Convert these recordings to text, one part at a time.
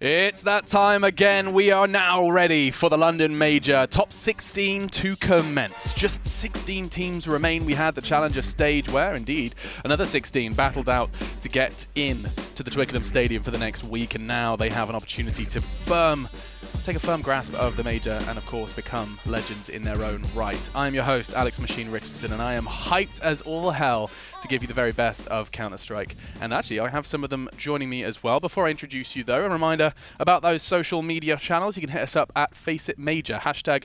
It's that time again. We are now ready for the London Major. Top 16 to commence. Just 16 teams remain. We had the Challenger stage where, indeed, another 16 battled out to get in to the Twickenham Stadium for the next week, and now they have an opportunity to take a firm grasp of the Major and, of course, become legends in their own right. I'm your host, Alex Machine Richardson, and I am hyped as all hell to give you the very best of Counter-Strike. And actually, I have some of them joining me as well. Before I introduce you, though, a reminder about those social media channels. You can hit us up at FACEIT Major, hashtag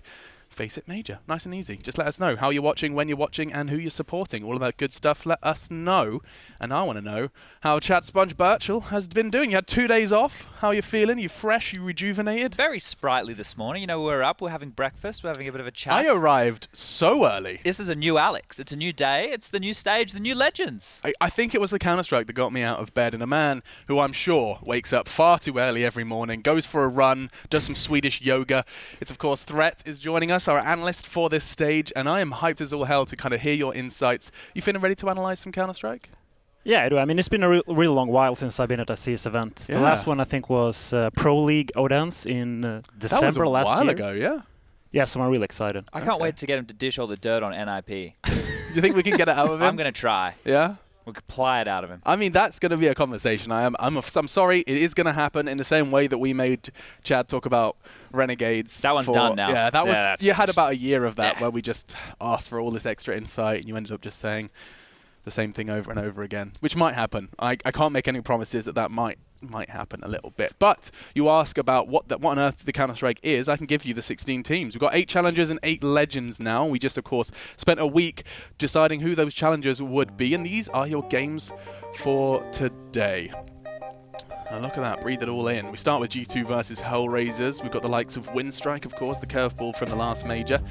FACEIT Major. Nice and easy. Just let us know how you're watching, when you're watching, and who you're supporting. All of that good stuff, let us know. And I want to know how Chad Sponge Birchall has been doing. You had 2 days off. How are you feeling? You fresh? You rejuvenated? Very sprightly this morning. You know, we're up, we're having breakfast, we're having a bit of a chat. I arrived so early. This is a new Alex. It's a new day. It's the new stage, the new legends. I think it was the Counter-Strike that got me out of bed, and a man who I'm sure wakes up far too early every morning, goes for a run, does some Swedish yoga. It's, of course, Threat is joining us, our analyst for this stage, and I am hyped as all hell to kind of hear your insights. You feeling ready to analyze some Counter-Strike? Yeah, I do. I mean, it's been a really long while since I've been at a CS event. Yeah. The last one, I think, was Pro League Odense in December last year. That was a while ago, yeah. Yeah, so I'm really excited. I can't wait to get him to dish all the dirt on NIP. Do you think we can get it out of him? I'm going to try. Yeah? We could ply it out of him. I mean, that's going to be a conversation. I'm sorry, it is going to happen in the same way that we made Chad talk about Renegades. That one's done now. Yeah, that was. You had about a year of that where we just asked for all this extra insight, and you ended up just saying the same thing over and over again, which might happen. I can't make any promises that might happen a little bit. But you ask about what on earth the Counter-Strike is, I can give you the 16 teams. We've got 8 challengers and 8 legends now. We just, of course, spent a week deciding who those challengers would be, and these are your games for today. Now look at that, breathe it all in. We start with G2 versus Hellraisers. We've got the likes of Windstrike, of course, the curveball from the last major.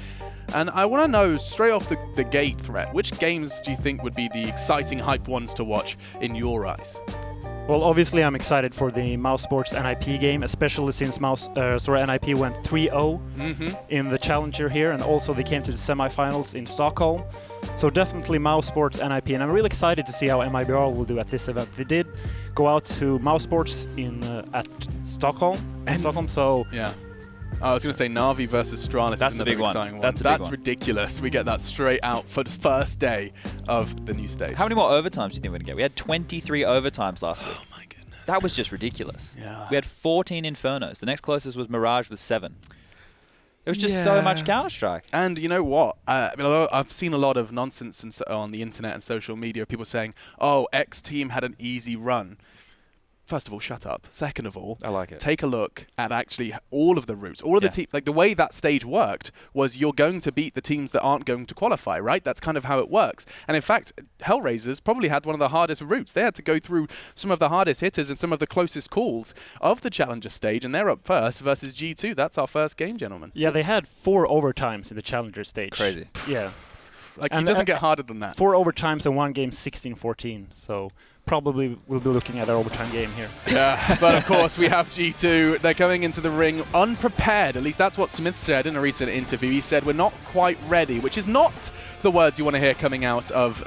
And I want to know, straight off the gate, Threat, which games do you think would be the exciting, hype ones to watch in your eyes? Well, obviously, I'm excited for the Mouse Sports NIP game, especially since NIP went 3-0 in the Challenger here, and also they came to the semifinals in Stockholm. So definitely Mouse Sports NIP, and I'm really excited to see how MIBR will do at this event. They did go out to Mouse Sports at Stockholm, so yeah. I was going to say Na'Vi versus Stralis. That's is the another big one. exciting one. That's a big one. Ridiculous. We get that straight out for the first day of the new stage. How many more overtimes do you think we're going to get? We had 23 overtimes last week. Oh my goodness. That was just ridiculous. Yeah. We had 14 Infernos. The next closest was Mirage with 7. It was just so much Counter-Strike. And you know what? I've seen a lot of nonsense on the internet and social media, people saying, oh, X team had an easy run. First of all, shut up. Second of all, I like it. Take a look at actually all of the routes. All of the teams, like the way that stage worked was you're going to beat the teams that aren't going to qualify, right? That's kind of how it works. And in fact, Hellraisers probably had one of the hardest routes. They had to go through some of the hardest hitters and some of the closest calls of the Challenger stage, and they're up first versus G2. That's our first game, gentlemen. Yeah, they had 4 overtimes in the Challenger stage. Crazy. Yeah. Like, it doesn't get harder than that. 4 overtimes and 1 game 16-14, so probably we'll be looking at our overtime game here. Yeah, but of course we have G2. They're going into the ring unprepared. At least that's what Smith said in a recent interview. He said, we're not quite ready, which is not the words you want to hear coming out of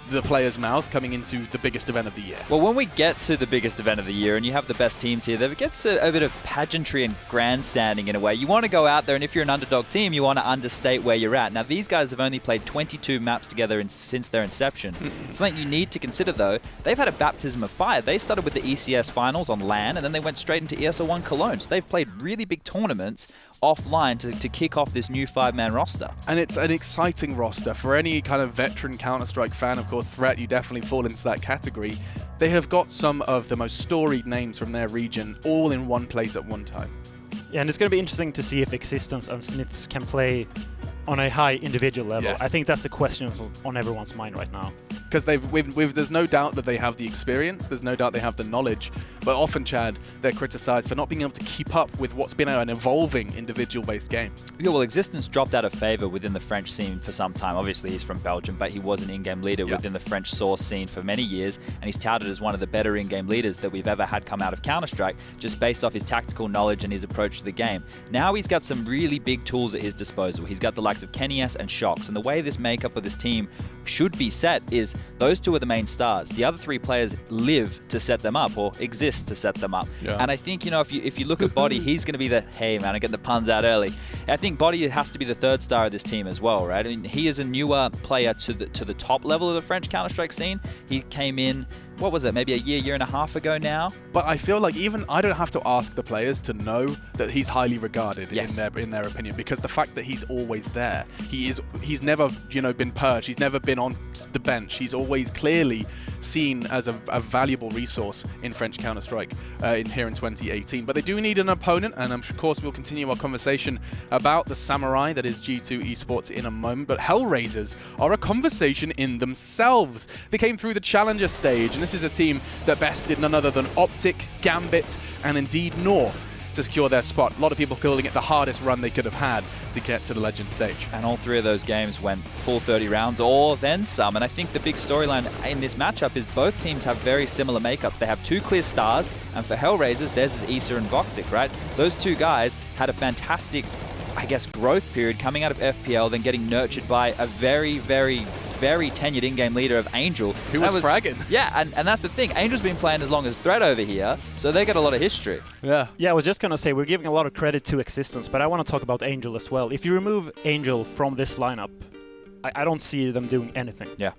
the player's mouth coming into the biggest event of the year. Well, when we get to the biggest event of the year and you have the best teams here, there gets a bit of pageantry and grandstanding in a way. You want to go out there, and if you're an underdog team, you want to understate where you're at. Now, these guys have only played 22 maps together since their inception. Something you need to consider, though, they've had a baptism of fire. They started with the ECS finals on LAN, and then they went straight into ESL1 Cologne. So they've played really big tournaments offline to kick off this new 5-man roster. And it's an exciting roster. For any kind of veteran Counter-Strike fan, of course, Threat, you definitely fall into that category. They have got some of the most storied names from their region all in one place at one time. Yeah, and it's going to be interesting to see if Existence and Smiths can play on a high individual level. Yes. I think that's the question on everyone's mind right now. Because there's no doubt that they have the experience, there's no doubt they have the knowledge, but often, Chad, they're criticized for not being able to keep up with what's been an evolving individual-based game. Yeah, well, Existence dropped out of favor within the French scene for some time. Obviously, he's from Belgium, but he was an in-game leader within the French source scene for many years, and he's touted as one of the better in-game leaders that we've ever had come out of Counter-Strike, just based off his tactical knowledge and his approach to the game. Now he's got some really big tools at his disposal. He's got the likes of Kenny S and Shox, and the way this makeup of this team should be set is those two are the main stars. The other three players live to set them up or exist to set them up. Yeah. And I think, if you look at Body, he's going to be hey man, I'm getting the puns out early. I think Body has to be the third star of this team as well, right? I mean, he is a newer player to the top level of the French Counter-Strike scene. He came in, what was it, maybe a year and a half ago now? But I feel like even I don't have to ask the players to know that he's highly regarded in their opinion, because the fact that he's always there, he's never been purged, he's never been on the bench, he's always clearly seen as a valuable resource in French Counter-Strike here in 2018. But they do need an opponent, and of course we'll continue our conversation about the Samurai that is G2 Esports in a moment. But Hellraisers are a conversation in themselves. They came through the Challenger stage, and this is a team that bested none other than Optic, Gambit, and indeed North to secure their spot. A lot of people calling it the hardest run they could have had to get to the Legend stage. And all three of those games went full 30 rounds or then some. And I think the big storyline in this matchup is both teams have very similar makeups. They have two clear stars, and for Hellraisers, theirs is Issa and Voxic, right? Those two guys had a fantastic, growth period coming out of FPL, then getting nurtured by a very, very, very tenured in-game leader of Angel. Who was fragging. Yeah, and that's the thing. Angel's been playing as long as Threat over here, so they got a lot of history. Yeah, I was just going to say, we're giving a lot of credit to Existence, but I want to talk about Angel as well. If you remove Angel from this lineup, I don't see them doing anything. Yeah.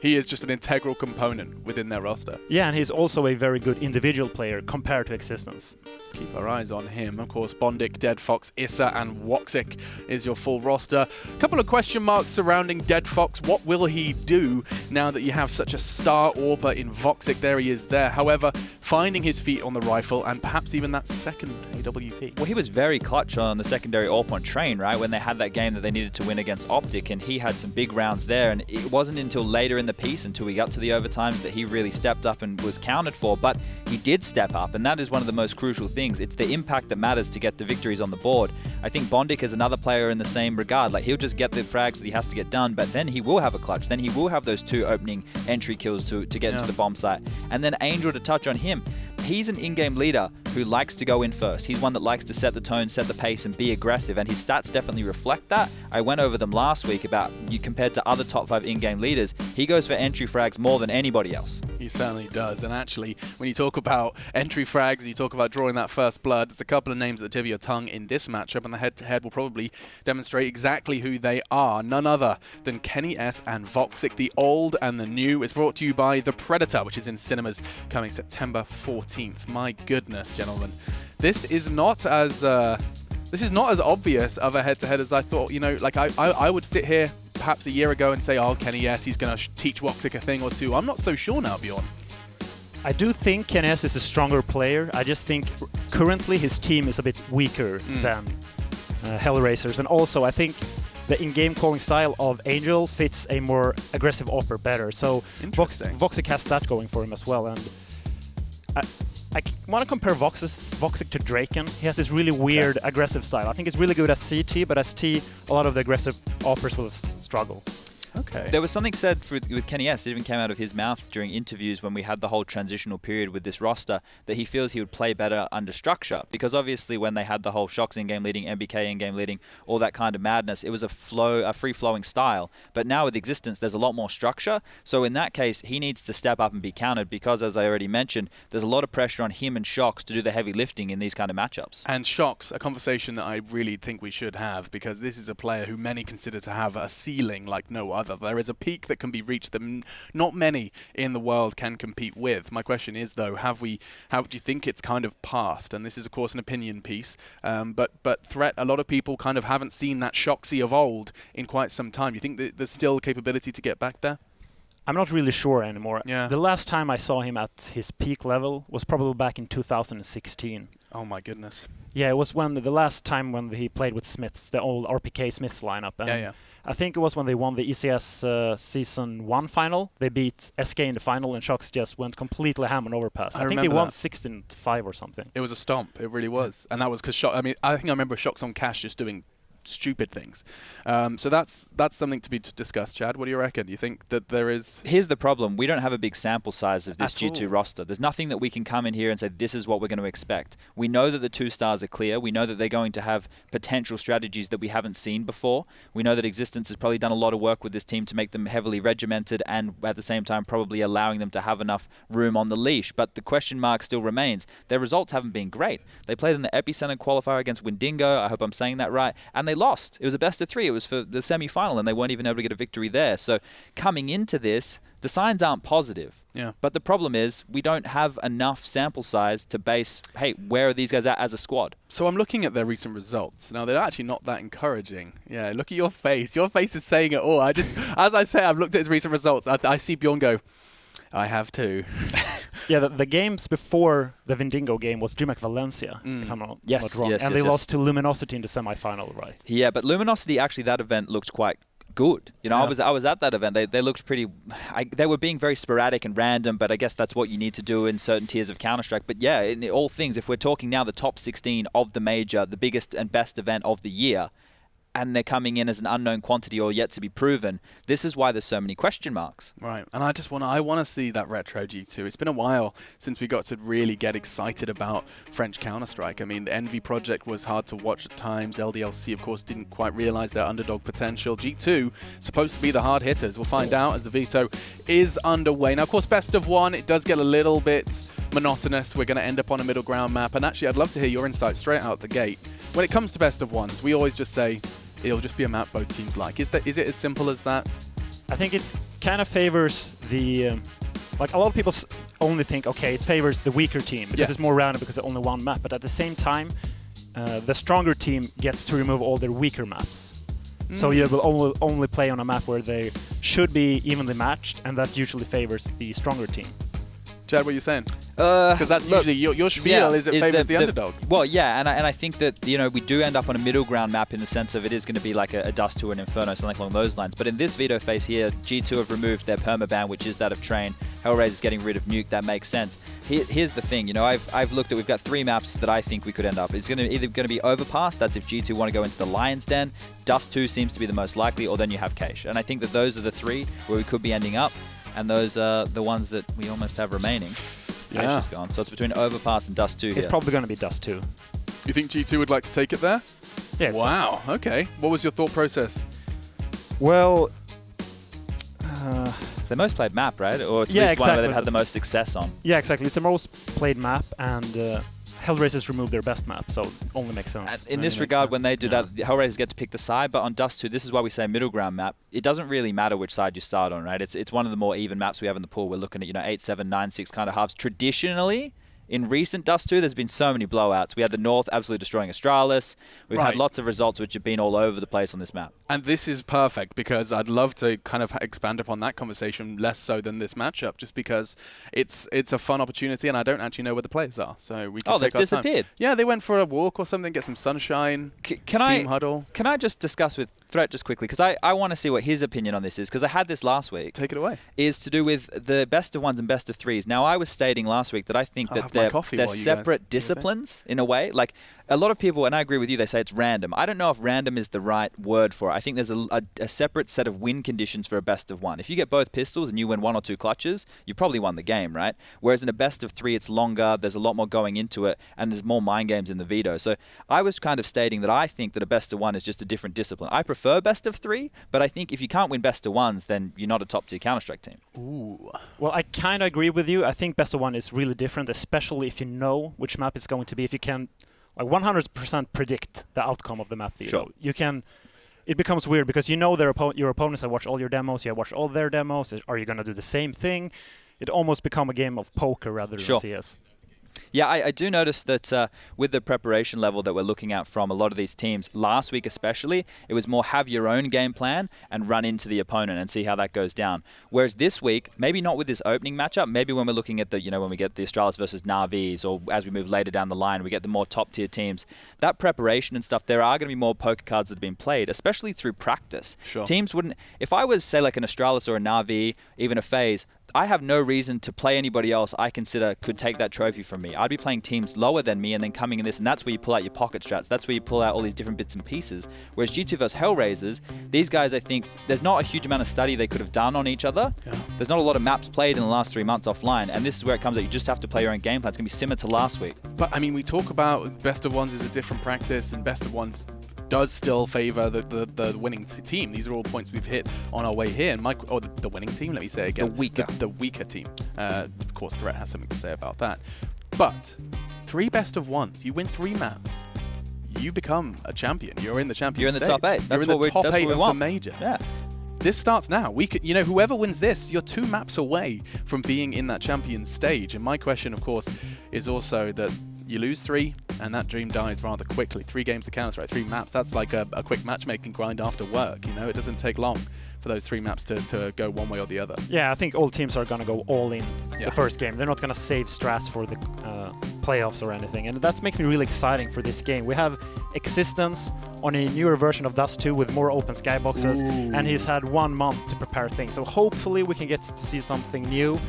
He is just an integral component within their roster. Yeah, and he's also a very good individual player compared to Existence. Keep our eyes on him. Of course, Bondic, Dead Fox, Issa, and Woxic is your full roster. A couple of question marks surrounding Dead Fox. What will he do now that you have such a star AWPer in Voxic? There he is there. However, finding his feet on the rifle and perhaps even that second AWP. Well, he was very clutch on the secondary AWP on Train, right? When they had that game that they needed to win against Optic, and he had some big rounds there. And it wasn't until later in the piece, until we got to the overtimes, that he really stepped up and was counted for. But he did step up, and that is one of the most crucial things. It's the impact that matters to get the victories on the board. I think Bondic is another player in the same regard. Like, he'll just get the frags that he has to get done, but then he will have a clutch. Then he will have those two opening entry kills to get into the bomb site. And then Angel, to touch on him, he's an in-game leader who likes to go in first. He's one that likes to set the tone, set the pace, and be aggressive, and his stats definitely reflect that. I went over them last week about you compared to other top 5 in-game leaders. He goes for entry frags more than anybody else. He certainly does. And actually, when you talk about entry frags, you talk about drawing that first blood, there's a couple of names at the tip of your tongue in this matchup, and the head-to-head will probably demonstrate exactly who they are. None other than Kenny S and Voxic, the old and the new. It's brought to you by The Predator, which is in cinemas coming September 14th. My goodness, gentlemen. This is not as obvious of a head-to-head as I thought. I would sit here perhaps a year ago and say, oh, Kenny S, he's going to teach Woxic a thing or two. I'm not so sure now, Bjorn. I do think Kenny S is a stronger player. I just think currently his team is a bit weaker than Hellraisers. And also, I think the in-game calling style of Angel fits a more aggressive AWPer better. So Voxic has that going for him as well. And I want to compare Voxic to Draken. He has this really weird aggressive style. I think it's really good as CT, but as T, a lot of the aggressive AWPers will struggle. Okay. There was something said with Kenny S. It even came out of his mouth during interviews when we had the whole transitional period with this roster, that he feels he would play better under structure. Because obviously when they had the whole Shox in-game leading, MBK in-game leading, all that kind of madness, it was a free-flowing style. But now with Existence, there's a lot more structure. So in that case, he needs to step up and be counted because, as I already mentioned, there's a lot of pressure on him and Shox to do the heavy lifting in these kind of matchups. And Shox, a conversation that I really think we should have, because this is a player who many consider to have a ceiling like no other. There is a peak that can be reached that not many in the world can compete with. My question is, though, how do you think it's kind of passed? And this is, of course, an opinion piece. But Threat, a lot of people kind of haven't seen that Shoxy of old in quite some time. You think that there's still capability to get back there? I'm not really sure anymore. Yeah. The last time I saw him at his peak level was probably back in 2016. Oh my goodness. Yeah, it was the last time when he played with Smiths, the old RPK Smiths lineup. And yeah. I think it was when they won the ECS Season 1 final. They beat SK in the final, and Shox just went completely ham on overpass. I think they won 16-5 or something. It was a stomp. It really was. And that was because I think I remember Shox on Cash just doing stupid things. So that's something to be discussed. Chad, what do you reckon? Do you think that there is... Here's the problem. We don't have a big sample size of this G2 all. roster. There's nothing that we can come in here and say, this is what we're going to expect. We know that the 2 stars are clear. We know that they're going to have potential strategies that we haven't seen before. We know that Existence has probably done a lot of work with this team to make them heavily regimented and at the same time probably allowing them to have enough room on the leash. But the question mark still remains. Their results haven't been great. They played in the Epicenter qualifier against Windingo. I hope I'm saying that right. And they lost. It was a best of 3. It was for the semi-final and they weren't even able to get a victory there. So coming into this, the signs aren't positive. Yeah. But the problem is we don't have enough sample size to base, hey, where are these guys at as a squad? So I'm looking at their recent results. Now, they're actually not that encouraging. Yeah, look at your face. Your face is saying it all. As I say, I've looked at his recent results. I see Bjorn go, I have too. Yeah, the games before the Vindingo game was DreamHack Valencia, if I'm not wrong. And they lost to Luminosity in the semi-final, right? Yeah, but Luminosity, actually, that event looked quite good. You know, I was at that event. They looked pretty... they were being very sporadic and random, but I guess that's what you need to do in certain tiers of Counter-Strike. But yeah, in all things, if we're talking now the top 16 of the major, the biggest and best event of the year, and they're coming in as an unknown quantity or yet to be proven, this is why there's so many question marks. Right, and I want to see that retro G2. It's been a while since we got to really get excited about French Counter-Strike. I mean, the Envy project was hard to watch at times. LDLC, of course, didn't quite realize their underdog potential. G2, supposed to be the hard hitters. We'll find out as the veto is underway. Now, of course, best of 1, it does get a little bit monotonous. We're going to end up on a middle ground map, and actually, I'd love to hear your insights straight out the gate. When it comes to best of 1s, we always just say, it'll just be a map both teams like. Is it as simple as that? I think it kind of favors the... like, a lot of people only think, okay, it favors the weaker team because it's more random because it's only one map. But at the same time, the stronger team gets to remove all their weaker maps. So you will only play on a map where they should be evenly matched, and that usually favors the stronger team. Chad, what are you saying? Because that's usually your spiel is it favors the underdog. Well, yeah, and I think that, you know, we do end up on a middle ground map in the sense of it is going to be like a Dust 2 and Inferno, something along those lines. But in this veto phase here, G2 have removed their permaban, which is that of Train. Hellraisers getting rid of Nuke, that makes sense. Here's the thing, you know, I've looked at, we've got 3 maps that I think we could end up. It's either going to be Overpass, that's if G2 want to go into the Lion's Den. Dust 2 seems to be the most likely, or then you have Cache. And I think that those are the 3 where we could be ending up. And those are the ones that we almost have remaining. Yeah. Cache is gone. So it's between Overpass and Dust 2 here. It's probably going to be Dust 2. You think G2 would like to take it there? Yeah. Wow, okay. What was your thought process? Well... it's their most played map, right? Or it's Yeah, at least one where exactly. they've had the most success on. Yeah, exactly. It's the most played map, and Hellraisers removed their best map, so it only makes sense. In this regard, when they do that, the Hellraisers get to pick the side, but on Dust 2, this is why we say middle ground map. It doesn't really matter which side you start on, right? It's one of the more even maps we have in the pool. We're looking at, you know, 8-7, 9-6 kind of halves. Traditionally, in recent Dust 2, there's been so many blowouts. We had the North absolutely destroying Astralis. We've had lots of results which have been all over the place on this map. And this is perfect because I'd love to kind of expand upon that conversation less so than this matchup, just because it's a fun opportunity and I don't actually know where the players are. So we can take our disappeared. Time. Yeah, they went for a walk or something, get some sunshine, team huddle. Can I just discuss with Threat just quickly? Because I want to see what his opinion on this is, because I had this last week. Take it away. Is to do with the best of 1s and best of 3s. Now, I was stating last week that I think that they're separate disciplines in a way. Like, a lot of people, and I agree with you, they say it's random. I don't know if random is the right word for it. I think there's a separate set of win conditions for a best of 1. If you get both pistols and you win 1 or 2 clutches, you probably won the game, right? Whereas in a best of 3, it's longer, there's a lot more going into it, and there's more mind games in the veto. So I was kind of stating that I think that a best of 1 is just a different discipline. I prefer best of 3, but I think if you can't win best of 1s, then you're not a top-tier Counter-Strike team. Ooh. Well, I kind of agree with you. I think best of 1 is really different, especially if you know which map it's going to be. If you can like 100% predict the outcome of the map veto. Sure. You can... It becomes weird because you know your opponents have watched all your demos, you have watched all their demos. Are you going to do the same thing? It almost become a game of poker rather than CS. Yeah, I do notice that with the preparation level that we're looking at from a lot of these teams, last week especially, it was more have your own game plan and run into the opponent and see how that goes down. Whereas this week, maybe not with this opening matchup, maybe when we're looking at the, you know, when we get the Astralis versus Na'Vis, or as we move later down the line, we get the more top tier teams, that preparation and stuff, there are going to be more poker cards that have been played, especially through practice. Sure. Teams wouldn't, if I was, say, like an Astralis or a Na'Vi, even a FaZe, I have no reason to play anybody else I consider could take that trophy from me. I'd be playing teams lower than me and then coming in this, and that's where you pull out your pocket strats. That's where you pull out all these different bits and pieces. Whereas G2 versus Hellraisers, these guys, I think, there's not a huge amount of study they could have done on each other. Yeah. There's not a lot of maps played in the last 3 months offline, and this is where it comes that you just have to play your own game plan. It's going to be similar to last week. But, I mean, we talk about best of ones is a different practice, and best of ones does still favor the winning team. These are all points we've hit on our way here. And the winning team, let me say it again. The weaker team. Of course, Threat has something to say about that. But 3 best of ones. You win 3 maps. You become a champion. You're in the champion You're in the stage. top 8. You're in the top 8 of the major. Yeah. This starts now. We could, whoever wins this, you're 2 maps away from being in that champion stage. And my question, of course, is also that you lose 3, and that dream dies rather quickly. 3 games to Counter-Strike, 3 maps. That's like a quick matchmaking grind after work. It doesn't take long for those 3 maps to go one way or the other. Yeah, I think all teams are going to go all in the first game. They're not going to save strats for the playoffs or anything. And that makes me really exciting for this game. We have Existence on a newer version of Dust 2 with more open skyboxes, and he's had 1 month to prepare things. So hopefully we can get to see something new.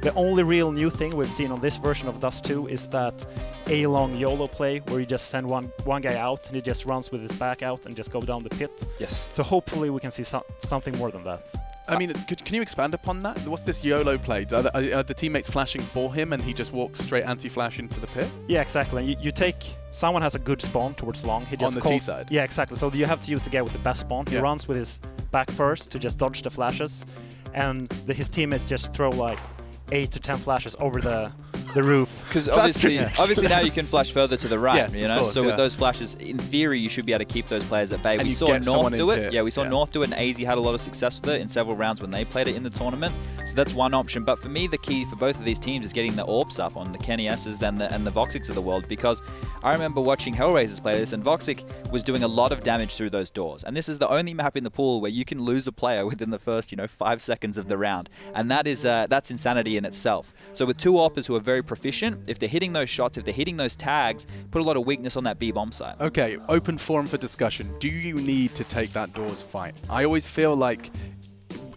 The only real new thing we've seen on this version of Dust 2 is that A-long YOLO play where you just send one guy out and he just runs with his back out and just go down the pit. Yes. So hopefully we can see something more than that. I mean, can you expand upon that? What's this YOLO play? Are the teammates flashing for him and he just walks straight anti-flash into the pit? Yeah, exactly. You take... Someone has a good spawn towards long. He just on the T side? Yeah, exactly. So you have to use the guy with the best spawn. He runs with his back first to just dodge the flashes. And his teammates just throw like 8 to 10 flashes over the roof. Because obviously now you can flash further to the right, course, so with those flashes, in theory, you should be able to keep those players at bay. And we saw North do it. Yeah, we saw North do it, and AZ had a lot of success with it in several rounds when they played it in the tournament. So that's one option. But for me, the key for both of these teams is getting the AWPs up on the Kenny S's and the Voxics of the world, because I remember watching Hellraisers play this, and Voxic was doing a lot of damage through those doors. And this is the only map in the pool where you can lose a player within the first, 5 seconds of the round. And that is that's insanity in itself. So with 2 AWPers who are very proficient, if they're hitting those shots, if they're hitting those tags, put a lot of weakness on that B-bomb side. Okay, open forum for discussion. Do you need to take that doors fight? I always feel like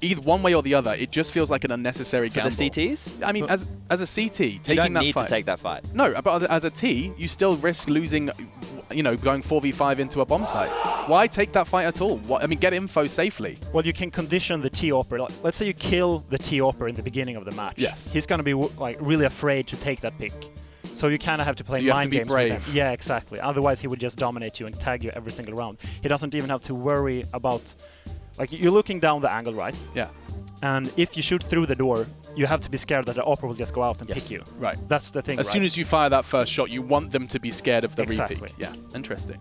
either one way or the other, it just feels like an unnecessary gamble. For the CTs? I mean, as a CT, taking that fight... You don't need to take that fight. No, but as a T, you still risk losing, going 4v5 into a bomb site. Why take that fight at all? Get info safely. Well, you can condition the T-Opper. Let's say you kill the T-Opper in the beginning of the match. Yes. He's going to be really afraid to take that pick. So you kind of have to play mind games with him. Yeah, exactly. Otherwise, he would just dominate you and tag you every single round. He doesn't even have to worry about... you're looking down the angle, right? Yeah. And if you shoot through the door, you have to be scared that the Opera will just go out and pick you. Right. That's the thing, As soon as you fire that first shot, you want them to be scared of the Exactly. repeat. Yeah, interesting.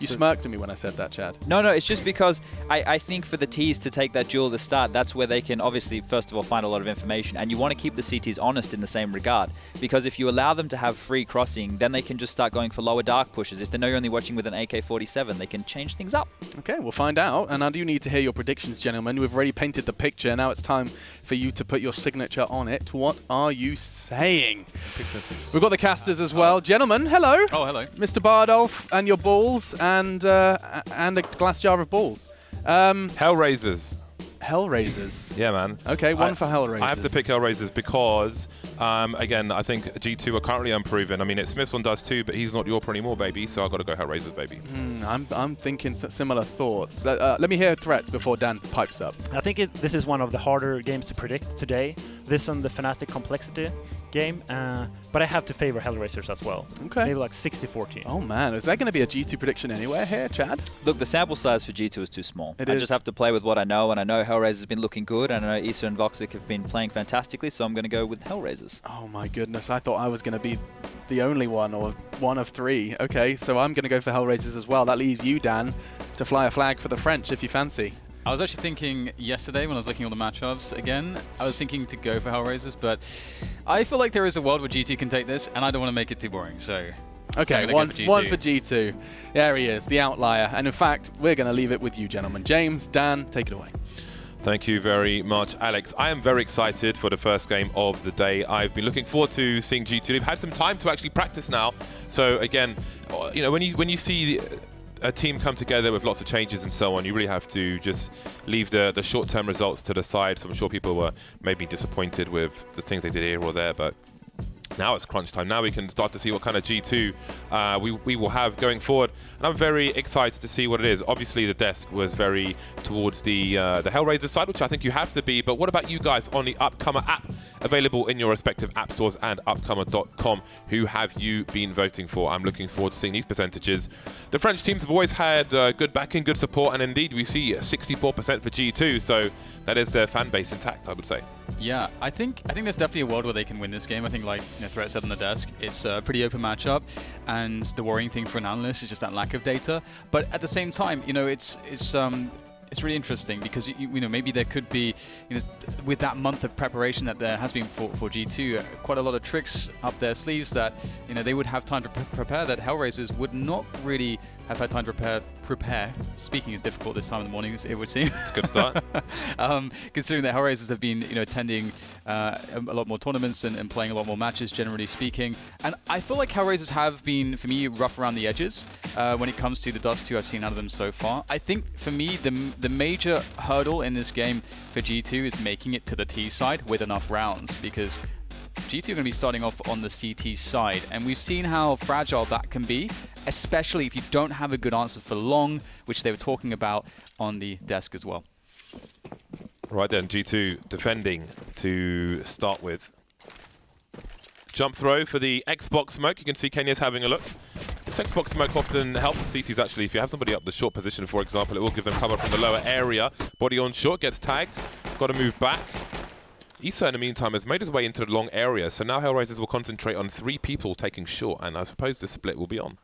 You smirked at me when I said that, Chad. No, it's just because I think for the Ts to take that duel at the start, that's where they can obviously, first of all, find a lot of information. And you want to keep the CTs honest in the same regard. Because if you allow them to have free crossing, then they can just start going for lower dark pushes. If they know you're only watching with an AK-47, they can change things up. Okay, we'll find out. And I do need to hear your predictions, gentlemen. We've already painted the picture. Now it's time for you to put your signature on it. What are you saying? We've got the casters as well. Gentlemen, hello. Oh, hello. Mr. Bardolph and your balls and a glass jar of balls. Hellraisers. Hellraisers. Yeah, man. Okay, one for Hellraisers. I have to pick Hellraisers because, again, I think G2 are currently unproven. I mean, it's Smithson does too, but he's not Yorper anymore, baby. So I've got to go Hellraisers, baby. I'm thinking similar thoughts. Let me hear threats before Dan pipes up. I think this is one of the harder games to predict today. This and the Fnatic Complexity game, but I have to favor Hellraisers as well. Okay. Maybe like 60-40. Oh man, is that going to be a G2 prediction anywhere here, Chad? Look, the sample size for G2 is too small. I just have to play with what I know, and I know Hellraisers has been looking good, and I know Issa and Voxic have been playing fantastically, so I'm going to go with Hellraisers. Oh my goodness, I thought I was going to be the only one, or one of 3. Okay, so I'm going to go for Hellraisers as well. That leaves you, Dan, to fly a flag for the French if you fancy. I was actually thinking yesterday when I was looking at all the matchups again, I was thinking to go for Hellraisers, but I feel like there is a world where G2 can take this, and I don't want to make it too boring, so... Okay, one for G2. There he is, the outlier. And in fact, we're going to leave it with you, gentlemen. James, Dan, take it away. Thank you very much, Alex. I am very excited for the first game of the day. I've been looking forward to seeing G2. They've had some time to actually practice now. So again, when you see a team come together with lots of changes and so on, you really have to just leave the short-term results to the side. So I'm sure people were maybe disappointed with the things they did here or there, but now it's crunch time. Now we can start to see what kind of G2 we will have going forward. And I'm very excited to see what it is. Obviously, the desk was very towards the Hellraisers side, which I think you have to be. But what about you guys on the Upcomer app, available in your respective app stores and upcomer.com? Who have you been voting for? I'm looking forward to seeing these percentages. The French teams have always had good backing, good support, and indeed we see 64% for G2. So that is their fan base intact, I would say. Yeah, I think there's definitely a world where they can win this game. I think, like Threat said on the desk, it's a pretty open matchup, and the worrying thing for an analyst is just that lack of data. But at the same time, it's really interesting because maybe there could be, with that month of preparation that there has been for G2, quite a lot of tricks up their sleeves that they would have time to prepare that Hellraisers would not really have had time to prepare. Speaking is difficult this time in the mornings, it would seem. It's a good start. Considering that Hellraisers have been attending a lot more tournaments and playing a lot more matches, generally speaking. And I feel like Hellraisers have been, for me, rough around the edges when it comes to the Dust 2 I've seen out of them so far. I think, for me, the major hurdle in this game for G2 is making it to the T side with enough rounds, because G2 are going to be starting off on the CT side, and we've seen how fragile that can be, especially if you don't have a good answer for long, which they were talking about on the desk as well. Right then, G2 defending to start with. Jump throw for the Xbox smoke. You can see Kenya's having a look. This Xbox smoke often helps the CTs actually. If you have somebody up the short position, for example, it will give them cover from the lower area. Body on short, gets tagged. Got to move back. Issa, in the meantime, has made his way into the long area, so now Hellraisers will concentrate on 3 people taking short, and I suppose the split will be on.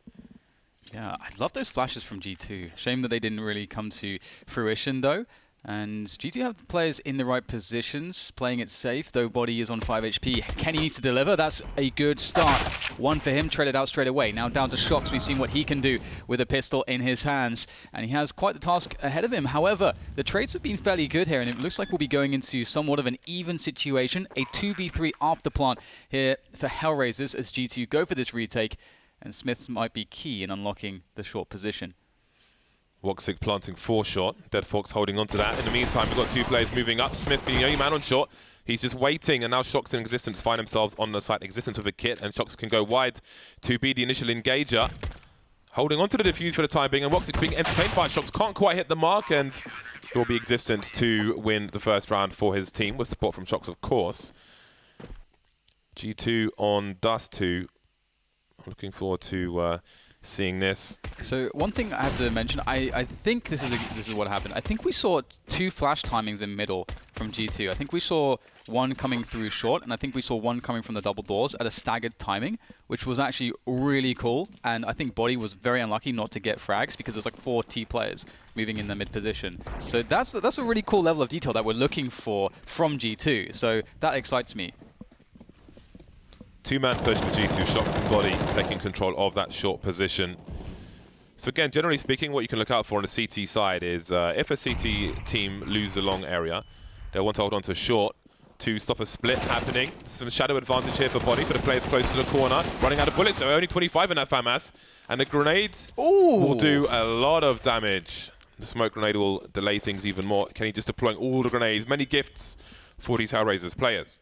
Yeah, I love those flashes from G2. Shame that they didn't really come to fruition, though. And G2 have the players in the right positions, playing it safe, though Body is on 5 HP. Kenny needs to deliver. That's a good start. One for him, traded out straight away. Now down to Shox. We've seen what he can do with a pistol in his hands, and he has quite the task ahead of him. However, the trades have been fairly good here, and it looks like we'll be going into somewhat of an even situation. A 2v3 after plant here for Hellraisers as G2 go for this retake, and Smiths might be key in unlocking the short position. Woxic planting 4 short. Dead Fox holding on to that. In the meantime, we've got 2 players moving up. Smith being the only man on short. He's just waiting, and now Shox and Existence find themselves on the site. Existence with a kit, and Shox can go wide to be the initial engager. Holding on to the defuse for the time being, and Woxic being entertained by Shox. Can't quite hit the mark, and it will be Existence to win the first round for his team, with support from Shox, of course. G2 on Dust 2. Looking forward to seeing this. So one thing I have to mention, I think this is what happened. I think we saw 2 flash timings in middle from G2. I think we saw one coming through short, and I think we saw one coming from the double doors at a staggered timing, which was actually really cool. And I think Body was very unlucky not to get frags because there's like 4 T players moving in the mid position. So that's a really cool level of detail that we're looking for from G2. So that excites me. 2-man push for G2, Shox and Body taking control of that short position. So again, generally speaking, what you can look out for on the CT side is if a CT team lose a long area, they'll want to hold on to short to stop a split happening. Some shadow advantage here for Body, for the players close to the corner. Running out of bullets, so only 25 in that FAMAS. And the grenades will do a lot of damage. The smoke grenade will delay things even more. Kenny just deploying all the grenades. Many gifts for these Hellraisers players.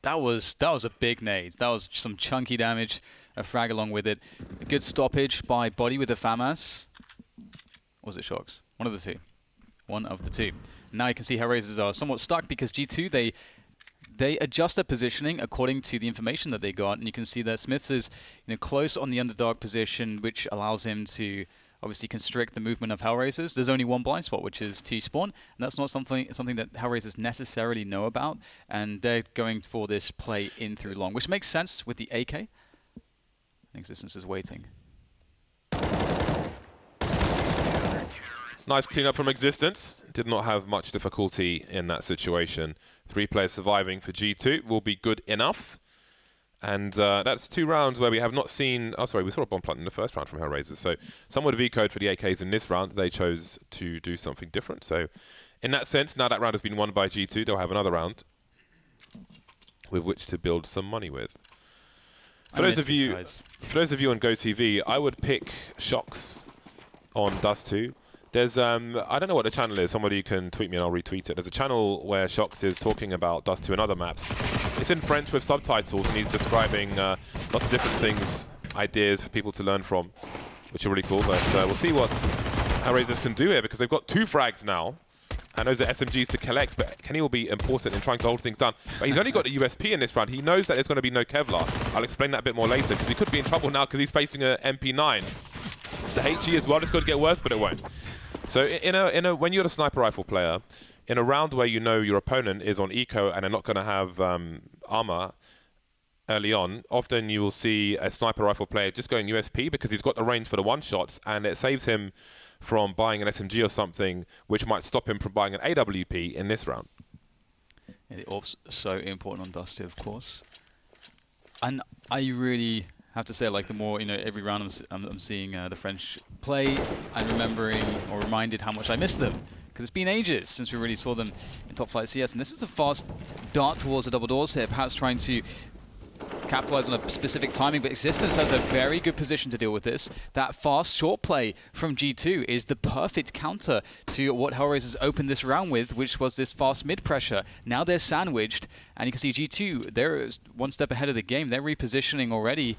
That was a big nade. That was some chunky damage, a frag along with it. A good stoppage by Body with the FAMAS. Or was it Shox? One of the two. One of the two. Now you can see Hellraisers are somewhat stuck because G2, they adjust their positioning according to the information that they got, and you can see that Smiths is close on the underdog position, which allows him to obviously constrict the movement of Hellraisers. There's only one blind spot, which is T-spawn, and that's not something that Hellraisers necessarily know about, and they're going for this play in through long, which makes sense with the AK. Existence is waiting. Nice cleanup from Existence. Did not have much difficulty in that situation. 3 players surviving for G2 will be good enough. And that's 2 rounds where we have not seen... Oh, sorry, we saw a bomb plant in the first round from Hellraisers. So somewhat of V-code for the AKs in this round. They chose to do something different. So in that sense, now that round has been won by G2, they'll have another round with which to build some money with. For those of you on GoTV, I would pick Shox on Dust 2. There's, I don't know what the channel is. Somebody can tweet me and I'll retweet it. There's a channel where Shox is talking about Dust 2 and other maps. It's in French with subtitles, and he's describing lots of different things, ideas for people to learn from, which are really cool. But we'll see what Hellraisers can do here, because they've got 2 frags now. And those are SMGs to collect, but Kenny will be important in trying to hold things down. But he's only got a USP in this round. He knows that there's going to be no Kevlar. I'll explain that a bit more later, because he could be in trouble now because he's facing a MP9. The HE as well is going to get worse, but it won't. So when you're a sniper rifle player, in a round where you know your opponent is on eco and they're not going to have armor early on, often you will see a sniper rifle player just going USP because he's got the range for the one-shots, and it saves him from buying an SMG or something, which might stop him from buying an AWP in this round. Yeah, the AWP's so important on Dusty, of course. And I really have to say, like, the more, every round I'm seeing the French play, I'm remembering or reminded how much I miss them. Because it's been ages since we really saw them in Top Flight CS. And this is a fast dart towards the double doors here, perhaps trying to capitalize on a specific timing, but Existence has a very good position to deal with this. That fast short play from G2 is the perfect counter to what Hellraisers opened this round with, which was this fast mid pressure. Now they're sandwiched, and you can see G2, they're one step ahead of the game. They're repositioning already,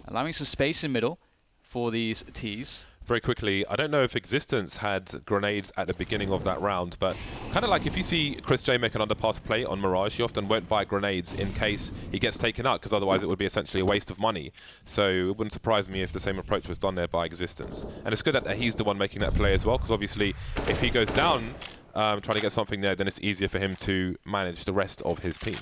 allowing some space in middle for these Ts. Very quickly, I don't know if Existence had grenades at the beginning of that round, but kind of like if you see Chris J make an underpass play on Mirage, he often won't buy grenades in case he gets taken out, because otherwise it would be essentially a waste of money. So it wouldn't surprise me if the same approach was done there by Existence. And it's good that he's the one making that play as well, because obviously if he goes down trying to get something there, then it's easier for him to manage the rest of his team.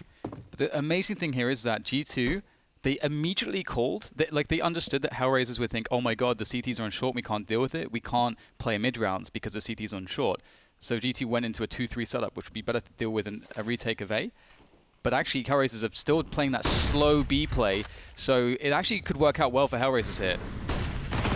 The amazing thing here is that G2, they immediately called, they understood that Hellraisers would think, oh my god, the CTs are on short, we can't deal with it, we can't play mid-rounds because the CT's on short. So GT went into a 2-3 setup, which would be better to deal with in a retake of A. But actually, Hellraisers are still playing that slow B play, so it actually could work out well for Hellraisers here.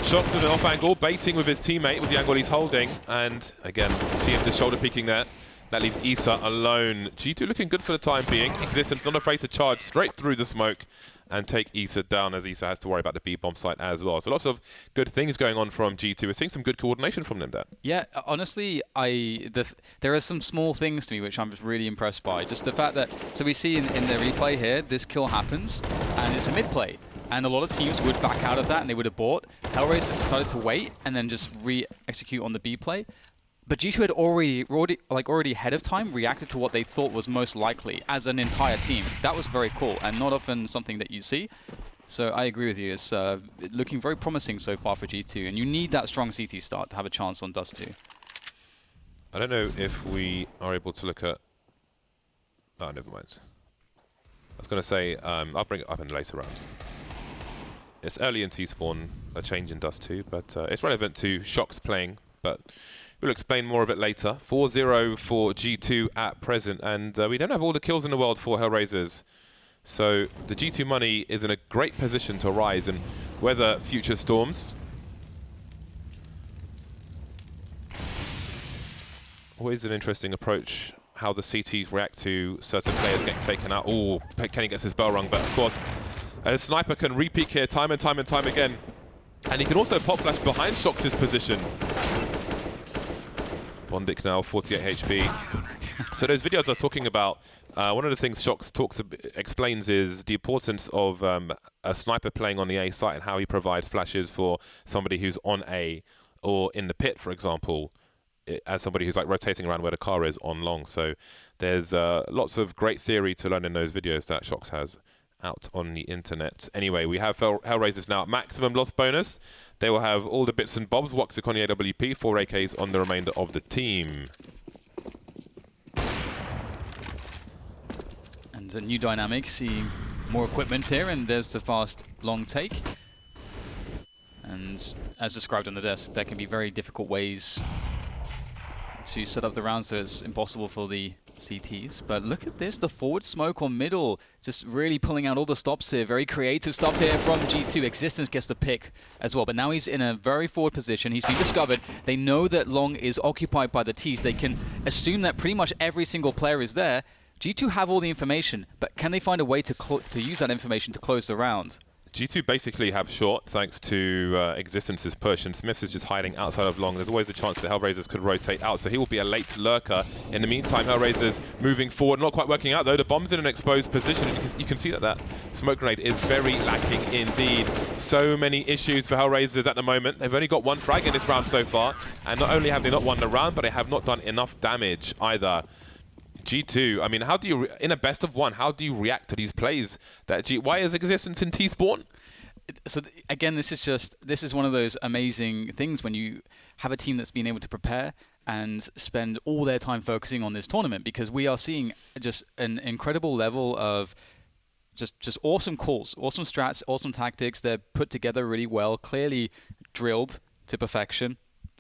Shox with an off angle, baiting with his teammate with the angle he's holding, and again, see him just shoulder peeking there. That leaves Issa alone. G2 looking good for the time being. Existence not afraid to charge straight through the smoke and take Issa down, as Issa has to worry about the B-bomb site as well. So lots of good things going on from G2. We're seeing some good coordination from them there. Yeah, honestly, there are some small things to me which I'm just really impressed by. Just the fact that, so we see in the replay here, this kill happens, and it's a mid-play. And a lot of teams would back out of that, and they would abort. Hellraisers decided to wait, and then just re-execute on the B-play. But G2 had already ahead of time reacted to what they thought was most likely as an entire team. That was very cool, and not often something that you see. So I agree with you. It's looking very promising so far for G2, and you need that strong CT start to have a chance on Dust 2. I don't know if we are able to look at... Oh, never mind. I was going to say, I'll bring it up in the later round. It's early in T-spawn, a change in Dust 2, but it's relevant to Shox playing, but we'll explain more of it later. 4-0 for G2 at present, and we don't have all the kills in the world for Hellraisers. So the G2 money is in a great position to rise and weather future storms. Always an interesting approach, how the CTs react to certain players getting taken out. Oh, Kenny gets his bell rung, but of course, a sniper can re-peek here time and time again. And he can also pop flash behind Shox's position. Bondic now, 48 HP. So those videos I was talking about, one of the things Shox explains is the importance of a sniper playing on the A site and how he provides flashes for somebody who's on A or in the pit, for example, as somebody who's like rotating around where the car is on long. So there's lots of great theory to learn in those videos that Shox has out on the internet. Anyway, we have Hellraisers now at maximum loss bonus. They will have all the bits and bobs, Woxic on the AWP, 4 AKs on the remainder of the team. And a new dynamic, see more equipment here, and there's the fast long take. And as described on the desk, there can be very difficult ways to set up the round, so it's impossible for the CTs. But look at this, the forward smoke on middle, just really pulling out all the stops here. Very creative stuff here from G2. Existence gets the pick as well, but now he's in a very forward position. He's been discovered. They know that long is occupied by the Ts. They can assume that pretty much every single player is there. G2 have all the information, but can they find a way to use that information to close the round? G2 basically have short thanks to Existence's push, and Smiths is just hiding outside of long. There's always a chance that Hellraisers could rotate out, so he will be a late lurker. In the meantime, Hellraisers moving forward, not quite working out though. The bomb's in an exposed position. You can see that smoke grenade is very lacking indeed. So many issues for Hellraisers at the moment. They've only got one frag in this round so far, and not only have they not won the round, but they have not done enough damage either. G2, I mean, how do you, in a best of one, how do you react to these plays? Why is Existence in T-Spawn? So again, this is one of those amazing things when you have a team that's been able to prepare and spend all their time focusing on this tournament, because we are seeing just an incredible level of just awesome calls, awesome strats, awesome tactics. They're put together really well, clearly drilled to perfection,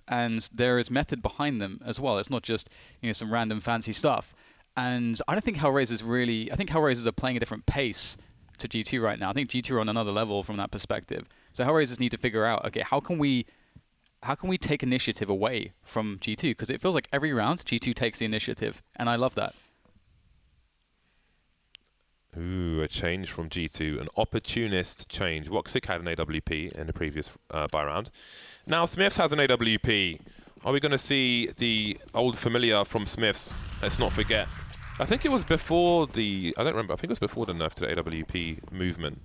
and there is method behind them as well. It's not just, you know, some random fancy stuff. And I don't think Hellraisers I think Hellraisers are playing a different pace to G2 right now. I think G2 are on another level from that perspective. So Hellraisers need to figure out, okay, how can we take initiative away from G2? Because it feels like every round G2 takes the initiative, and I love that. Ooh, a change from G2, an opportunist change. Woxic had an AWP in the previous buy round. Now Smiths has an AWP. Are we going to see the old familiar from Smiths? Let's not forget. I think it was before I don't remember, I think it was before the nerf to the AWP movement,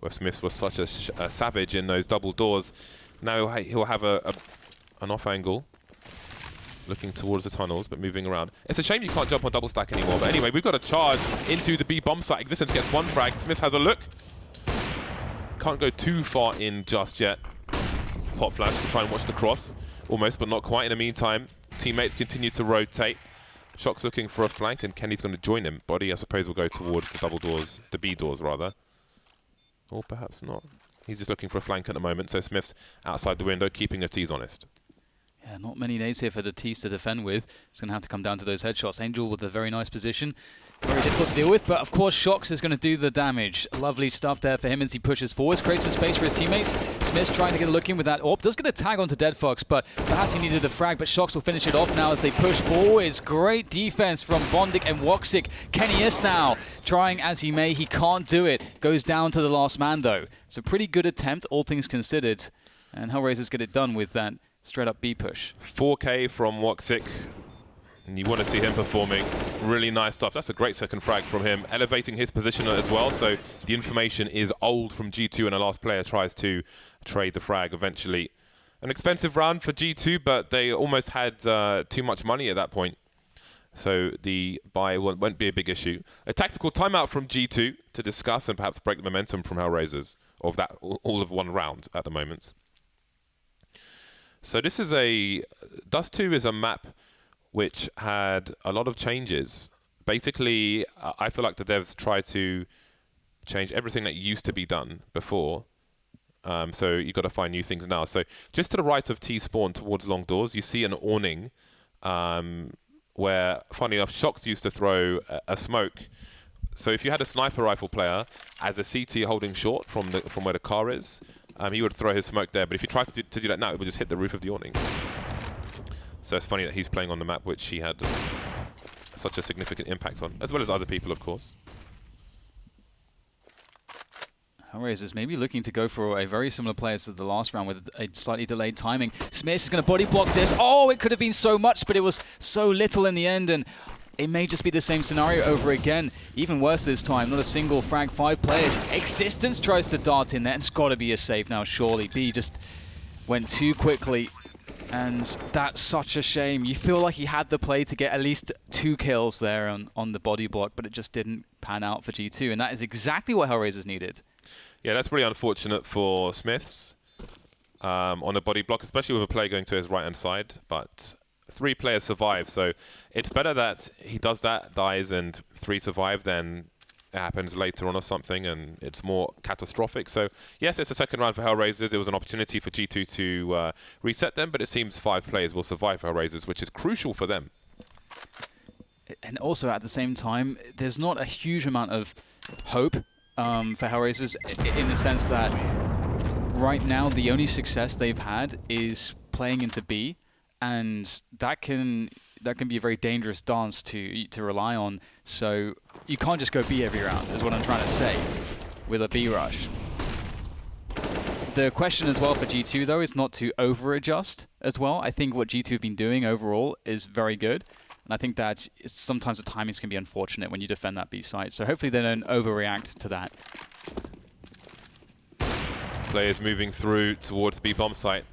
where Smiths was such a savage in those double doors. Now he'll have an off angle, looking towards the tunnels, but moving around. It's a shame you can't jump on double stack anymore, but anyway, we've got a charge into the B bomb site. Existence gets one frag, Smiths has a look. Can't go too far in just yet. Pop flash to try and watch the cross, almost, but not quite. In the meantime, teammates continue to rotate. Shock's looking for a flank, and Kenny's going to join him. Body, I suppose, will go towards the double doors, the B doors, rather. Or perhaps not. He's just looking for a flank at the moment, so Smith's outside the window, keeping the T's honest. Yeah, not many days here for the T's to defend with. It's going to have to come down to those headshots. Angel with a very nice position. Very difficult to deal with, but of course Shocks is going to do the damage. Lovely stuff there for him as he pushes forwards, creates some space for his teammates. Smith's trying to get a look in with that AWP. Does get a tag onto Dead Fox, but perhaps he needed a frag, but Shocks will finish it off now as they push forwards. Great defense from Bondik and Woxic. Kenny is now trying as he may. He can't do it. Goes down to the last man though. It's a pretty good attempt, all things considered. And Hellraisers get it done with that straight up B push. 4K from Woxic. And you want to see him performing. Really nice stuff. That's a great second frag from him, elevating his position as well. So the information is old from G2, and the last player tries to trade the frag eventually. An expensive round for G2, but they almost had too much money at that point. So the buy won't be a big issue. A tactical timeout from G2 to discuss and perhaps break the momentum from Hellraisers of that all of one round at the moment. So this is Dust 2 is a map which had a lot of changes. Basically, I feel like the devs tried to change everything that used to be done before. So you've got to find new things now. So just to the right of T-Spawn towards long doors, you see an awning where, funny enough, Shocks used to throw a smoke. So if you had a sniper rifle player as a CT holding short from where the car is, he would throw his smoke there. But if you try to do that now, it would just hit the roof of the awning. So it's funny that he's playing on the map which he had such a significant impact on, as well as other people, of course. Hellraisers maybe looking to go for a very similar play as to the last round with a slightly delayed timing. Smith is going to body block this. Oh, it could have been so much, but it was so little in the end, and it may just be the same scenario over again. Even worse this time, not a single frag, 5 players. Existence tries to dart in there, and it's got to be a save now, surely. B just went too quickly. And that's such a shame. You feel like he had the play to get at least 2 kills there on the body block, but it just didn't pan out for G2, and that is exactly what Hellraisers needed. Yeah, that's really unfortunate for Smiths on the body block, especially with a player going to his right-hand side, but 3 players survive, so it's better that he does that, dies, and 3 survive than it happens later on or something, and it's more catastrophic. So yes, it's a second round for Hellraisers. It was an opportunity for G2 to reset them, but it seems 5 players will survive for Hellraisers, which is crucial for them. And also at the same time, there's not a huge amount of hope for Hellraisers in the sense that right now the only success they've had is playing into B, and that can be a very dangerous dance to rely on. So you can't just go B every round, is what I'm trying to say, with a B rush. The question as well for G2 though is not to over-adjust as well. I think what G2 have been doing overall is very good. And I think that sometimes the timings can be unfortunate when you defend that B site. So hopefully they don't overreact to that. Players moving through towards B bomb site.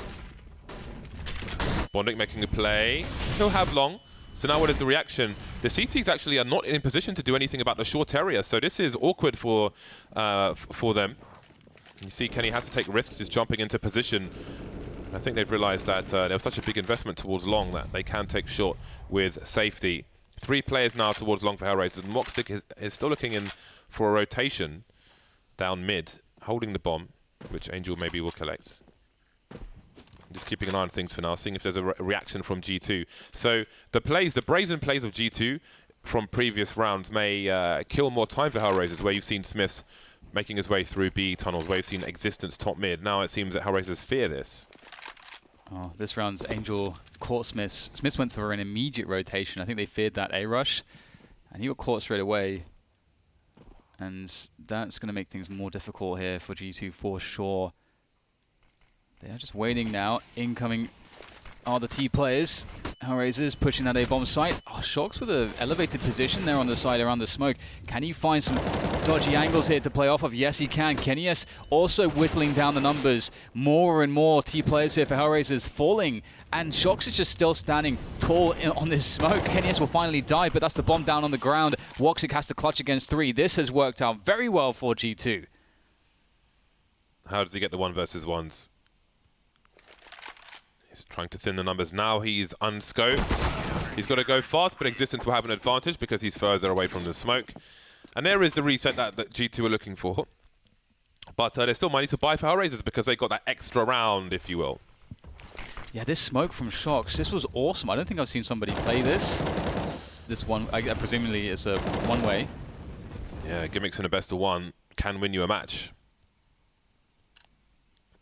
Bondic making a play. He'll have long. So now what is the reaction? The CTs actually are not in position to do anything about the short area. So this is awkward for them. You see Kenny has to take risks just jumping into position. I think they've realized that there was such a big investment towards long that they can take short with safety. 3 players now towards long for Hellraisers. And Moxstick is still looking in for a rotation down mid, holding the bomb, which Angel maybe will collect. Just keeping an eye on things for now, seeing if there's a reaction from G2. So the brazen plays of G2 from previous rounds may kill more time for Hellraisers, where you've seen Smiths making his way through B tunnels, where you've seen Existence top mid. Now it seems that Hellraisers fear this. Oh, this round's Angel caught Smiths. Smiths went for an immediate rotation. I think they feared that A-rush, and he got caught straight away. And that's going to make things more difficult here for G2 for sure. They are just waiting now. Incoming are the T players. Hellraisers pushing that A-bomb site. Oh, Shocks with an elevated position there on the side around the smoke. Can he find some dodgy angles here to play off of? Yes, he can. Kenius also whittling down the numbers. More and more T players here for Hellraisers falling. And Shocks is just still standing tall on this smoke. Kenius will finally die, but that's the bomb down on the ground. Woxic has to clutch against 3. This has worked out very well for G2. How does he get the 1 versus 1s? He's trying to thin the numbers. Now he's unscoped. He's got to go fast, but Existence will have an advantage because he's further away from the smoke. And there is the reset that G2 are looking for. But there's still money to buy for Hellraisers because they got that extra round, if you will. Yeah, this smoke from Shocks, this was awesome. I don't think I've seen somebody play this. This one, presumably, is a one-way. Yeah, gimmicks in a best of 1 can win you a match.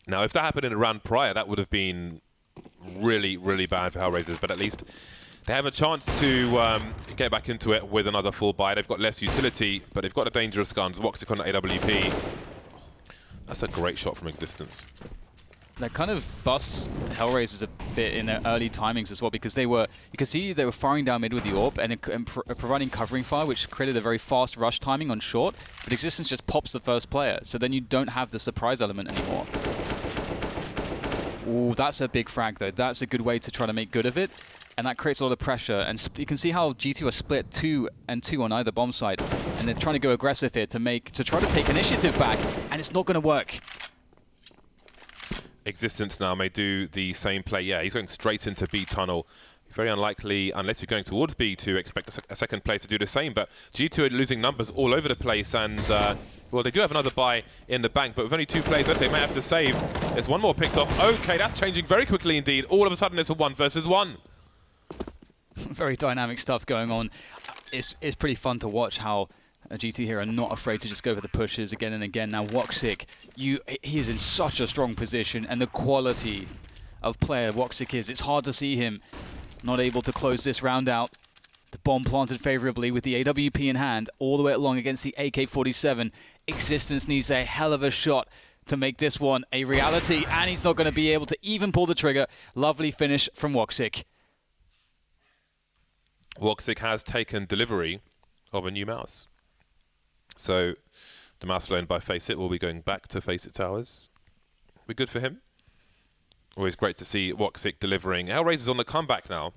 Now, if that happened in a round prior, that would have been really, really bad for Hellraisers, but at least they have a chance to get back into it with another full buy. They've got less utility, but they've got the dangerous guns. Woxic on the AWP. That's a great shot from Existence. That kind of busts Hellraisers a bit in their early timings as well, because they were, you can see they were firing down mid with the AWP and providing covering fire, which created a very fast rush timing on short, but Existence just pops the first player, so then you don't have the surprise element anymore. Ooh, that's a big frag though. That's a good way to try to make good of it, and that creates a lot of pressure. And you can see how G2 are split 2 and 2 on either bomb side, and they're trying to go aggressive here to try to take initiative back, and it's not going to work. Existence now may do the same play. Yeah, he's going straight into B tunnel. Very unlikely, unless you're going towards B, to expect a second player to do the same. But G2 are losing numbers all over the place, and well, they do have another buy in the bank, but with only 2 players left, they may have to save. There's 1 more picked off. Okay, that's changing very quickly indeed. All of a sudden, it's a 1 versus 1. Very dynamic stuff going on. It's pretty fun to watch how G2 here are not afraid to just go for the pushes again and again. Now Woxic, he is in such a strong position, and the quality of player Woxic is, it's hard to see him not able to close this round out. The bomb planted favorably with the AWP in hand all the way along against the AK-47. Existence needs a hell of a shot to make this one a reality, and he's not going to be able to even pull the trigger. Lovely finish from Woxic. Woxic has taken delivery of a new mouse. So the mouse loaned by FACEIT will be going back to FACEIT Towers. Be good for him. Always great to see Woxic delivering. Hellraisers on the comeback now.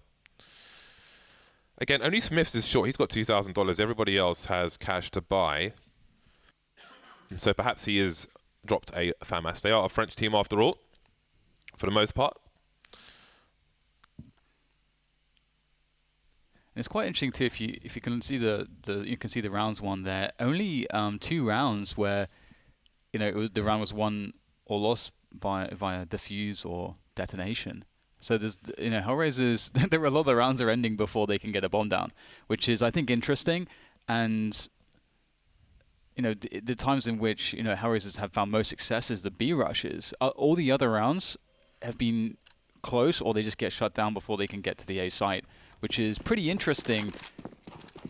Again, only Smiths is short. He's got $2,000. Everybody else has cash to buy. So perhaps he has dropped a FAMAS. They are a French team after all, for the most part. And it's quite interesting too, if you can see you can see the rounds won there. Only 2 rounds where the round was won or lost via defuse or detonation. So there's Hellraisers. There were a lot of the rounds that are ending before they can get a bomb down, which is I think interesting. And the times in which Hellraisers have found most success is the B rushes. All the other rounds have been close, or they just get shut down before they can get to the A site, which is pretty interesting.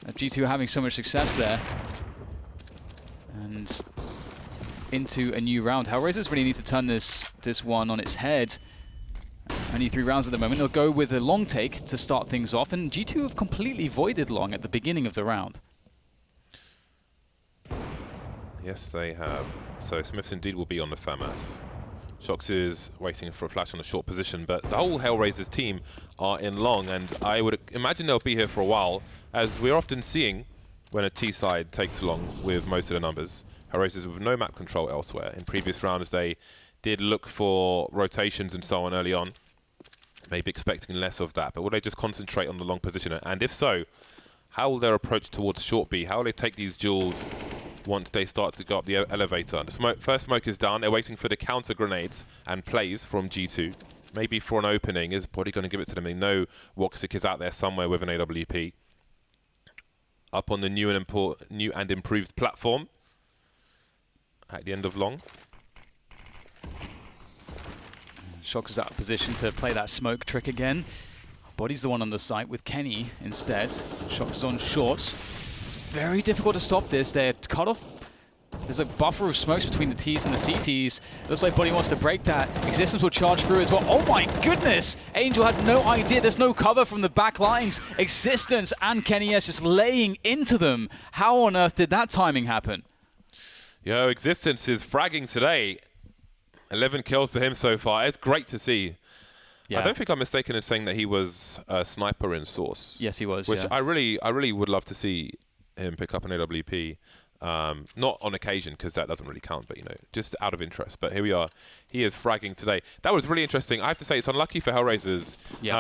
G2 having so much success there. And into a new round. Hellraisers really need to turn this one on its head. Only 3 rounds at the moment. They'll go with a long take to start things off, and G2 have completely voided long at the beginning of the round. Yes, they have. So Smith indeed will be on the FAMAS. Shox is waiting for a flash on a short position, but the whole Hellraisers team are in long, and I would imagine they'll be here for a while, as we're often seeing when a T side takes long with most of the numbers. Hellraisers with no map control elsewhere. In previous rounds, they did look for rotations and so on early on, maybe expecting less of that, but will they just concentrate on the long position? And if so, how will their approach towards short B? How will they take these duels once they start to go up the elevator? The first smoke is down. They're waiting for the counter grenades and plays from G2. Maybe for an opening. Is Body going to give it to them? They know Woxic is out there somewhere with an AWP. Up on the new and improved platform at the end of long. Shox is out of position to play that smoke trick again. Body's the one on the site with Kenny instead. Shox is on short. It's very difficult to stop this. They're cut off. There's a buffer of smokes between the Ts and the CTs. Looks like Body wants to break that. Existence will charge through as well. Oh my goodness! Angel had no idea. There's no cover from the back lines. Existence and Kenny S just laying into them. How on earth did that timing happen? Yo, Existence is fragging today. 11 kills for him so far. It's great to see. Yeah. I don't think I'm mistaken in saying that he was a sniper in Source. Yes, he was. Which yeah. I really would love to see him pick up an AWP. Not on occasion, because that doesn't really count, but, you know, just out of interest. But here we are. He is fragging today. That was really interesting. I have to say, it's unlucky for Hellraisers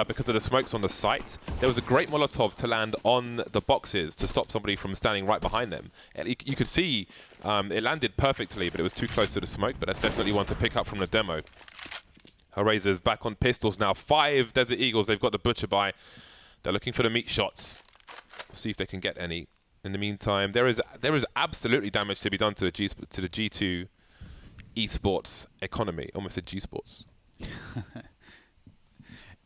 because of the smokes on the site. There was a great Molotov to land on the boxes to stop somebody from standing right behind them. And you could see it landed perfectly, but it was too close to the smoke. But that's definitely one to pick up from the demo. Hellraisers back on pistols now. 5 Desert Eagles. They've got the Butcher by. They're looking for the meat shots. We'll see if they can get any. In the meantime, there is absolutely damage to be done to the G2 esports economy. Almost a G Sports.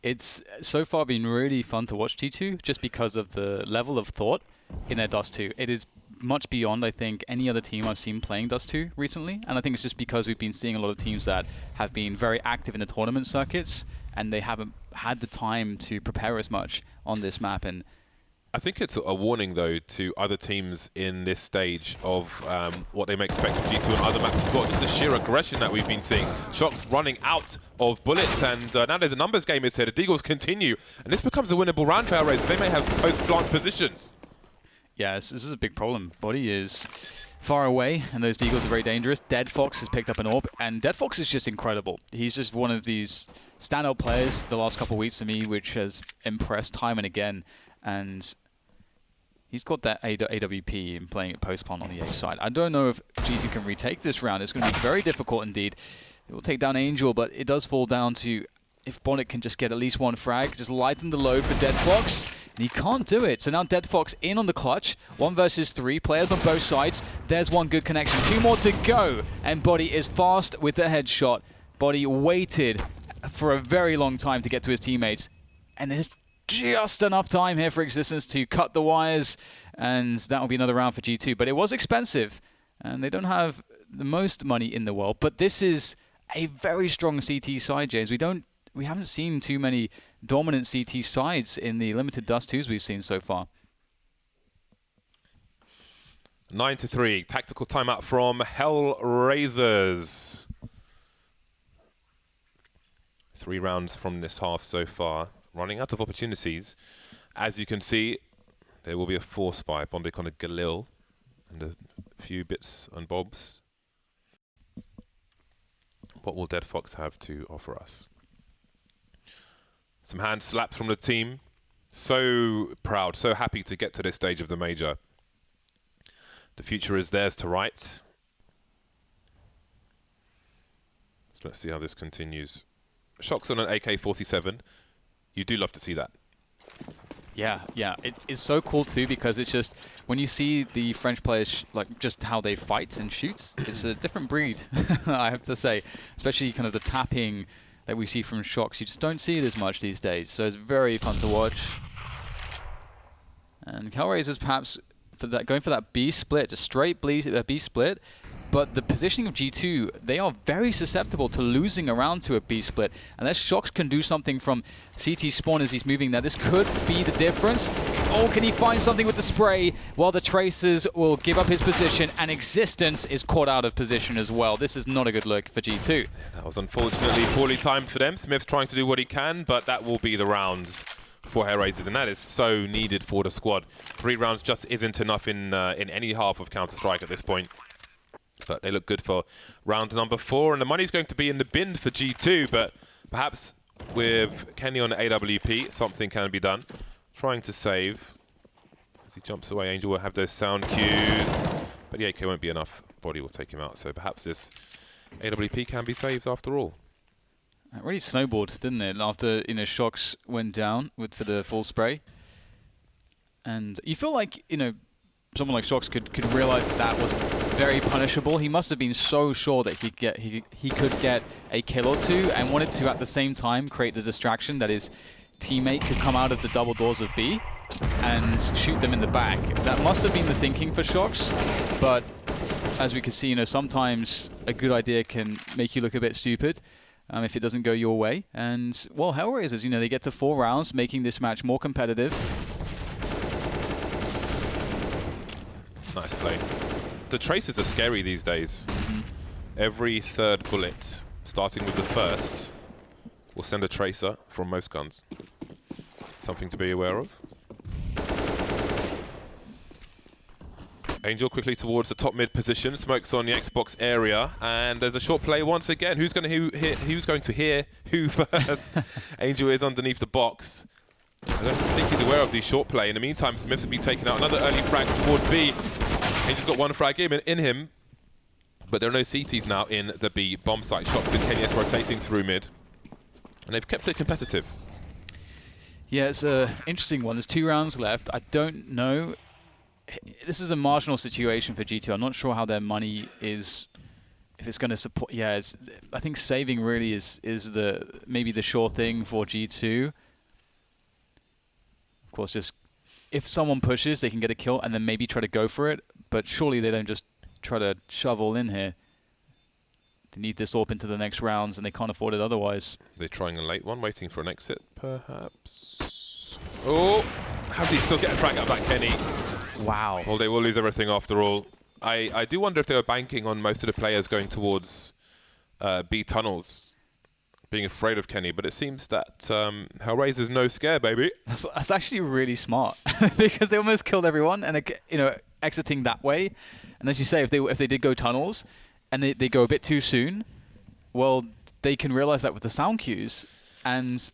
It's so far been really fun to watch G2 just because of the level of thought in their Dust 2. It is much beyond, I think, any other team I've seen playing Dust 2 recently. And I think it's just because we've been seeing a lot of teams that have been very active in the tournament circuits and they haven't had the time to prepare as much on this map. And I think it's a warning, though, to other teams in this stage of what they may expect from G2 and other maps as well. Just the sheer aggression that we've been seeing. Shox running out of bullets, and now there's a numbers game is here. The Deagles continue, and this becomes a winnable round for Hellraisers. They may have post-plant positions. Yeah, this is a big problem. Body is far away, and those Deagles are very dangerous. Dead Fox has picked up an AWP, and Dead Fox is just incredible. He's just one of these standout players the last couple of weeks for me, which has impressed time and again. And he's got that AWP and playing it post-plant on the A side. I don't know if G2 can retake this round. It's going to be very difficult indeed. It will take down Angel, but it does fall down to if Bonnet can just get at least one frag, just lighten the load for Dead Fox. And he can't do it. So now Dead Fox in on the clutch. 1 versus 3. Players on both sides. There's one good connection. 2 more to go. And Body is fast with the headshot. Body waited for a very long time to get to his teammates. And there's just enough time here for Existence to cut the wires, and that will be another round for G2. But it was expensive, and they don't have the most money in the world. But this is a very strong CT side, James. We haven't seen too many dominant CT sides in the limited Dust 2s we've seen so far. 9-3, tactical timeout from Hellraisers. 3 rounds from this half so far. Running out of opportunities. As you can see, there will be a force by Bondic on a Galil and a few bits and bobs. What will Dead Fox have to offer us? Some hand slaps from the team. So proud, so happy to get to this stage of the major. The future is theirs to write. So let's see how this continues. Shox on an AK-47. You do love to see that. Yeah. It's so cool too because it's just when you see the French players like just how they fight and shoot, it's a different breed. I have to say, especially kind of the tapping that we see from Shox. You just don't see it as much these days, so it's very fun to watch. And Hellraisers perhaps for that going for that B split, just straight B split. But the positioning of G2, they are very susceptible to losing around to a B split. Unless Shox can do something from CT spawn as he's moving there, this could be the difference. Oh, can he find something with the spray? While the Tracers will give up his position, and Existence is caught out of position as well. This is not a good look for G2. That was unfortunately poorly timed for them. Smith's trying to do what he can, but that will be the round for Hellraisers, and that is so needed for the squad. 3 rounds just isn't enough in any half of Counter-Strike at this point. But they look good for round number 4, and the money's going to be in the bin for G2, but perhaps with Kenny on AWP, something can be done. Trying to save. As he jumps away, Angel will have those sound cues, but the AK won't be enough. Body will take him out, so perhaps this AWP can be saved after all. It really snowballed, didn't it? After Shox went down for the full spray, and you feel like someone like Shox could realize that was very punishable. He must have been so sure that he could get a kill or two, and wanted to at the same time create the distraction that his teammate could come out of the double doors of B and shoot them in the back. That must have been the thinking for Shox, but as we can see, sometimes a good idea can make you look a bit stupid. If it doesn't go your way. And, well, Hellraisers, they get to 4 rounds, making this match more competitive. Nice play. The Tracers are scary these days. Every 3rd bullet, starting with the 1st, will send a Tracer from most guns. Something to be aware of. Angel quickly towards the top mid position, smokes on the Xbox area, and there's a short play once again. Who's going to hear who first? Angel is underneath the box. I don't think he's aware of the short play. In the meantime, Smiths will be taking out another early frag towards B. Angel's got 1 frag in him, but there are no CTs now in the B bomb site. Shox and Kenyes rotating through mid, and they've kept it competitive. Yeah, it's an interesting one. There's 2 rounds left. I don't know. This is a marginal situation for G2. I'm not sure how their money is, if it's going to support. Yeah, I think saving really is maybe the sure thing for G2. Of course, just if someone pushes, they can get a kill and then maybe try to go for it. But surely they don't just try to shove all in here. They need this AWP into the next rounds, and they can't afford it otherwise. They're trying a late one, waiting for an exit, perhaps. Oh, how does he still get a frag out of that, Kenny? Wow. Well, they will lose everything after all. I do wonder if they were banking on most of the players going towards B tunnels, being afraid of Kenny, but it seems that Hellraiser's no scare, baby. That's actually really smart because they almost killed everyone, and exiting that way. And as you say, if they did go tunnels and they go a bit too soon, well, they can realize that with the sound cues, and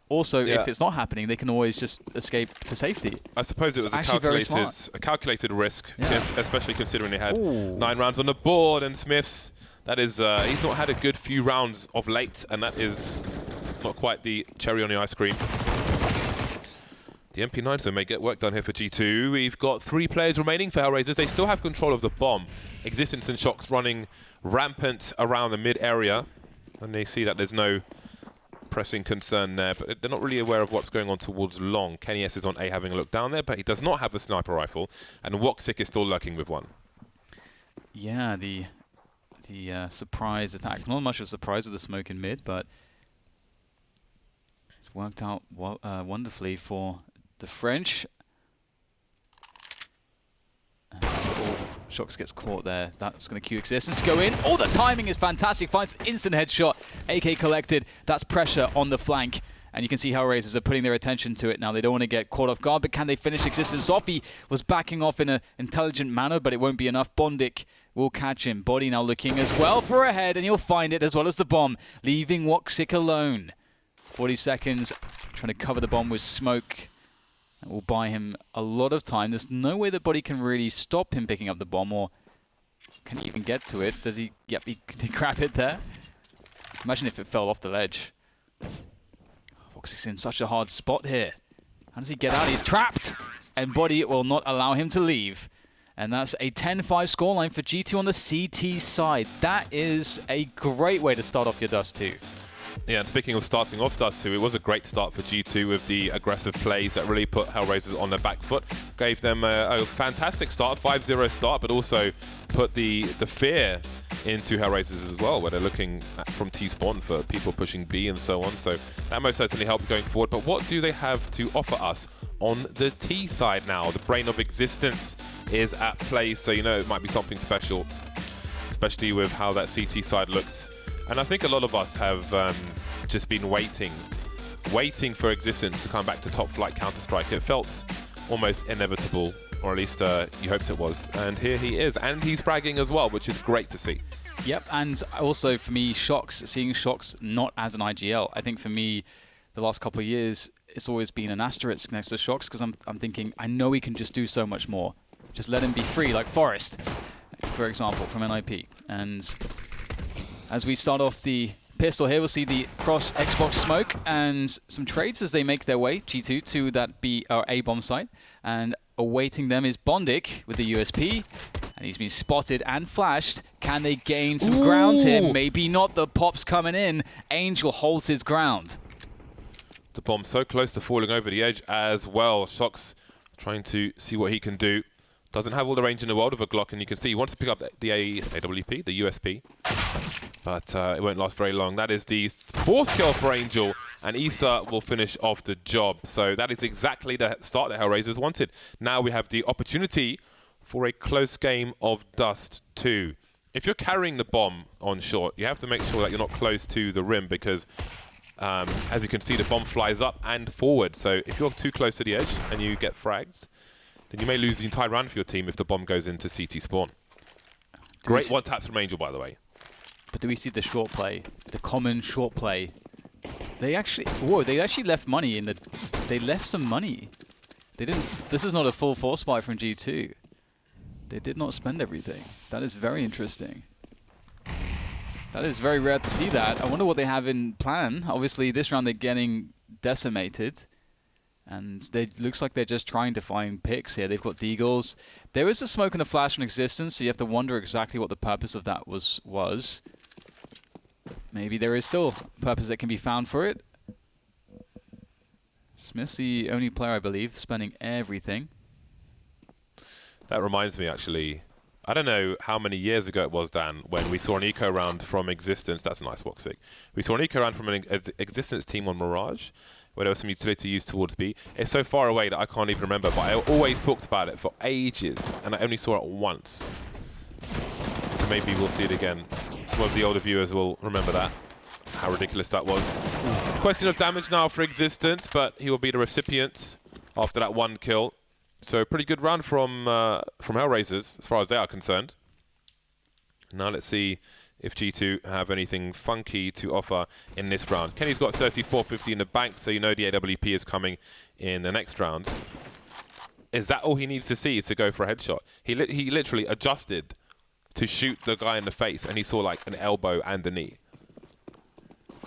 also, if it's not happening, they can always just escape to safety. I suppose it was a calculated risk, especially considering they had 9 rounds on the board, and Smiths, that is, he's not had a good few rounds of late, and that is not quite the cherry on the ice cream. The MP9 so may get work done here for G2. We've got 3 players remaining for Hellraisers. They still have control of the bomb. Existence and Shox running rampant around the mid area, and they see that there's no pressing concern there, but they're not really aware of what's going on towards long. Kenny S is on A having a look down there, but he does not have a sniper rifle, and Woxic is still lurking with 1. Yeah, the surprise attack. Not much of a surprise with the smoke in mid, but it's worked out wonderfully for the French. Shox gets caught there. That's going to cue Existence to go in. Oh, the timing is fantastic. Finds an instant headshot. AK collected. That's pressure on the flank. And you can see Hellraisers are putting their attention to it now. They don't want to get caught off guard, but can they finish Existence off? He was backing off in an intelligent manner, but it won't be enough. Bondik will catch him. Body now looking as well for a head, and he'll find it as well as the bomb, leaving Woxic alone. 40 seconds, trying to cover the bomb with smoke. That will buy him a lot of time. There's no way that Body can really stop him picking up the bomb, or can he even get to it? Does he? Yep, he grab it there. Imagine if it fell off the ledge. Woxic's in such a hard spot here. How does he get out? He's trapped! And Body will not allow him to leave. And that's a 10-5 scoreline for G2 on the CT side. That is a great way to start off your Dust 2. Yeah, and speaking of starting off Dust 2, it was a great start for G2 with the aggressive plays that really put Hellraisers on their back foot. Gave them a fantastic start, 5-0 start, but also put the fear into Hellraisers as well, where they're looking from T-spawn for people pushing B and so on. So that most certainly helped going forward. But what do they have to offer us on the T side now? The brain of existence is at play, so you know it might be something special, especially with how that CT side looked. And I think a lot of us have just been waiting for existence to come back to top flight Counter-Strike. It felt almost inevitable, or at least you hoped it was. And here he is, and he's fragging as well, which is great to see. Yep, and also for me, seeing Shox not as an IGL. I think for me, the last couple of years, it's always been an asterisk next to Shox, because I'm thinking, I know he can just do so much more. Just let him be free, like Forest, for example, from NIP. And as we start off the pistol here, we'll see the cross Xbox smoke and some trades as they make their way, G2, to that B or A bomb site. And awaiting them is Bondik with the USP. And he's been spotted and flashed. Can they gain some ground here? Maybe not. The pop's coming in. Angel holds his ground. The bomb so close to falling over the edge as well. Shox trying to see what he can do. Doesn't have all the range in the world of a Glock, and you can see he wants to pick up the AWP, the USP. But it won't last very long. That is the 4th kill for Angel, and Issa will finish off the job. So that is exactly the start that Hellraisers wanted. Now we have the opportunity for a close game of Dust 2. If you're carrying the bomb on short, you have to make sure that you're not close to the rim, because as you can see, the bomb flies up and forward. So if you're too close to the edge and you get frags, then you may lose the entire round for your team if the bomb goes into CT spawn. Great one taps from Angel, by the way. But do we see the short play, the common short play? They actually left money in the. They left some money. They didn't. This is not a full force buy from G2. They did not spend everything. That is very interesting. That is very rare to see that. I wonder what they have in plan. Obviously, this round they're getting decimated. And it looks like they're just trying to find picks here. They've got Deagles. There is a smoke and a flash in existence, so you have to wonder exactly what the purpose of that was. Maybe there is still a purpose that can be found for it. Smith's the only player, I believe, spending everything. That reminds me, actually, I don't know how many years ago it was, Dan, when we saw an eco round from Existence. That's a nice Woxic. We saw an eco round from an Existence team on Mirage, where there was some utility used towards B. It's so far away that I can't even remember, but I always talked about it for ages, and I only saw it once. So maybe we'll see it again. Some of the older viewers will remember that, how ridiculous that was. Question of damage now for Existence, but he will be the recipient after that 1 kill. So a pretty good round from Hellraisers, as far as they are concerned. Now let's see if G2 have anything funky to offer in this round. Kenny's got 34.50 in the bank, so you know the AWP is coming in the next round. Is that all he needs to see is to go for a headshot? He literally adjusted to shoot the guy in the face, and he saw like an elbow and a knee.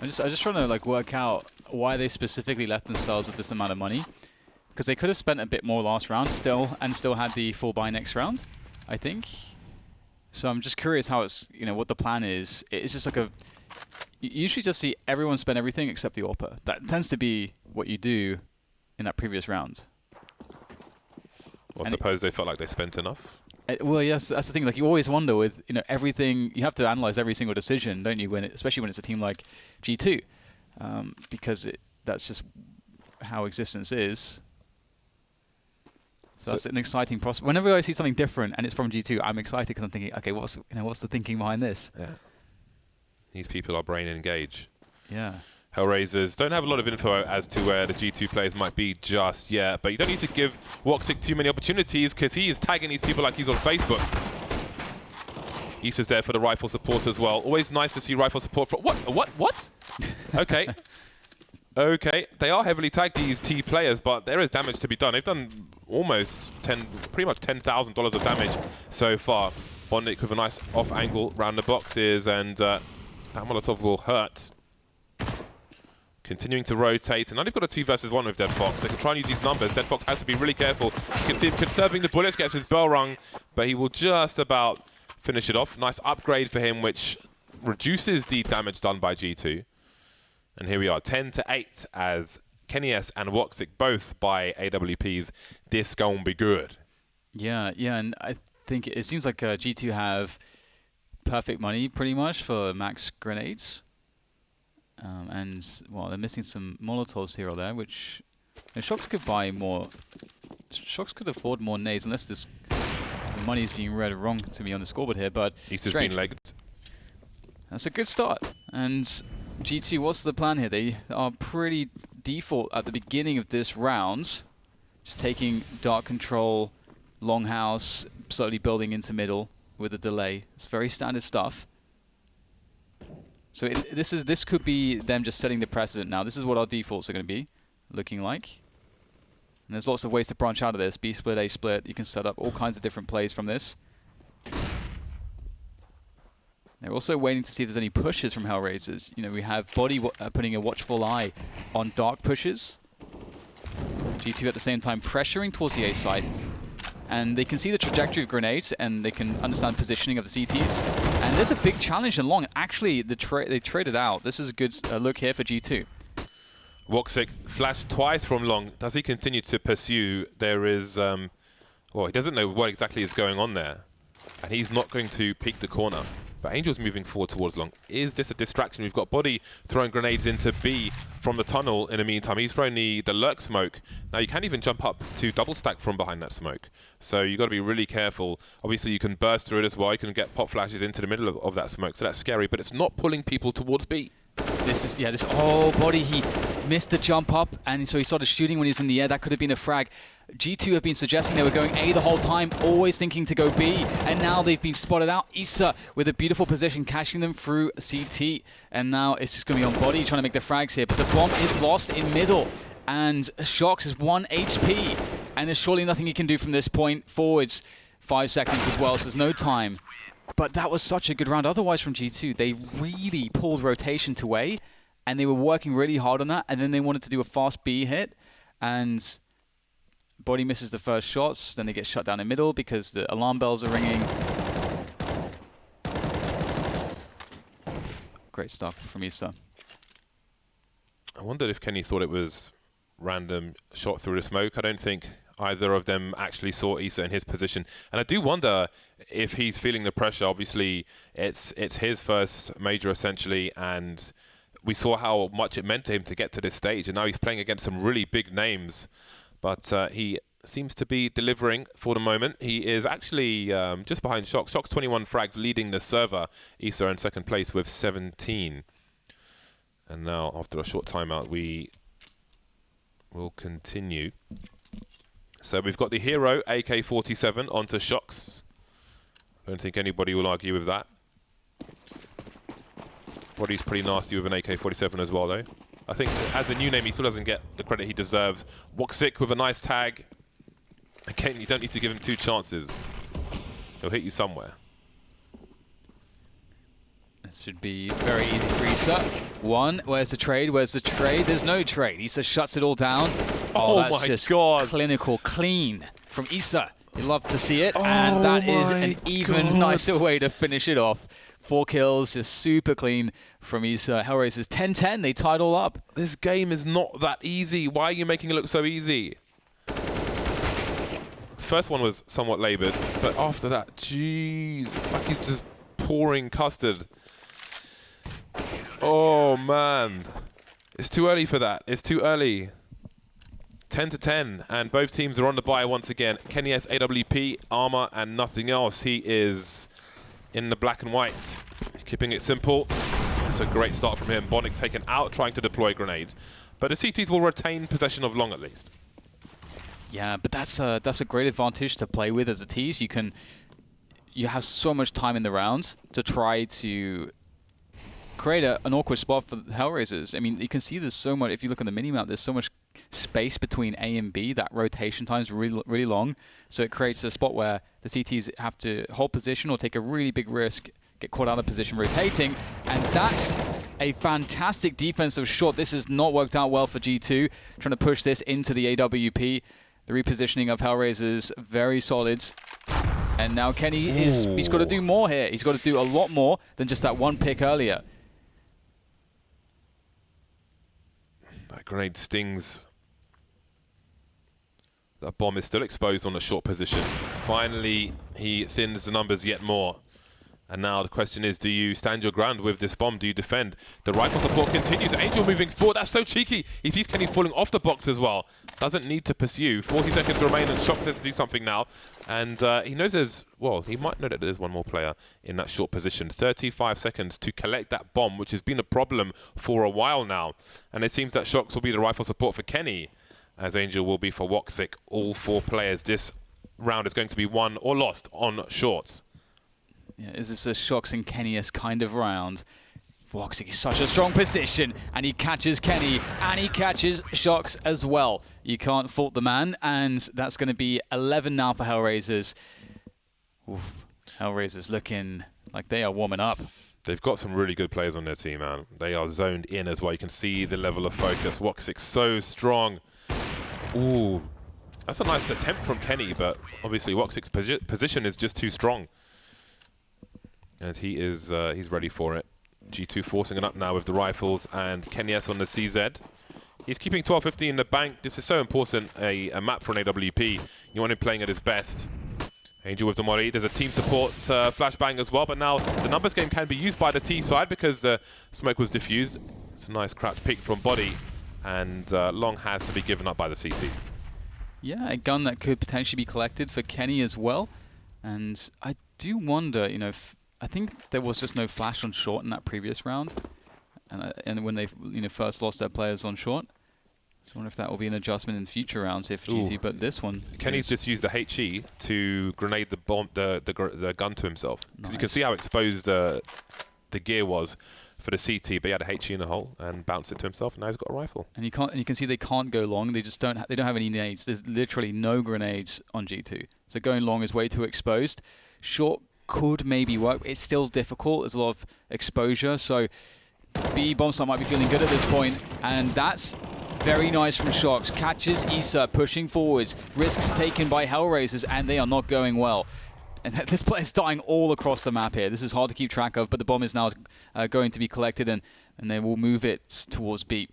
I'm just trying to like work out why they specifically left themselves with this amount of money, because they could have spent a bit more last round still had the full buy next round, I think. So I'm just curious how it's, what the plan is. It's just like you usually just see everyone spend everything except the AWPer. That tends to be what you do in that previous round. Well, I suppose they felt like they spent enough. Well, yes, that's the thing. Like you always wonder with everything. You have to analyze every single decision, don't you? Especially when it's a team like G2, because that's just how Existence is. So that's an exciting prospect. Whenever I see something different and it's from G2, I'm excited because I'm thinking, okay, what's the thinking behind this? Yeah. These people are brain engaged. Yeah. Hellraisers don't have a lot of info as to where the G2 players might be just yet, but you don't need to give Woxic too many opportunities because he is tagging these people like he's on Facebook. Issa's there for the rifle support as well. Always nice to see rifle support from... What? Okay. Okay, they are heavily tagged, these T players, but there is damage to be done. They've done almost pretty much $10,000 of damage so far. Bondik with a nice off angle round the boxes, and that Molotov will hurt. Continuing to rotate, and now they've got a 2 versus 1 with Dead Fox. They can try and use these numbers. Dead Fox has to be really careful. You can see him conserving the bullets, gets his bell rung, but he will just about finish it off. Nice upgrade for him, which reduces the damage done by G2. And here we are, 10-8 as Kenny S and Woxic both by AWPs. This gonna be good. Yeah, and I think it seems like G2 have perfect money pretty much for max grenades. And, well, they're missing some Molotovs here or there, which Shox could buy more. Shox could afford more nades, unless the money is being read wrong to me on the scoreboard here, but East has been legged. That's a good start. And G2, what's the plan here? They are pretty default at the beginning of this round. Just taking dark control, longhouse, slowly building into middle with a delay. It's very standard stuff. So this could be them just setting the precedent now. This is what our defaults are going to be looking like. And there's lots of ways to branch out of this. B split, A split. You can set up all kinds of different plays from this. They're also waiting to see if there's any pushes from Hellraisers. You know, we have Body putting a watchful eye on dark pushes. G2 at the same time pressuring towards the A side. And they can see the trajectory of grenades, and they can understand positioning of the CTs. And there's a big challenge in long. Actually, they traded out. This is a good look here for G2. Woxic flashed twice from long. Does he continue to pursue? There is, well, he doesn't know what exactly is going on there. And he's not going to peek the corner. But Angel's moving forward towards long. Is this a distraction? We've got Body throwing grenades into B from the tunnel in the meantime. He's throwing the lurk smoke. Now you can't even jump up to double stack from behind that smoke. So you've got to be really careful. Obviously you can burst through it as well. You can get pop flashes into the middle of that smoke. So that's scary, but it's not pulling people towards B. Oh, Body, he missed the jump up, and so he started shooting when he was in the air. That could have been a frag. G2 have been suggesting they were going A the whole time, always thinking to go B, and now they've been spotted out. Issa with a beautiful position, catching them through CT, and now it's just going to be on Body trying to make the frags here, but the bomb is lost in middle, and Shox is 1 HP, and there's surely nothing he can do from this point forwards. 5 seconds as well, so there's no time. But that was such a good round otherwise from G2. They really pulled rotation to A, and they were working really hard on that, and then they wanted to do a fast B hit, and Body misses the first shots, then they get shut down in middle because the alarm bells are ringing. Great stuff from Issa. I wondered if Kenny thought it was random shot through the smoke. I don't think either of them actually saw Issa in his position. And I do wonder if he's feeling the pressure. Obviously, it's his first major, essentially, and we saw how much it meant to him to get to this stage. And now he's playing against some really big names. But he seems to be delivering for the moment. He is actually just behind Shox. Shox 21 frags, leading the server. Issa in second place with 17. And now, after a short timeout, we will continue. So we've got the hero, AK-47, onto Shox. I don't think anybody will argue with that. Body's pretty nasty with an AK-47 as well, though. I think as a new name, he still doesn't get the credit he deserves. Woxic with a nice tag. Again, you don't need to give him 2 chances. He'll hit you somewhere. This should be very easy for Issa. 1, where's the trade? Where's the trade? There's no trade. Issa shuts it all down. Oh that's my just God. Clinical clean from Issa. You love to see it. And that is an even nicer way to finish it off. 4 kills, just super clean from Issa. Hellraisers 10-10, they tied all up. This game is not that easy. Why are you making it look so easy? The first one was somewhat laboured, but after that, jeez, it's like he's just pouring custard. Oh man, it's too early for that. It's too early. 10-10, and both teams are on the bye once again. Kenny S, AWP, armor, and nothing else. He is in the black and white. He's keeping it simple. That's a great start from him. Bonic taken out, trying to deploy a grenade. But the CTs will retain possession of long at least. Yeah, but that's a great advantage to play with as a tease. You have so much time in the rounds to try to create an awkward spot for the Hellraisers. I mean, you can see there's so much, if you look at the minimap, there's so much space between A and B. That rotation time is really, really long. So it creates a spot where the CTs have to hold position or take a really big risk, get caught out of position rotating. And that's a fantastic defensive shot. This has not worked out well for G2. Trying to push this into the AWP. The repositioning of Hellraisers, very solid. And now Kenny he's got to do more here. He's got to do a lot more than just that one pick earlier. That grenade stings. That bomb is still exposed on a short position. Finally, he thins the numbers yet more. And now the question is, do you stand your ground with this bomb? Do you defend? The rifle support continues. Angel moving forward. That's so cheeky. He sees Kenny falling off the box as well. Doesn't need to pursue. 40 seconds remain, and Shox has to do something now. And he knows there's, well, he might know that there's one more player in that short position. 35 seconds to collect that bomb, which has been a problem for a while now. And it seems that Shox will be the rifle support for Kenny, as Angel will be for Woxic. All 4 players. This round is going to be won or lost on shorts. Yeah, is this a Shox and Kenny-esque kind of round? Woxic is such a strong position, and he catches Kenny, and he catches Shox as well. You can't fault the man, and that's going to be 11 now for Hellraisers. Oof. Hellraisers looking like they are warming up. They've got some really good players on their team, man. They are zoned in as well. You can see the level of focus. Woxic so strong. Ooh, that's a nice attempt from Kenny, but obviously Woxic's position is just too strong. And he is he's ready for it. G2 forcing it up now with the rifles, and Kenny S on the CZ. He's keeping 12-15 in the bank. This is so important, a map for an AWP. You want him playing at his best. Angel with the molly. There's a team support flashbang as well, but now the numbers game can be used by the T side because the smoke was diffused. It's a nice crouch peek from Body, and Long has to be given up by the CTs. Yeah, a gun that could potentially be collected for Kenny as well. And I do wonder, you know, I think there was just no flash on short in that previous round, and when they first lost their players on short. So I wonder if that will be an adjustment in future rounds if GT. But this one, Kenny's just used the HE to grenade the bomb, the gun to himself. Because you can see how exposed the gear was for the CT, but he had a HE in the hole and bounced it to himself, and now he's got a rifle. And you can see they can't go long. They just don't have any nades. There's literally no grenades on G2. So going long is way too exposed. Short could maybe work. It's still difficult. There's a lot of exposure. So B Bombsite might be feeling good at this point, and that's very nice from Shox. Catches Issa pushing forwards. Risks taken by Hellraisers, and they are not going well. And this player's dying all across the map here. This is hard to keep track of, but the bomb is now going to be collected, and they will move it towards B.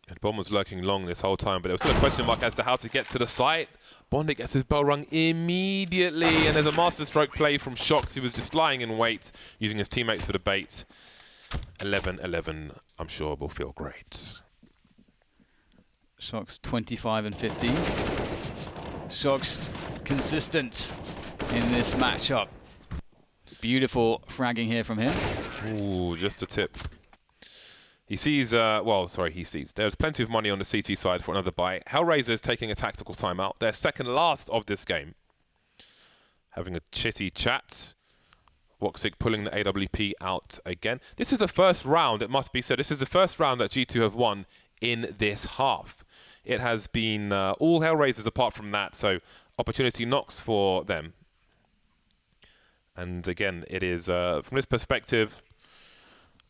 The bomb was lurking long this whole time, but there was still a question mark as to how to get to the site. Bondit gets his bell rung immediately, and there's a masterstroke play from Shox, who was just lying in wait, using his teammates for the bait. 11-11, I'm sure, will feel great. Shox 25 and 15. Shox consistent in this matchup. Beautiful fragging here from him. Ooh, just a tip. He sees, he sees. There's plenty of money on the CT side for another buy. Hellraisers taking a tactical timeout. They're second last of this game. Having a chitty chat. Woxic pulling the AWP out again. This is the first round, it must be said. This is the first round that G2 have won in this half. It has been all Hellraisers apart from that, so opportunity knocks for them. And again, it is, from this perspective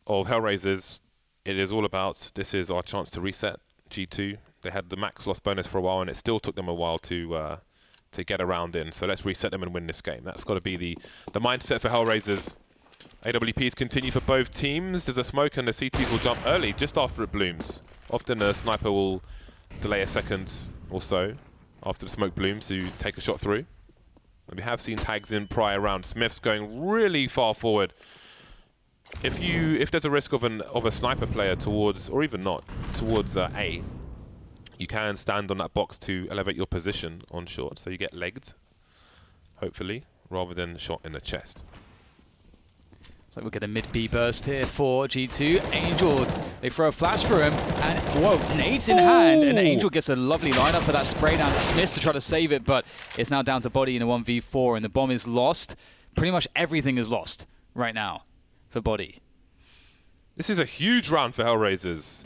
of Hellraisers, it is all about, this is our chance to reset G2. They had the max loss bonus for a while, and it still took them a while to get around in. So let's reset them and win this game. That's got to be the mindset for Hellraisers. AWPs continue for both teams. There's a smoke, and the CTs will jump early, just after it blooms. Often a sniper will delay a second or so after the smoke blooms to take a shot through. And we have seen tags in prior rounds. Smith's going really far forward. If there's a risk of a sniper player towards, or even not, towards A, you can stand on that box to elevate your position on short, so you get legged, hopefully, rather than shot in the chest. So we'll get a mid-B burst here for G2. Angel, they throw a flash for him, and whoa, nades in hand, and Angel gets a lovely lineup for that spray down to Smith to try to save it, but it's now down to Body in a 1v4, and the bomb is lost. Pretty much everything is lost right now for Body. This is a huge round for Hellraisers.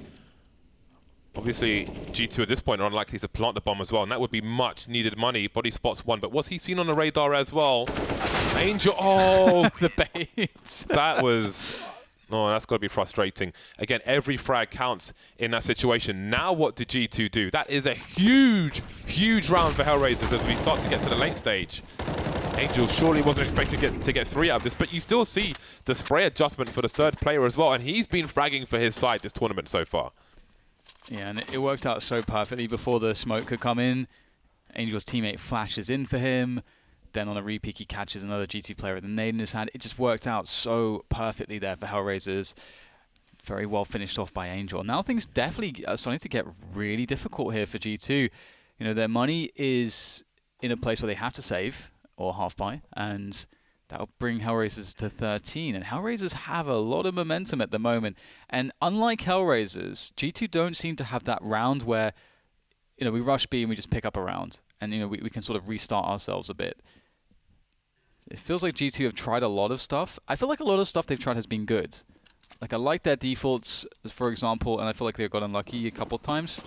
Obviously, G2 at this point are unlikely to plant the bomb as well, and that would be much needed money. Body spots one, but was he seen on the radar as well? Angel, oh, the bait. That was, oh, that's got to be frustrating. Again, every frag counts in that situation. Now what did G2 do? That is a huge, huge round for Hellraisers as we start to get to the late stage. Angel surely wasn't expecting to get 3 out of this, but you still see the spray adjustment for the third player as well, and he's been fragging for his side this tournament so far. Yeah, and it worked out so perfectly before the smoke could come in. Angel's teammate flashes in for him. Then on a repeat, he catches another GT player with the nade in his hand. It just worked out so perfectly there for Hellraisers. Very well finished off by Angel. Now things definitely are starting to get really difficult here for G2. You know, their money is in a place where they have to save or half buy, and that'll bring Hellraisers to 13. And Hellraisers have a lot of momentum at the moment. And unlike Hellraisers, G2 don't seem to have that round where, you know, we rush B and we just pick up a round. And, you know, we can sort of restart ourselves a bit. It feels like G2 have tried a lot of stuff. I feel like a lot of stuff they've tried has been good. Like, I like their defaults, for example, and I feel like they got unlucky a couple of times.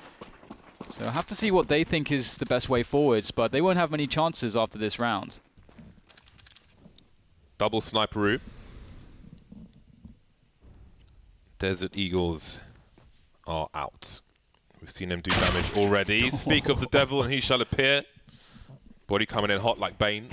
So I have to see what they think is the best way forwards, but they won't have many chances after this round. Double sniperoo. Desert Eagles are out. We've seen him do damage already. Speak of the devil and he shall appear. Body coming in hot like Bane.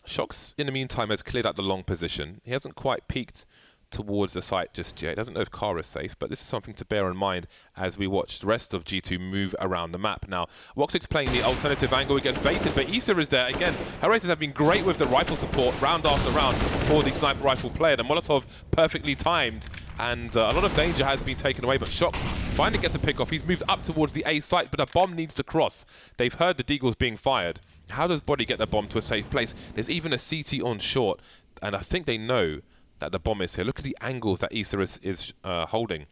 Shox, in the meantime, has cleared out the long position. He hasn't quite peeked towards the site just yet. He doesn't know if Kara is safe, but this is something to bear in mind as we watch the rest of G2 move around the map. Now, Woxic's playing the alternative angle. He gets baited, but Issa is there. Again, Hellraisers have been great with the rifle support round after round for the sniper rifle player. The Molotov perfectly timed, and a lot of danger has been taken away, but Shox finally gets a pick off. He's moved up towards the A site, but a bomb needs to cross. They've heard the deagles being fired. How does Body get the bomb to a safe place? There's even a CT on short, and I think they know that the bomb is here. Look at the angles that Issa is holding.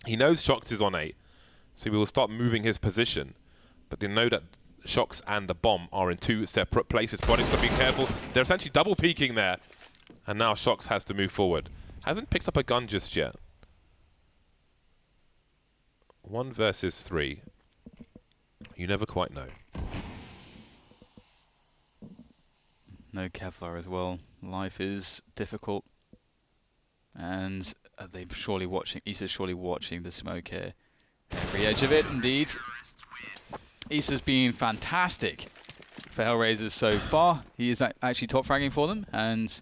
He knows Shox is on 8, so we will start moving his position, but they know that Shox and the bomb are in 2 separate places. Body's got to be careful. They're essentially double peeking there, and now Shox has to move forward. Hasn't picked up a gun just yet. 1 versus 3. You never quite know. No Kevlar as well. Life is difficult. And they're surely watching. Issa's surely watching the smoke here. Every edge of it, indeed. Issa's been fantastic for Hellraisers so far. He is actually top fragging for them, and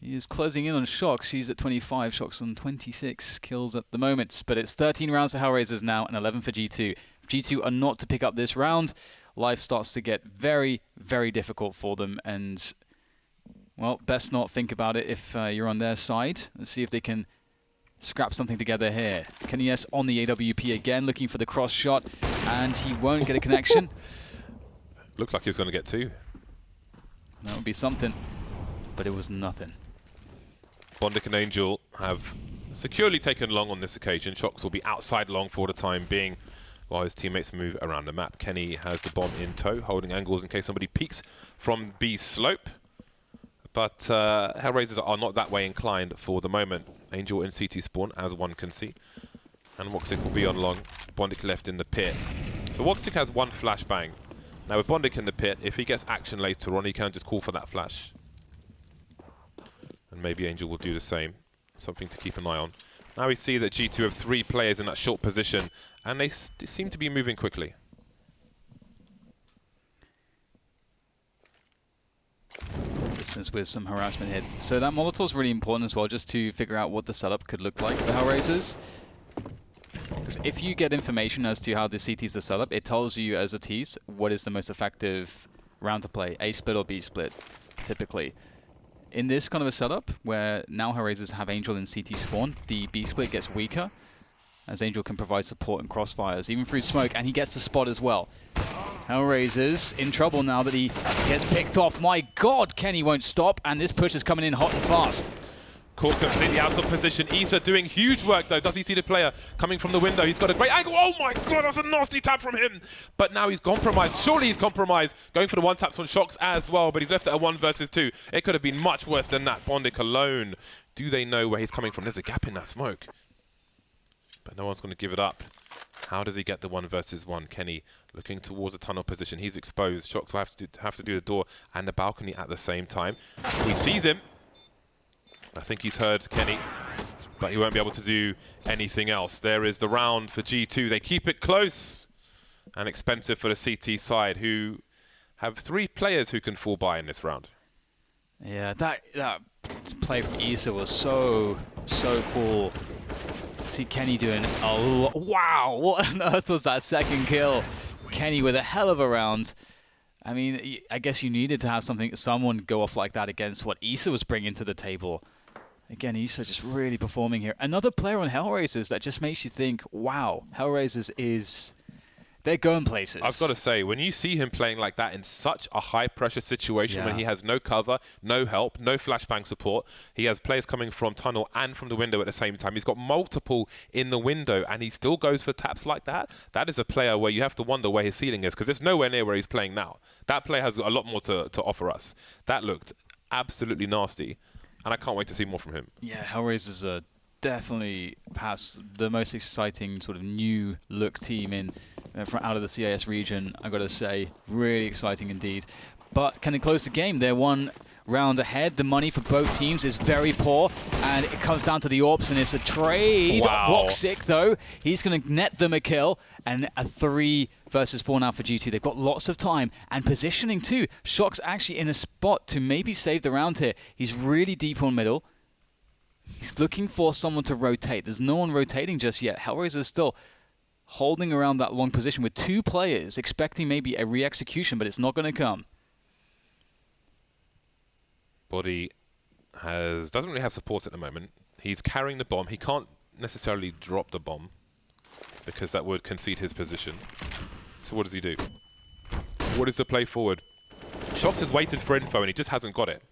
he is closing in on Shox. He's at 25, Shox on 26 kills at the moment. But it's 13 rounds for Hellraisers now and 11 for G2. If G2 are not to pick up this round, life starts to get very, very difficult for them, and well, best not think about it if you're on their side. Let's see if they can scrap something together here. Kenny S on the AWP again, looking for the cross shot, and he won't get a connection. Looks like he was going to get 2. That would be something, but it was nothing. Bondic and Angel have securely taken long on this occasion. Shox will be outside long for the time being, while his teammates move around the map. Kenny has the bomb in tow, holding angles in case somebody peeks from B slope. But Hellraisers are not that way inclined for the moment. Angel in CT spawn, as one can see. And Woxic will be on long. Bondic left in the pit. So Woxic has 1 flashbang. Now with Bondic in the pit, if he gets action later on, he can just call for that flash. And maybe Angel will do the same. Something to keep an eye on. Now we see that G2 have 3 players in that short position, and they seem to be moving quickly. Resistance with some harassment here. So that Molotov's really important as well, just to figure out what the setup could look like for Hellraisers. Because if you get information as to how the CTs are set up, it tells you as a tease what is the most effective round to play, A split or B split, typically. In this kind of a setup, where now Hellraisers have Angel in CT spawn, the B split gets weaker, as Angel can provide support and crossfires, even through smoke, and he gets the spot as well. Hellraisers in trouble now that he gets picked off. My God, Kenny won't stop, and this push is coming in hot and fast. Caught completely out of position. Issa doing huge work though. Does he see the player coming from the window? He's got a great angle. Oh my God, that's a nasty tap from him. But now he's compromised. Surely he's compromised. Going for the 1 taps on Shox as well, but he's left at a 1 versus 2. It could have been much worse than that. Bondic alone. Do they know where he's coming from? There's a gap in that smoke. But no one's going to give it up. How does he get the 1 versus 1? Kenny looking towards the tunnel position. He's exposed. Shox will have to do the door and the balcony at the same time. He sees him. I think he's heard Kenny, but he won't be able to do anything else. There is the round for G2. They keep it close and expensive for the CT side, who have 3 players who can fall by in this round. Yeah, that play from Issa was so cool. See Kenny doing a lot. Wow, what on earth was that second kill? Kenny with a hell of a round. I mean, I guess you needed to have someone go off like that against what Issa was bringing to the table. Again, Issa just really performing here. Another player on Hellraisers that just makes you think, wow, Hellraisers is... They're going places. I've got to say, when you see him playing like that in such a high-pressure situation, when he has no cover, no help, no flashbang support, he has players coming from tunnel and from the window at the same time. He's got multiple in the window, and he still goes for taps like that. That is a player where you have to wonder where his ceiling is, because it's nowhere near where he's playing now. That player has a lot more to offer us. That looked absolutely nasty, and I can't wait to see more from him. Yeah, Hellraisers are definitely perhaps the most exciting sort of new look team in from out of the CIS region. I got to say, really exciting indeed. But can they close the game? They're one round ahead. The money for both teams is very poor, and it comes down to the Orps, and it's a trade. Wow. Woxic, though, he's going to net them a kill, and a 3 versus 4 now for G2. They've got lots of time and positioning too. Shock's actually in a spot to maybe save the round here. He's really deep on middle. He's looking for someone to rotate. There's no one rotating just yet. Hellraiser still holding around that long position with 2 players, expecting maybe a re-execution, but it's not going to come. Body doesn't really have support at the moment. He's carrying the bomb. He can't necessarily drop the bomb because that would concede his position. So what does he do? What is the play forward? Shox has waited for info and he just hasn't got it.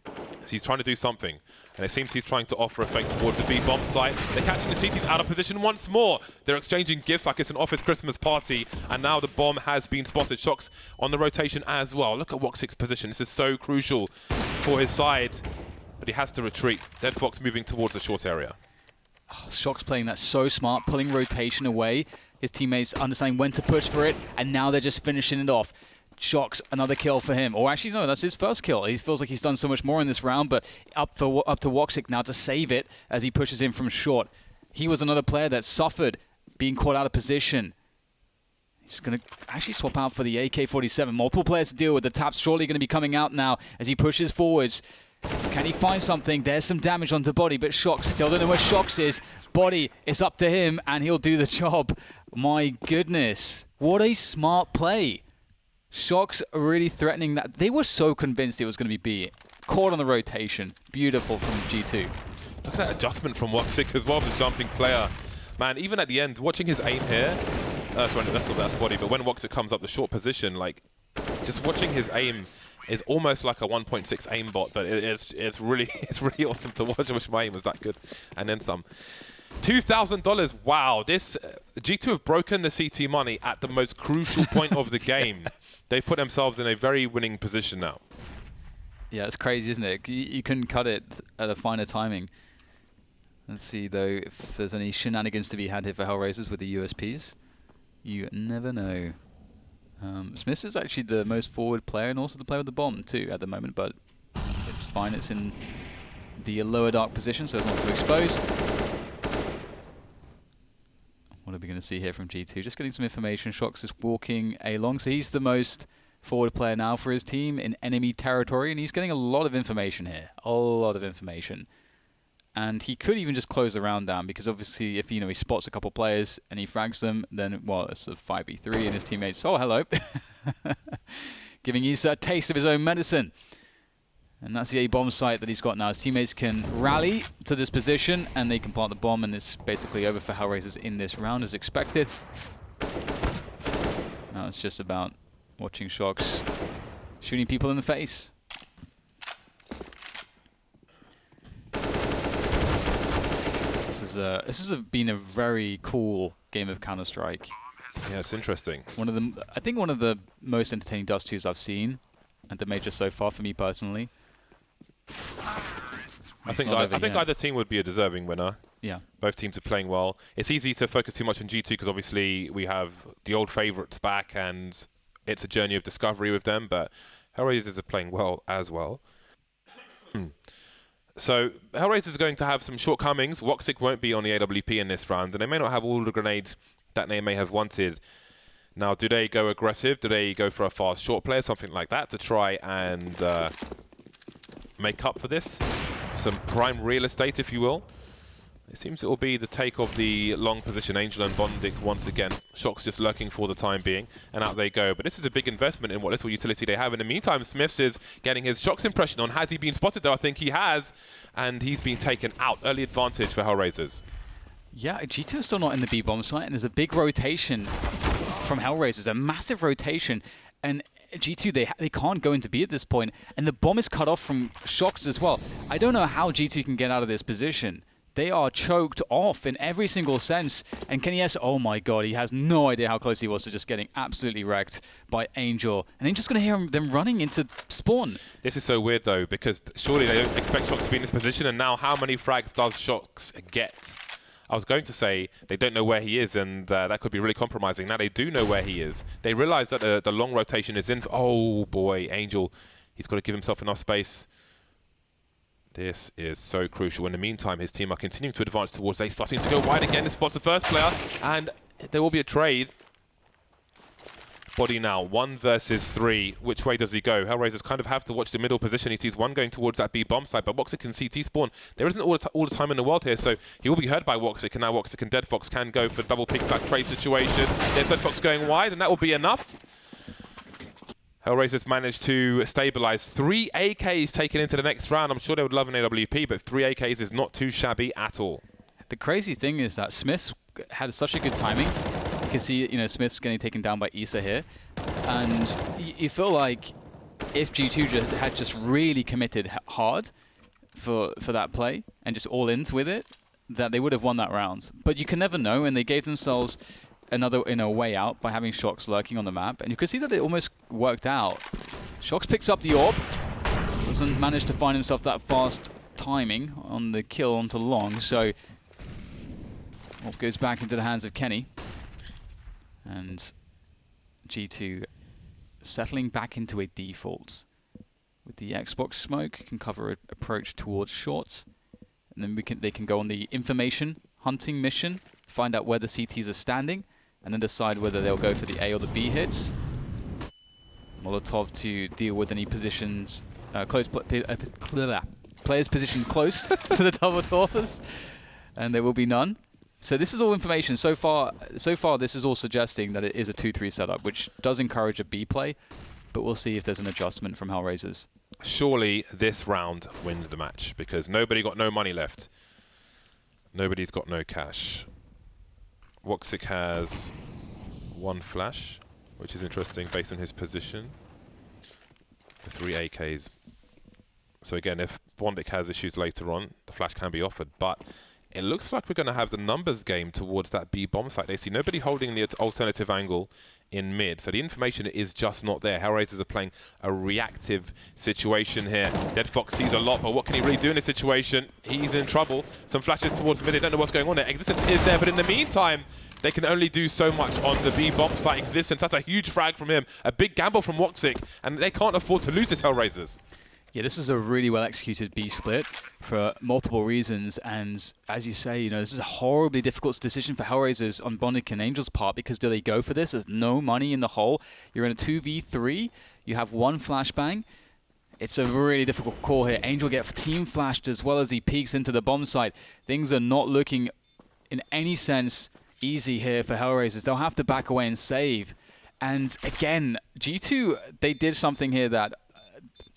So he's trying to do something, and it seems he's trying to offer a fake towards the B bomb site. They're catching the CTs out of position once more. They're exchanging gifts like it's an office Christmas party, and now the bomb has been spotted. Shox on the rotation as well. Look at Woxic's position. This is so crucial for his side, but he has to retreat. Dead Fox moving towards the short area. Oh, Shock's playing that so smart, pulling rotation away. His teammates understanding when to push for it, and now they're just finishing it off. Shock's another kill for him. Or actually, no, that's his first kill. He feels like he's done so much more in this round, but up to Woxic now to save it as he pushes in from short. He was another player that suffered being caught out of position. He's going to actually swap out for the AK-47. Multiple players to deal with. The tap's surely going to be coming out now as he pushes forwards. Can he find something? There's some damage onto Body, but Shox still don't know where Shox is. Body, it's up to him, and he'll do the job. My goodness. What a smart play. Shox really threatening that. They were so convinced it was going to be B. Caught on the rotation. Beautiful from G2. Look at that adjustment from Woxic as well, the jumping player. Man, even at the end, watching his aim here, sorry, that's Body, but when Woxic comes up the short position, like, just watching his aim is almost like a 1.6 aimbot, but it's really awesome to watch. I wish my aim was that good. And then some. $2,000. Wow, this G2 have broken the CT money at the most crucial point of the game. They've put themselves in a very winning position now. Yeah, it's crazy, isn't it? You couldn't cut it at a finer timing. Let's see, though, if there's any shenanigans to be had here for Hellraisers with the USPs. You never know. Smith is actually the most forward player and also the player with the bomb, too, at the moment, but it's fine. It's in the lower dark position, so it's not too exposed. What are we going to see here from G2? Just getting some information. Shox is walking along, so he's the most forward player now for his team in enemy territory, and he's getting a lot of information here. A lot of information. And he could even just close the round down, because obviously if he spots a couple players and he frags them, then, well, it's a 5v3 and his teammates, oh, hello. Giving Issa a taste of his own medicine. And that's the A-bomb site that he's got now. His teammates can rally to this position and they can plant the bomb, and it's basically over for Hellraisers in this round as expected. Now it's just about watching Shox shooting people in the face. This has been a very cool game of Counter-Strike. Yeah, it's interesting. I think one of the most entertaining Dust 2s I've seen at the Major so far for me personally. I think either team would be a deserving winner. Yeah. Both teams are playing well. It's easy to focus too much on G2 because obviously we have the old favourites back and it's a journey of discovery with them, but Hellraisers are playing well as well. So Hellraisers are going to have some shortcomings. Woxic won't be on the AWP in this round, and they may not have all the grenades that they may have wanted. Now, do they go aggressive? Do they go for a fast short player, something like that, to try and make up for this? Some prime real estate, if you will. It seems it will be the take of the long position, Angel and Bondic once again. Shox just lurking for the time being, and out they go. But this is a big investment in what little utility they have. In the meantime, Smiths is getting his Shox impression on. Has he been spotted though? I think he has, and he's been taken out. Early advantage for Hellraisers. Yeah, G2 is still not in the B-bomb site, and there's a big rotation from Hellraisers, a massive rotation, and G2, they can't go into B at this point, and the bomb is cut off from Shox as well. I don't know how G2 can get out of this position. They are choked off in every single sense, and KennyS, oh my god, he has no idea how close he was to just getting absolutely wrecked by Angel, and Angel's going to hear them running into spawn. This is so weird though, because surely they don't expect Shox to be in this position, and now how many frags does Shox get? I was going to say they don't know where he is, and that could be really compromising. Now they do know where he is. They realize that the long rotation is in. Oh boy, Angel, he's got to give himself enough space. This is so crucial. In the meantime, his team are continuing to advance towards A, starting to go wide again. This spots the first player, and there will be a trade. Body now, 1 versus 3. Which way does he go? Hellraisers kind of have to watch the middle position. He sees one going towards that B bomb site, but Woxic can CT spawn. There isn't all the time in the world here, so he will be heard by Woxic, and now Woxic and Deadfox can go for double pick that trade situation. There's Deadfox going wide, and that will be enough. Hellraisers managed to stabilize. 3 AKs taken into the next round. I'm sure they would love an AWP, but 3 AKs is not too shabby at all. The crazy thing is that Smiths had such a good timing. You can see, you know, Smith's getting taken down by Issa here, and you feel like if G2 had just really committed hard for that play and just all in with it, that they would have won that round. But you can never know, and they gave themselves another way out by having Shox lurking on the map, and you can see that it almost worked out. Shox picks up the orb, doesn't manage to find himself that fast timing on the kill onto long, so orb goes back into the hands of Kenny. And G2 settling back into a default. With the Xbox smoke, can cover an approach towards short. And then they can go on the information hunting mission, find out where the CTs are standing, and then decide whether they'll go for the A or the B hits. Molotov to deal with any positions, players positioned close to the double doors, and there will be none. So this is all information. So far, this is all suggesting that it is a 2-3 setup, which does encourage a B play, but we'll see if there's an adjustment from Hellraisers. Surely this round wins the match, because nobody got no money left. Nobody's got no cash. Woxic has 1 flash, which is interesting based on his position. 3 AKs. So again, if Bondic has issues later on, the flash can be offered, but it looks like we're going to have the numbers game towards that B bomb site. They see nobody holding the alternative angle in mid, so the information is just not there. Hellraisers are playing a reactive situation here. Deadfox sees a lot, but what can he really do in this situation? He's in trouble. Some flashes towards mid. They don't know what's going on there. Existence is there, but in the meantime, they can only do so much on the B bomb site. Existence, that's a huge frag from him. A big gamble from Woxic, and they can't afford to lose this, Hellraisers. Yeah, this is a really well-executed B split for multiple reasons, and as you say, you know, this is a horribly difficult decision for Hellraisers on Bondic and Angel's part, because do they go for this? There's no money in the hole. You're in a 2v3. You have 1 flashbang. It's a really difficult call here. Angel gets team flashed as well as he peeks into the bomb site. Things are not looking, in any sense, easy here for Hellraisers. They'll have to back away and save. And again, G2, they did something here that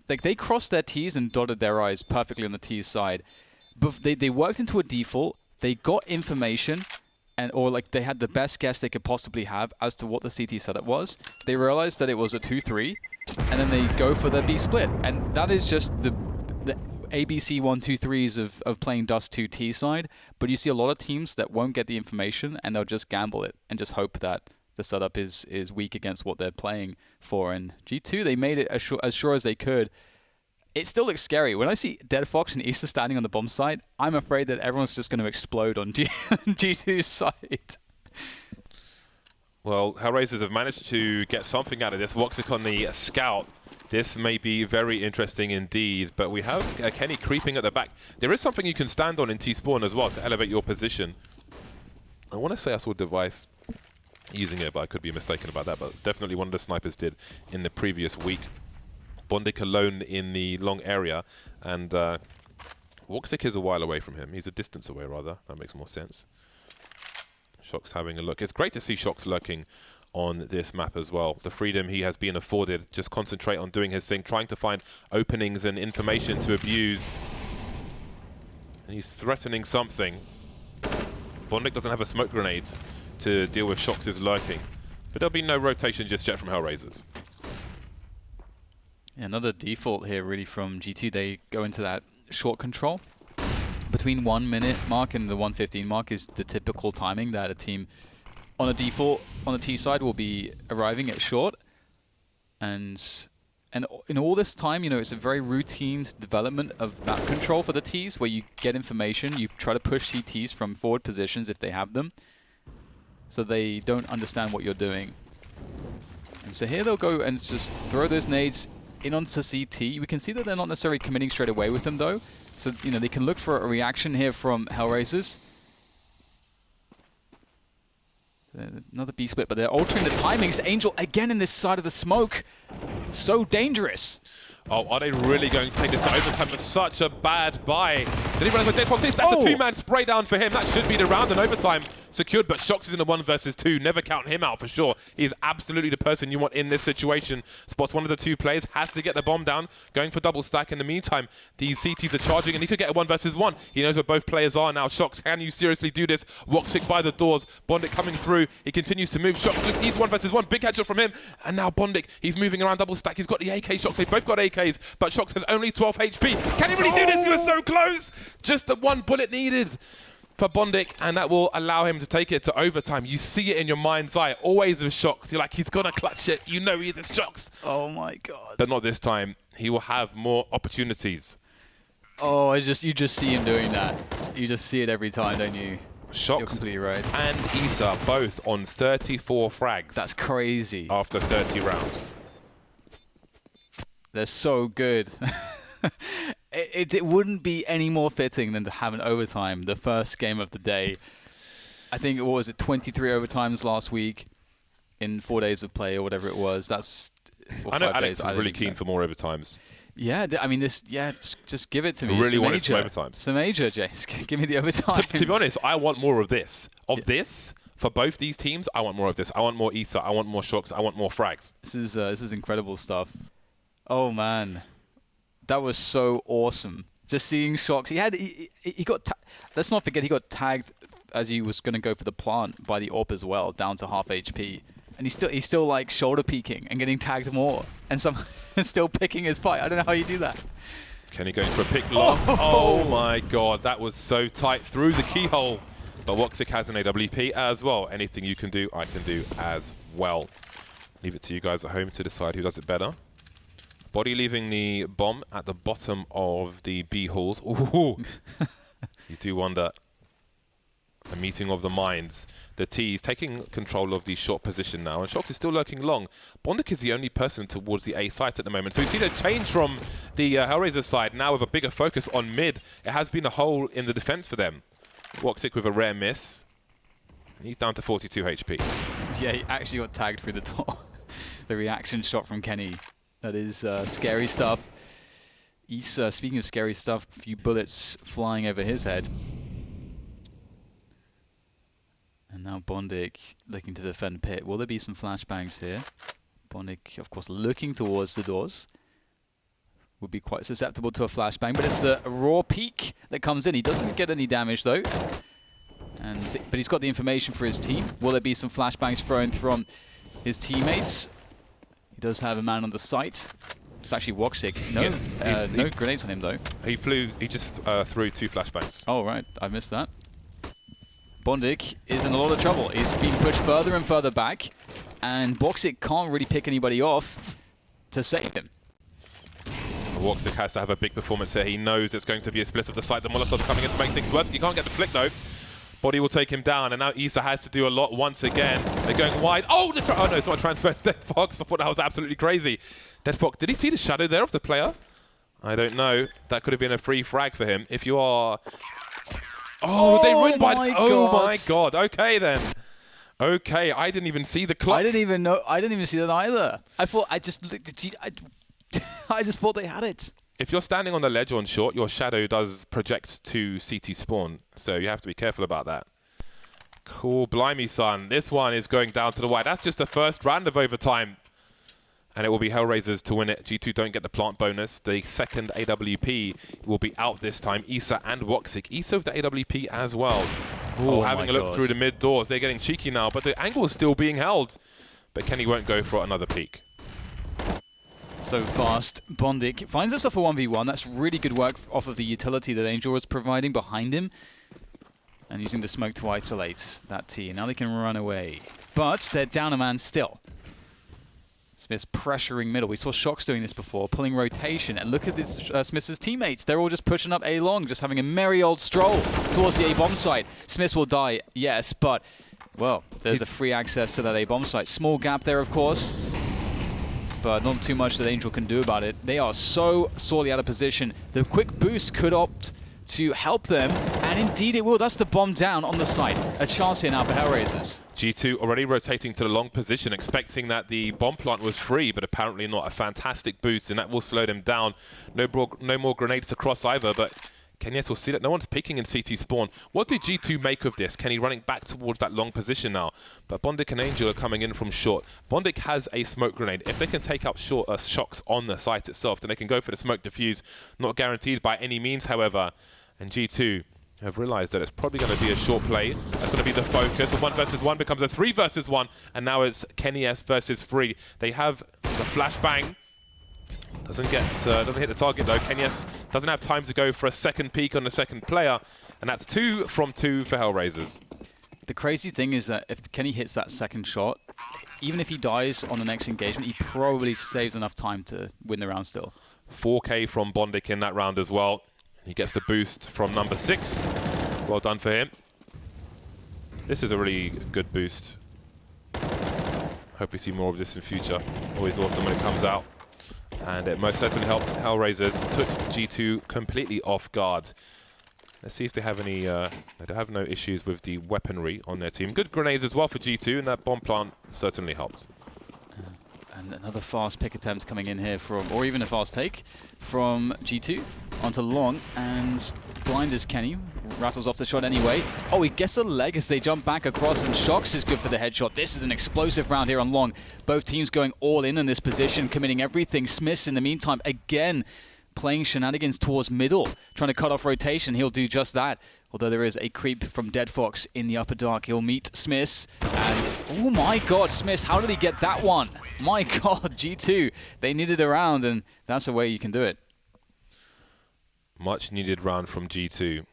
like they crossed their T's and dotted their I's perfectly on the T's side. But they worked into a default, they got information, or like they had the best guess they could possibly have as to what the CT setup was. They realized that it was a 2-3, and then they go for their B split. And that is just the ABC 1-2-3s of playing Dust 2 T side. But you see a lot of teams that won't get the information, and they'll just gamble it and just hope that the setup is weak against what they're playing for. And G2, they made it as sure as they could. It still looks scary. When I see Deadfox and Easter standing on the bomb site, I'm afraid that everyone's just going to explode on G2's side. Well, Hellraisers have managed to get something out of this. Woxic on the scout. This may be very interesting indeed, but we have Kenny creeping at the back. There is something you can stand on in T-Spawn as well to elevate your position. I want to say I saw Device using it, but I could be mistaken about that. But it's definitely one of the snipers did in the previous week. Bondic alone in the long area, and Woxic is a while away from him. He's a distance away, rather. That makes more sense. Shox having a look. It's great to see Shox lurking on this map as well. The freedom he has been afforded. Just concentrate on doing his thing, trying to find openings and information to abuse. And he's threatening something. Bondik doesn't have a smoke grenade to deal with Shox's lurking. But there'll be no rotation just yet from Hellraisers. Yeah, another default here really from G2. They go into that short control. Between 1 minute mark and the 1:15 mark is the typical timing that a team on a default on the T side will be arriving at short. And in all this time, you know, it's a very routine development of map control for the Ts, where you get information, you try to push CTs from forward positions if they have them, so they don't understand what you're doing. And so here they'll go and just throw those nades in onto CT. We can see that they're not necessarily committing straight away with them though. So, you know, they can look for a reaction here from Hellraisers. Another B split, but they're altering the timings. Angel again in this side of the smoke. So dangerous. Oh, are they really going to take this to overtime with such a bad buy? Did he run with Dead Fox? That's a two-man spray down for him. That should be the round, and overtime secured, but Shox is in a 1 versus 2. Never count him out for sure. He is absolutely the person you want in this situation. Spots one of the two players, has to get the bomb down, going for double stack. In the meantime, these CTs are charging, and he could get a 1 versus 1. He knows where both players are now. Shox, can you seriously do this? Woxic by the doors. Bondik coming through. He continues to move. Shox, look, he's 1 versus 1. Big headshot from him. And now Bondik, he's moving around double stack. He's got the AK Shox. They both got AKs, but Shox has only 12 HP. Can he really do this? He was so close. Just the 1 bullet needed for Bondik, and that will allow him to take it to overtime. You see it in your mind's eye, always with Shox. You're like, he's gonna clutch it. You know he's Shox. Oh my god. But not this time. He will have more opportunities. Oh, you just see him doing that. You just see it every time, don't you? Shox You're completely right. and Issa both on 34 frags. That's crazy. After 30 rounds. They're so good. It wouldn't be any more fitting than to have an overtime, the first game of the day. I think, what was it, 23 overtimes last week in 4 days of play or whatever it was. That's I know Alex is really keen for more overtimes. Yeah, I mean, just give it to me. I really wanted some overtimes. It's the major, Jace. Give me the overtime. To be honest, I want more of this. This, for both these teams, I want more of this. I want more Issa, I want more Shox, I want more frags. This is incredible stuff. Oh, man. That was so awesome. Just seeing Shox. He got let's not forget he got tagged as he was going to go for the plant by the AWP as well, down to half HP. And he's still like shoulder peeking and getting tagged more, and still picking his fight. I don't know how you do that. Kenny going for a pick long. Oh my god, that was so tight through the keyhole. But Woxic has an AWP as well. Anything you can do, I can do as well. Leave it to you guys at home to decide who does it better. Body leaving the bomb at the bottom of the B halls. Ooh. You do wonder. A meeting of the minds. The T's taking control of the short position now, and Shox is still lurking long. Bondik is the only person towards the A site at the moment. So we see the change from the Hellraiser side now with a bigger focus on mid. It has been a hole in the defense for them. Woxic with a rare miss. He's down to 42 HP. Yeah, he actually got tagged through the door. The reaction shot from Kenny. That is scary stuff. Issa, speaking of scary stuff, a few bullets flying over his head. And now Bondik looking to defend pit. Will there be some flashbangs here? Bondik, of course, looking towards the doors. Would be quite susceptible to a flashbang, but it's the raw peek that comes in. He doesn't get any damage though. But he's got the information for his team. Will there be some flashbangs thrown from his teammates? He does have a man on the site. It's actually Woxic. No grenades on him though. He just threw 2 flashbangs. Oh right, I missed that. Bondik is in a lot of trouble. He's being pushed further and further back, and Woxic can't really pick anybody off to save him. Woxic has to have a big performance here. He knows it's going to be a split of the site. The Molotov's coming in to make things worse. He can't get the flick though. Body will take him down, and now Issa has to do a lot once again. They're going wide. Oh, oh no, it's not a transfer to Dead Fox. I thought that was absolutely crazy. Dead Fox, did he see the shadow there of the player? I don't know. That could have been a free frag for him. If you are... Oh, they ruined by... Oh my god. Okay then. Okay, I didn't even see the clock. I didn't even see that either. I just thought they had it. if you're standing on the ledge on short, your shadow does project to CT spawn, so you have to be careful about that. Cool, blimey, son. This one is going down to the wide. That's just the first round of overtime. And it will be Hellraisers to win it. G2 don't get the plant bonus. The second AWP will be out this time. Issa and Woxic. Issa with the AWP as well. Ooh, having a look through the mid doors. They're getting cheeky now, but the angle is still being held. But Kenny won't go for another peek. So fast, Bondik finds himself a 1v1. That's really good work off of the utility that Angel was providing behind him. And using the smoke to isolate that T. Now they can run away. But they're down a man still. Smith's pressuring middle. We saw Shox doing this before, pulling rotation. And look at this, Smith's teammates. They're all just pushing up A long, just having a merry old stroll towards the A-bomb site. Smith will die, yes, but, well, there's a free access to that A-bomb site. Small gap there, of course, but not too much that Angel can do about it. They are so sorely out of position. The quick boost could opt to help them, and indeed it will. That's the bomb down on the site. A chance here now for Hellraisers. G2 already rotating to the long position, expecting that the bomb plant was free, but apparently not. A fantastic boost, and that will slow them down. No more grenades to cross either, but Kenyes will see that no one's picking in CT spawn. What do G2 make of this? Kenny running back towards that long position now, but Bondik and Angel are coming in from short. Bondik has a smoke grenade. If they can take out Shox on the site itself, then they can go for the smoke defuse. Not guaranteed by any means, however. And G2 have realized that it's probably going to be a short play. That's going to be the focus. A 1 versus 1 becomes a 3 versus 1, and now it's Kenny S versus Free. They have the flashbang. Doesn't hit the target though. Kenny S doesn't have time to go for a second peek on the second player, and that's 2 from 2 for Hellraisers. The crazy thing is that if Kenny hits that second shot, even if he dies on the next engagement, he probably saves enough time to win the round still. 4K from Bondik in that round as well. He gets the boost from number 6. Well done for him. This is a really good boost. Hope we see more of this in future. Always awesome when it comes out. And it most certainly helped Hellraisers. Took G2 completely off guard. Let's see if they have any... they have no issues with the weaponry on their team. Good grenades as well for G2, and that bomb plant certainly helped. And another fast pick attempt coming in here from, or even a fast take from G2 onto long, and blind is Kenny. Rattles off the shot anyway. Oh, he gets a leg as they jump back across, and Shox is good for the headshot. This is an explosive round here on long. Both teams going all in this position, committing everything. Smiths, in the meantime, again, playing shenanigans towards middle, trying to cut off rotation. He'll do just that. Although there is a creep from Dead Fox in the upper dark. He'll meet Smiths, and oh my god, Smiths, how did he get that one? My god, G2, they needed a round, and that's the way you can do it. Much needed round from G2.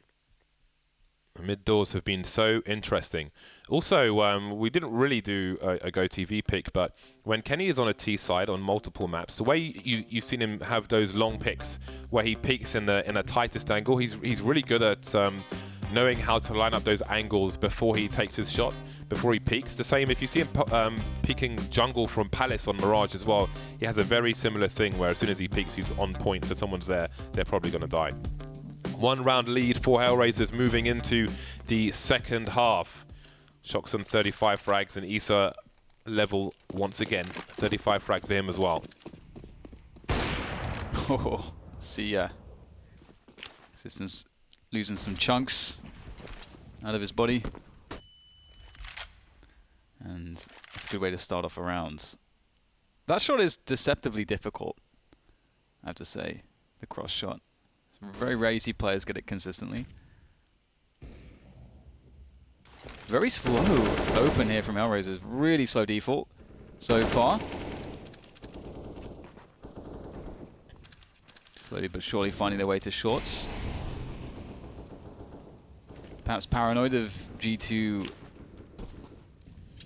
Mid doors have been so interesting. Also, we didn't really do a GoTV pick, but when Kenny is on a T side on multiple maps, the way you've seen him have those long picks where he peeks in the tightest angle, he's really good at knowing how to line up those angles before he takes his shot, before he peeks. The same if you see him peeking jungle from Palace on Mirage as well, he has a very similar thing where as soon as he peeks, he's on point, so someone's there, they're probably going to die. 1 round lead for Hellraisers moving into the second half. Shox on 35 frags, and Issa level once again. 35 frags for him as well. Oh, see Assistance losing some chunks out of his body. And that's a good way to start off a round. That shot is deceptively difficult, I have to say, the cross shot. Very rare you see players get it consistently. Very slow open here from Hellraisers. Really slow default so far. Slowly but surely finding their way to shorts. Perhaps paranoid of G2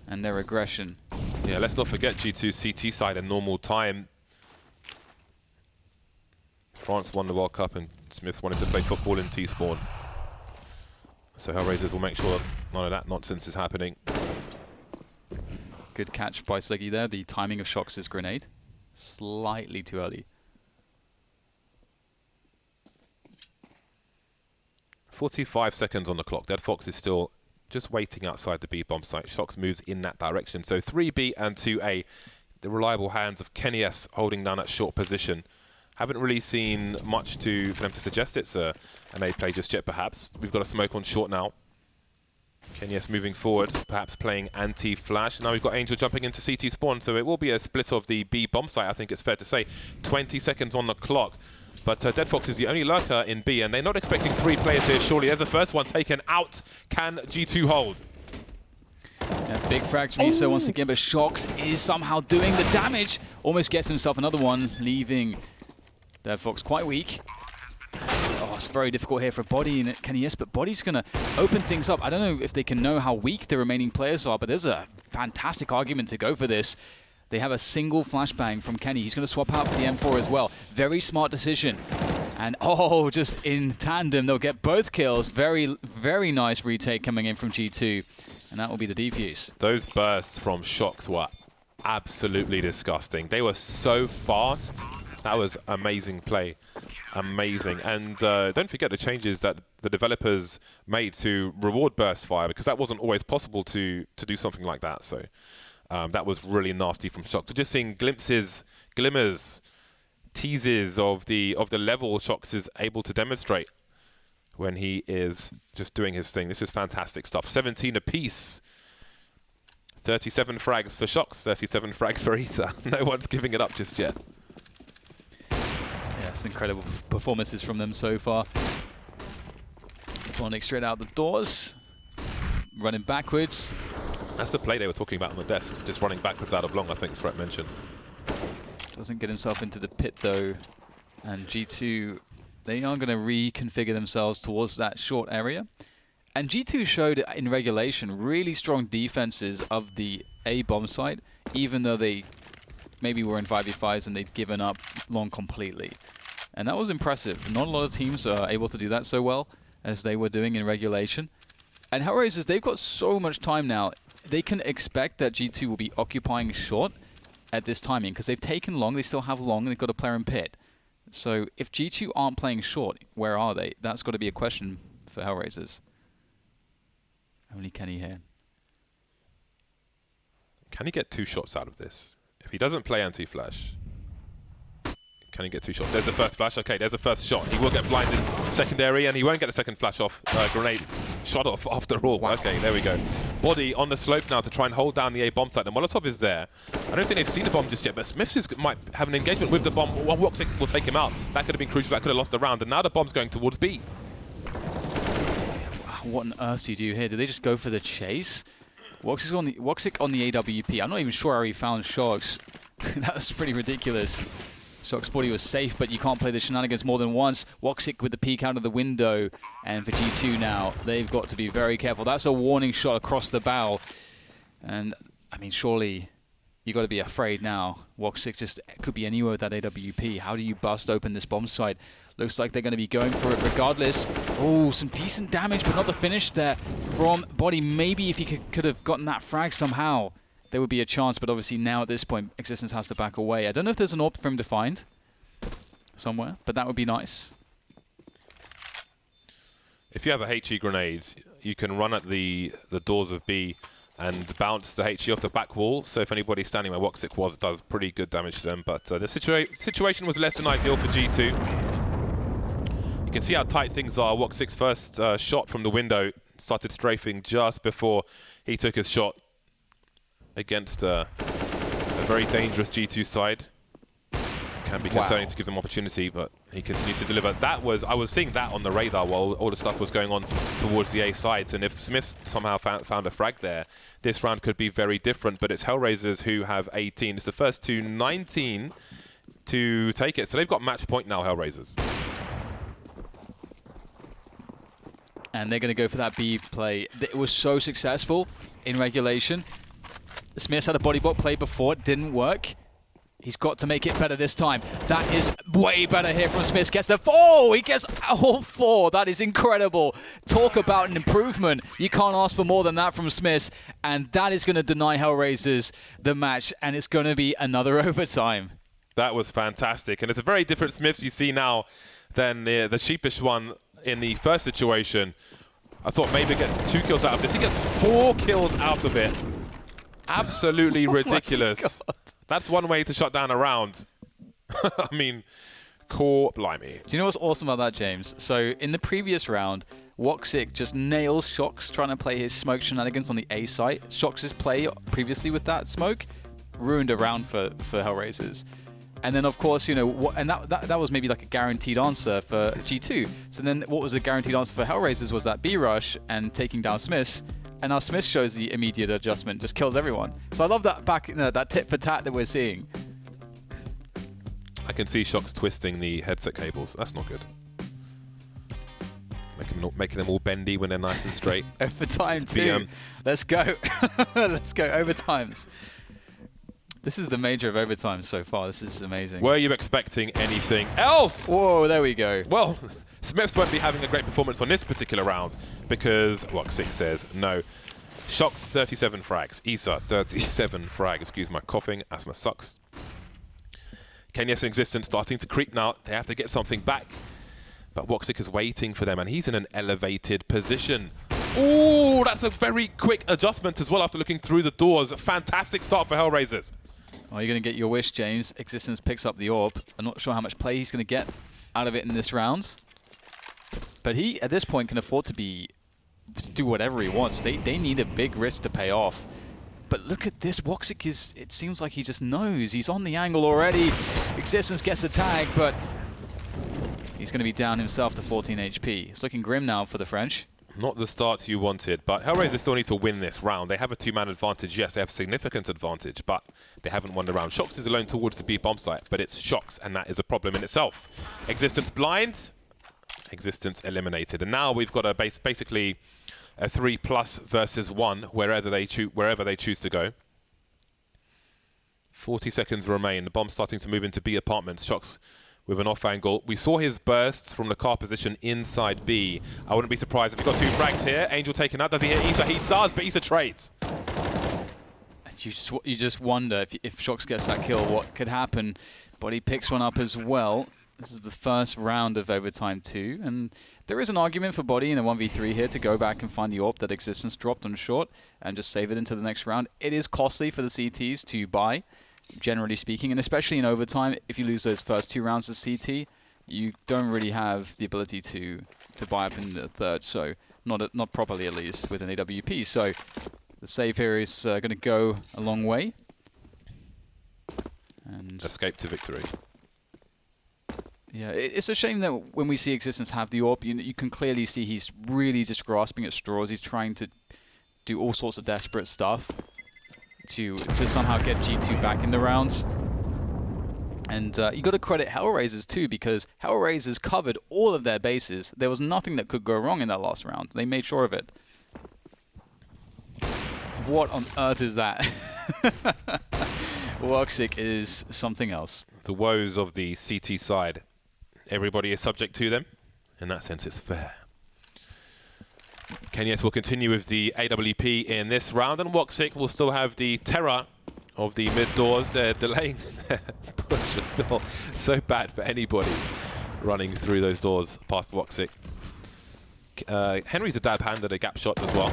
and their aggression. Yeah, let's not forget G2's CT side in normal time. France won the World Cup and Smith wanted to play football in T-Spawn. So Hellraisers will make sure none of that nonsense is happening. Good catch by Sliggy there. The timing of Shox's grenade. Slightly too early. 45 seconds on the clock. Dead Fox is still just waiting outside the B-bomb site. Shox moves in that direction. So 3B and 2A. The reliable hands of Kenny S holding down that short position. Haven't really seen much for them to suggest it's an A play just yet, perhaps. We've got a smoke on short now. Kenyes moving forward, perhaps playing anti-flash. Now we've got Angel jumping into CT spawn, so it will be a split of the B bomb site, I think it's fair to say. 20 seconds on the clock. But Dead Fox is the only lurker in B, and they're not expecting 3 players here, surely. There's the first one taken out. Can G2 hold? Yeah, big frags from Miso once again, but Shox is somehow doing the damage. Almost gets himself another one, leaving Dead Fox quite weak. Oh, it's very difficult here for Body and Kenyes, but Body's going to open things up. I don't know if they can know how weak the remaining players are, but there's a fantastic argument to go for this. They have a single flashbang from Kenny. He's going to swap out for the M4 as well. Very smart decision. And oh, just in tandem, they'll get both kills. Very, very nice retake coming in from G2. And that will be the defuse. Those bursts from Shox were absolutely disgusting. They were so fast. That was amazing play. Amazing. And don't forget the changes that the developers made to reward burst fire, because that wasn't always possible to do something like that. So that was really nasty from Shox. We're just seeing glimpses, glimmers, teases of the level Shox is able to demonstrate when he is just doing his thing. This is fantastic stuff. 17 apiece. 37 frags for Shox, 37 frags for Ita. No one's giving it up just yet. Yes, incredible performances from them so far. Bonic straight out the doors, running backwards. That's the play they were talking about on the desk, just running backwards out of long, I think Threat mentioned. Doesn't get himself into the pit though, and G2, they are going to reconfigure themselves towards that short area. And G2 showed in regulation really strong defenses of the A bomb site, even though they maybe were in 5v5s and they'd given up long completely. And that was impressive. Not a lot of teams are able to do that so well as they were doing in regulation. And Hellraisers, they've got so much time now. They can expect that G2 will be occupying short at this timing, because they've taken long, they still have long, and they've got a player in pit. So if G2 aren't playing short, where are they? That's got to be a question for Hellraisers. Only Kenny here. Can he get 2 shots out of this? If he doesn't play anti-flash, can he get 2 shots? There's the first flash. Okay, there's the first shot. He will get blinded secondary, and he won't get the second flash off. Grenade shot off after all. Wow. Okay, there we go. Body on the slope now to try and hold down the A bomb site. And Molotov is there. I don't think they've seen the bomb just yet, but Smiths might have an engagement with the bomb. Woxic will take him out. That could have been crucial. That could have lost the round. And now the bomb's going towards B. What on earth do you do here? Do they just go for the chase? Woxic on the AWP. I'm not even sure how he found Shox. That was pretty ridiculous. Shox thought he was safe, but you can't play the shenanigans more than once. Woxic with the peek out of the window. And for G2 now, they've got to be very careful. That's a warning shot across the bow. And, I mean, surely you got to be afraid now. Woxic just could be anywhere with that AWP. How do you bust open this bomb site? Looks like they're going to be going for it regardless. Oh, some decent damage, but not the finish there from Body. Maybe if he could have gotten that frag somehow, there would be a chance. But obviously now at this point, Existence has to back away. I don't know if there's an AWP for him to find somewhere, but that would be nice. If you have a HE grenade, you can run at the doors of B and bounce the HE off the back wall. So if anybody's standing where Woxic was, it does pretty good damage to them. But the situation was less than ideal for G2. You can see how tight things are. Woxic's first shot from the window started strafing just before he took his shot against a very dangerous G2 side. Can be concerning to give them opportunity, but he continues to deliver. I was seeing that on the radar while all the stuff was going on towards the A sides, and if Smith somehow found a frag there, this round could be very different, but it's Hellraisers who have 18. It's the first to 19 to take it, so they've got match point now, Hellraisers. And they're going to go for that B play. It was so successful in regulation. Smiths had a body bot play before, it didn't work. He's got to make it better this time. That is way better here from Smiths. Gets the 4! He gets all 4. That is incredible. Talk about an improvement. You can't ask for more than that from Smiths. And that is going to deny Hellraisers the match. And it's going to be another overtime. That was fantastic. And it's a very different Smiths you see now than the sheepish one in the first situation. I thought maybe get 2 kills out of this. He gets 4 kills out of it. Absolutely ridiculous. That's one way to shut down a round. I mean, Core blimey. Do you know what's awesome about that, James? So in the previous round, Woxic just nails Shox trying to play his smoke shenanigans on the A site. Shox's play previously with that smoke ruined a round for Hellraisers. And then, of course, you know, and that was maybe like a guaranteed answer for G2. So then what was the guaranteed answer for Hellraisers was that B rush and taking down Smiths. And now Smith shows the immediate adjustment, just kills everyone. So I love that that tit for tat that we're seeing. I can see Shox twisting the headset cables. That's not good. Making them all bendy when they're nice and straight. Overtime too. Let's go. Let's go. Overtimes. This is the major of overtime so far. This is amazing. Were you expecting anything else? Whoa, there we go. Well, Smiths won't be having a great performance on this particular round because Woxic says no. Shox 37 frags. Isa 37 frag. Excuse my coughing. Asthma sucks. Kenyas in existence starting to creep now. They have to get something back. But Woxic is waiting for them and he's in an elevated position. Ooh, that's a very quick adjustment as well after looking through the doors. A fantastic start for Hellraisers. Oh, you're going to get your wish, James. Existence picks up the orb. I'm not sure how much play he's going to get out of it in this round. But he, at this point, can afford to do whatever he wants. They need a big risk to pay off. But look at this. Woxic it seems like he just knows. He's on the angle already. Existence gets a tag, but he's going to be down himself to 14 HP. It's looking grim now for the French. Not the start you wanted, but Hellraisers still need to win this round. They have a two-man advantage. Yes, they have significant advantage, but they haven't won the round. Shox is alone towards the B bomb site, but it's Shox, and that is a problem in itself. Existence blind, Existence eliminated, and now we've got a basically a 3+ versus 1 wherever they choose to go. 40 seconds remain. The bomb's starting to move into B apartments. Shox with an off angle. We saw his bursts from the car position inside B. I wouldn't be surprised if he got 2 frags here. Angel taken out. Does he hit Isa? He does, but Isa trades. You just wonder if Shox gets that kill, what could happen. But he picks one up as well. This is the first round of overtime 2. And there is an argument for Body in a 1v3 here to go back and find the AWP that Existence dropped on short and just save it into the next round. It is costly for the CTs to buy, generally speaking, and especially in overtime. If you lose those first 2 rounds of CT, you don't really have the ability to buy up in the third, so not properly at least with an AWP. So the save here is going to go a long way. And escape to victory. Yeah, it's a shame that when we see Existence have the AWP, you can clearly see he's really just grasping at straws. He's trying to do all sorts of desperate stuff to somehow get G2 back in the rounds. And you got to credit Hellraisers too, because Hellraisers covered all of their bases. There was nothing that could go wrong in that last round. They made sure of it. What on earth is that? Woxic is something else. The woes of the CT side. Everybody is subject to them. In that sense, it's fair. Kenyas will continue with the AWP in this round, and Woxic will still have the terror of the mid doors. They're delaying their push and feel so bad for anybody running through those doors past Woxic. Henry's a dab hand at a gap shot as well.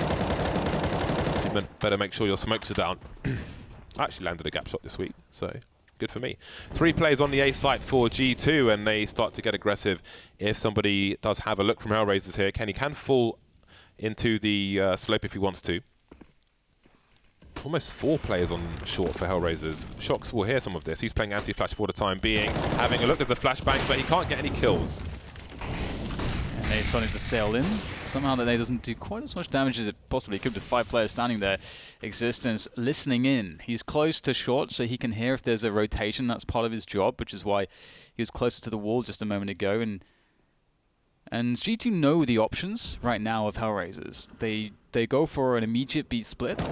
So you better make sure your smokes are down. I actually landed a gap shot this week, so good for me. 3 players on the A site for G2, and they start to get aggressive. If somebody does have a look from Hellraisers here, Kenny can fall into the slope if he wants to. Almost 4 players on short for Hellraisers. Shox will hear some of this. He's playing anti-flash for the time being. Having a look, there's a flashbang, but he can't get any kills. And they're starting to sail in. Somehow that they doesn't do quite as much damage as it possibly could with 5 players standing there. Existence listening in. He's close to short, so he can hear if there's a rotation. That's part of his job, which is why he was closer to the wall just a moment ago. And G2 know the options right now of Hellraisers. They go for an immediate B split,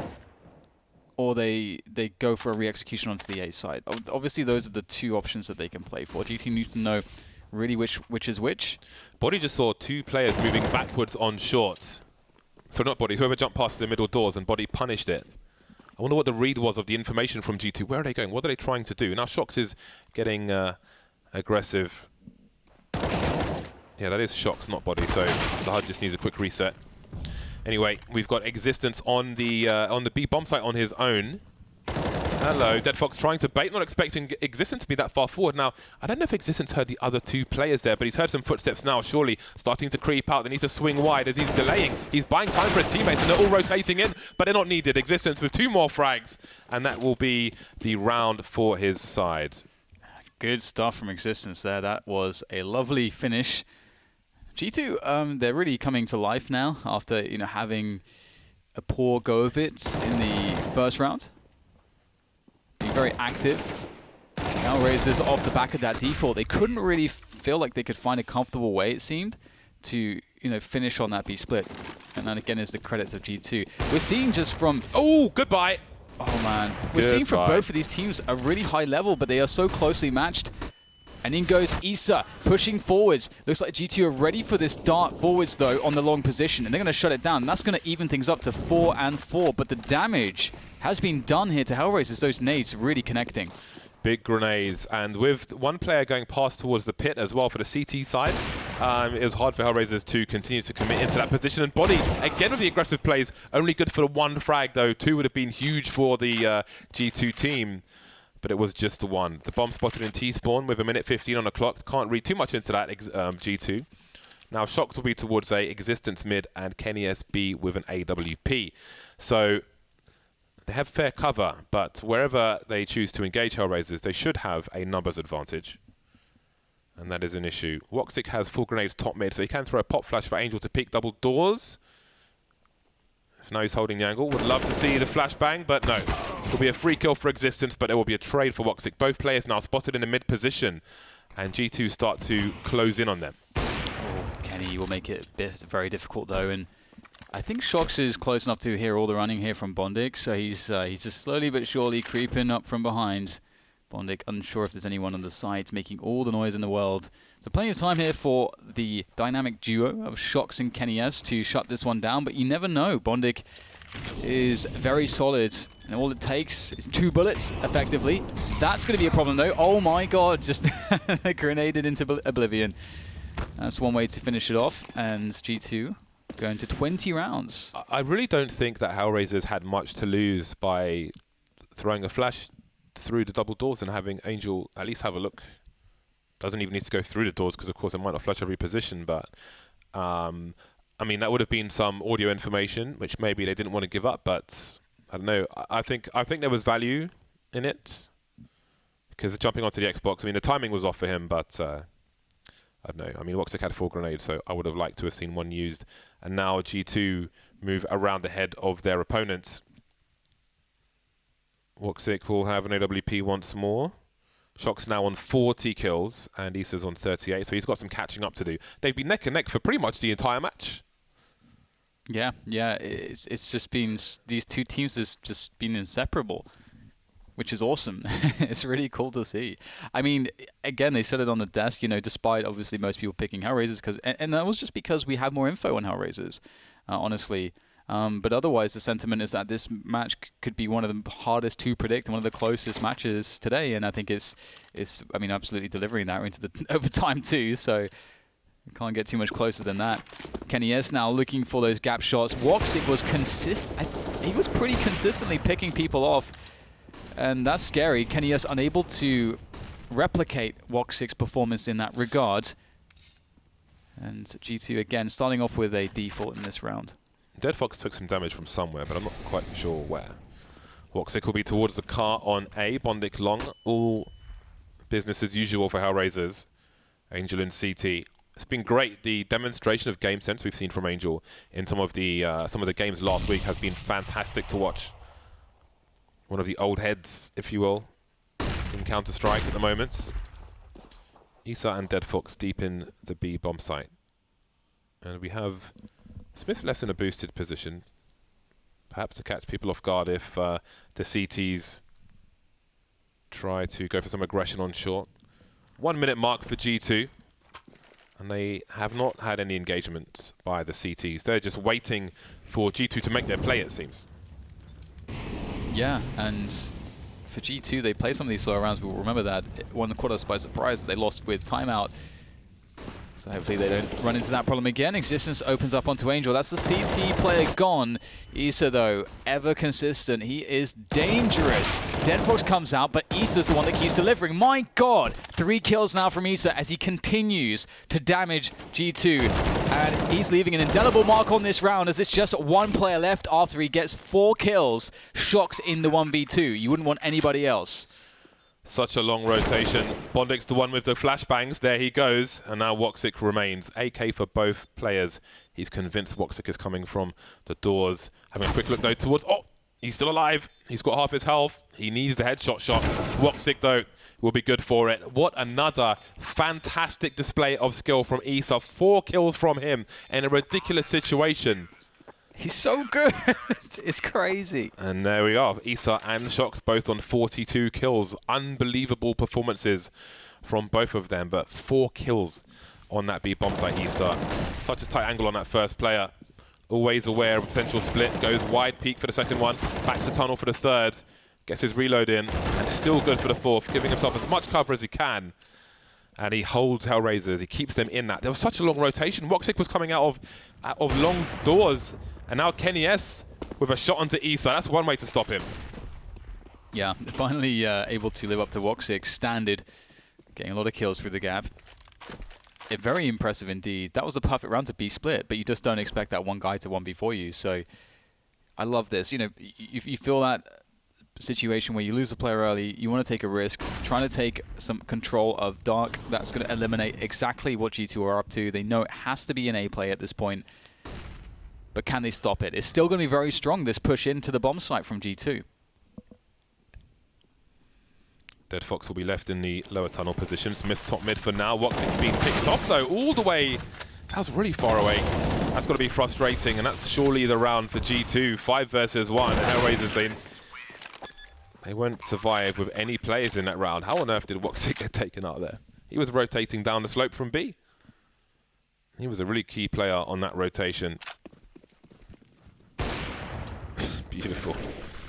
or they go for a re-execution onto the A side. Obviously, those are the 2 options that they can play for. G2 needs to know really which is which. Body just saw 2 players moving backwards on short. So not Body, whoever jumped past the middle doors, and Body punished it. I wonder what the read was of the information from G2. Where are they going? What are they trying to do? Now Shox is getting aggressive. Yeah, that is Shox, not Body, so the HUD just needs a quick reset. Anyway, we've got Existence on the B bomb site on his own. Hello, Dead Fox trying to bait, not expecting Existence to be that far forward. Now, I don't know if Existence heard the other two players there, but he's heard some footsteps now, surely starting to creep out. They need to swing wide as he's delaying. He's buying time for his teammates, and they're all rotating in, but they're not needed. Existence with 2 more frags, and that will be the round for his side. Good stuff from Existence there. That was a lovely finish. G2, they're really coming to life now after having a poor go of it in the first round. Being very active. Hellraisers off the back of that default. They couldn't really feel like they could find a comfortable way, it seemed, to finish on that B split. And that again is the credits of G2. We're seeing just from Goodbye. Oh man, we're seeing from both of these teams a really high level, but they are so closely matched. And in goes Issa, pushing forwards. Looks like G2 are ready for this dart forwards, though, on the long position. And they're going to shut it down. And that's going to even things up to 4 and 4. But the damage has been done here to Hellraisers. Those nades really connecting. Big grenades. And with one player going past towards the pit as well for the CT side, it was hard for Hellraisers to continue to commit into that position. And Body, again with the aggressive plays, only good for the 1 frag, though. 2 would have been huge for the G2 team. But it was just the 1. The bomb spotted in T-spawn with 1:15 on the clock. Can't read too much into that, G2. Now, Shocked will be towards a Existence mid and Kenny SB with an AWP. So they have fair cover, but wherever they choose to engage Hellraisers, they should have a numbers advantage. And that is an issue. Woxic has full grenades top mid, so he can throw a pop flash for Angel to peek double doors. Now he's holding the angle. Would love to see the flashbang, but no. It will be a free kill for Existence, but it will be a trade for Woxic. Both players now spotted in the mid position, and G2 start to close in on them. Oh, Kenny will make it very difficult, though, and I think Shox is close enough to hear all the running here from Bondik, so he's just slowly but surely creeping up from behind. Bondik unsure if there's anyone on the side making all the noise in the world. So plenty of time here for the dynamic duo of Shox and Kenny S to shut this one down, but you never know. Bondik is very solid, and all it takes is 2 bullets, effectively. That's going to be a problem, though. Oh my god, just grenaded into oblivion. That's one way to finish it off, and G2 going to 20 rounds. I really don't think that Hellraisers had much to lose by throwing a flash through the double doors and having Angel at least have a look. Doesn't even need to go through the doors because, of course, it might not flash every position, but I mean, that would have been some audio information which maybe they didn't want to give up, but I don't know. I think there was value in it because jumping onto the Xbox, I mean, the timing was off for him, but I don't know. I mean, Woxic had 4 grenades, so I would have liked to have seen one used. And now G2 move around ahead of their opponents. Woxic will have an AWP once more. Shock's now on 40 kills, and Issa's on 38, so he's got some catching up to do. They've been neck and neck for pretty much the entire match. Yeah, it's just been, these two teams has just been inseparable, which is awesome. It's really cool to see. I mean, again, they said it on the desk, despite obviously most people picking Hellraisers, and that was just because we have more info on Hellraisers, honestly. But otherwise, the sentiment is that this match could be one of the hardest to predict and one of the closest matches today. And I think it's absolutely delivering that into the overtime too. So you can't get too much closer than that. Kenny S now looking for those gap shots. Woxic was he was pretty consistently picking people off, and that's scary. Kenny S unable to replicate Woxic's performance in that regard. And G2 again starting off with a default in this round. Dead Fox took some damage from somewhere, but I'm not quite sure where. Woxic will be towards the car on A. Bondik long. All business as usual for Hellraisers. Angel in CT. It's been great. The demonstration of game sense we've seen from Angel in some of the games last week has been fantastic to watch. One of the old heads, if you will, in Counter-Strike at the moment. Issa and Dead Fox deep in the B bomb site. And we have Smith left in a boosted position, perhaps to catch people off guard if the CTs try to go for some aggression on short. 1 minute mark for G2, and they have not had any engagements by the CTs. They're just waiting for G2 to make their play, it seems. Yeah, and for G2, they play some of these slower rounds. We'll remember that one caught us by surprise. They lost with timeout. So hopefully they don't run into that problem again. Existence opens up onto Angel. That's the CT player gone. Issa, though, ever consistent. He is dangerous. Deadfox comes out, but Issa's the one that keeps delivering. My God! 3 kills now from Issa as he continues to damage G2. And he's leaving an indelible mark on this round as it's just 1 player left after he gets 4 kills. Shox in the 1v2. You wouldn't want anybody else. Such a long rotation. Bondix the one with the flashbangs. There he goes. And now Woxic remains. AK for both players. He's convinced Woxic is coming from the doors. Having a quick look though towards... Oh! He's still alive. He's got half his health. He needs the headshot shots. Woxic, though, will be good for it. What another fantastic display of skill from Issa. 4 kills from him in a ridiculous situation. He's so good. It's crazy. And there we are. Issa and Shox both on 42 kills. Unbelievable performances from both of them. But 4 kills on that B bomb site, Issa. Such a tight angle on that first player. Always aware of potential split. Goes wide peak for the second one. Back to tunnel for the third. Gets his reload in. And still good for the fourth. Giving himself as much cover as he can. And he holds Hellraisers. He keeps them in that. There was such a long rotation. Woxic was coming out of long doors. And now Kenny S with a shot onto Issa. That's one way to stop him. Yeah, finally able to live up to Woxic. Standard. Getting a lot of kills through the gap. Very impressive indeed. That was a perfect round to be split, but you just don't expect that one guy to 1v4 you. So I love this. You know, you feel that situation where you lose a player early, you want to take a risk, trying to take some control of Dark. That's going to eliminate exactly what G2 are up to. They know it has to be an A play at this point, but can they stop it? It's still going to be very strong, this push into the bomb site from G2. Deadfox will be left in the lower tunnel position. Smith's top mid for now. Woxic's been picked off though, all the way. That was really far away. That's got to be frustrating, and that's surely the round for G2. 5 versus 1. And Hellraisers, they won't survive with any players in that round. How on earth did Woxic get taken out there? He was rotating down the slope from B. He was a really key player on that rotation. Beautiful.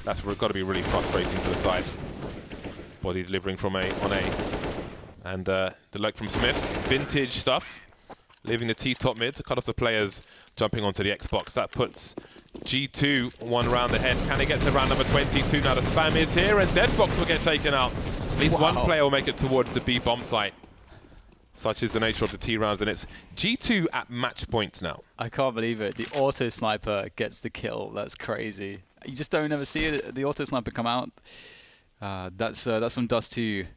That's got to be really frustrating for the side. Body delivering from on A. And the look from Smiths. Vintage stuff. Leaving the T-top mid to cut off the players jumping onto the Xbox. That puts G2 1 round ahead. Can they get to round number 22? Now the spam is here and Deadfox will get taken out. At least one player will make it towards the B bomb site. Such is the nature of the T rounds, and it's G2 at match point now. I can't believe it. The auto sniper gets the kill. That's crazy. You just don't ever see it, the auto sniper come out. That's some dust to you.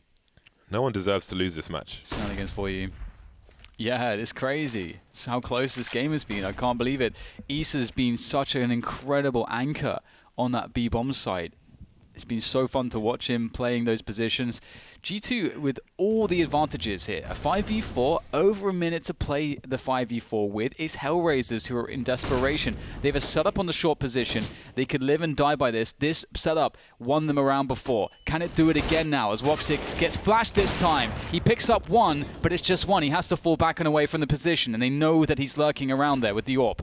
No one deserves to lose this match. Shenanigans for you. Yeah, it's crazy. It's how close this game has been. I can't believe it. Issa's been such an incredible anchor on that B bomb site. It's been so fun to watch him playing those positions. G2 with all the advantages here. A 5v4, over a minute to play the 5v4 with. It's Hellraisers who are in desperation. They have a setup on the short position. They could live and die by this. This setup won them around before. Can it do it again now as Woxic gets flashed this time? He picks up 1, but it's just 1. He has to fall back and away from the position, and they know that he's lurking around there with the AWP.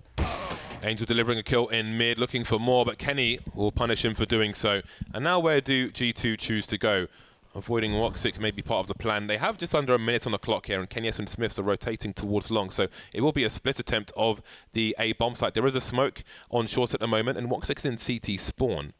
Angel delivering a kill in mid, looking for more, but Kenny will punish him for doing so. And now where do G2 choose to go? Avoiding Woxic may be part of the plan. They have just under a minute on the clock here, and Kenyes and Smiths are rotating towards long, so it will be a split attempt of the A bomb site. There is a smoke on short at the moment, and Woxic's in CT spawn.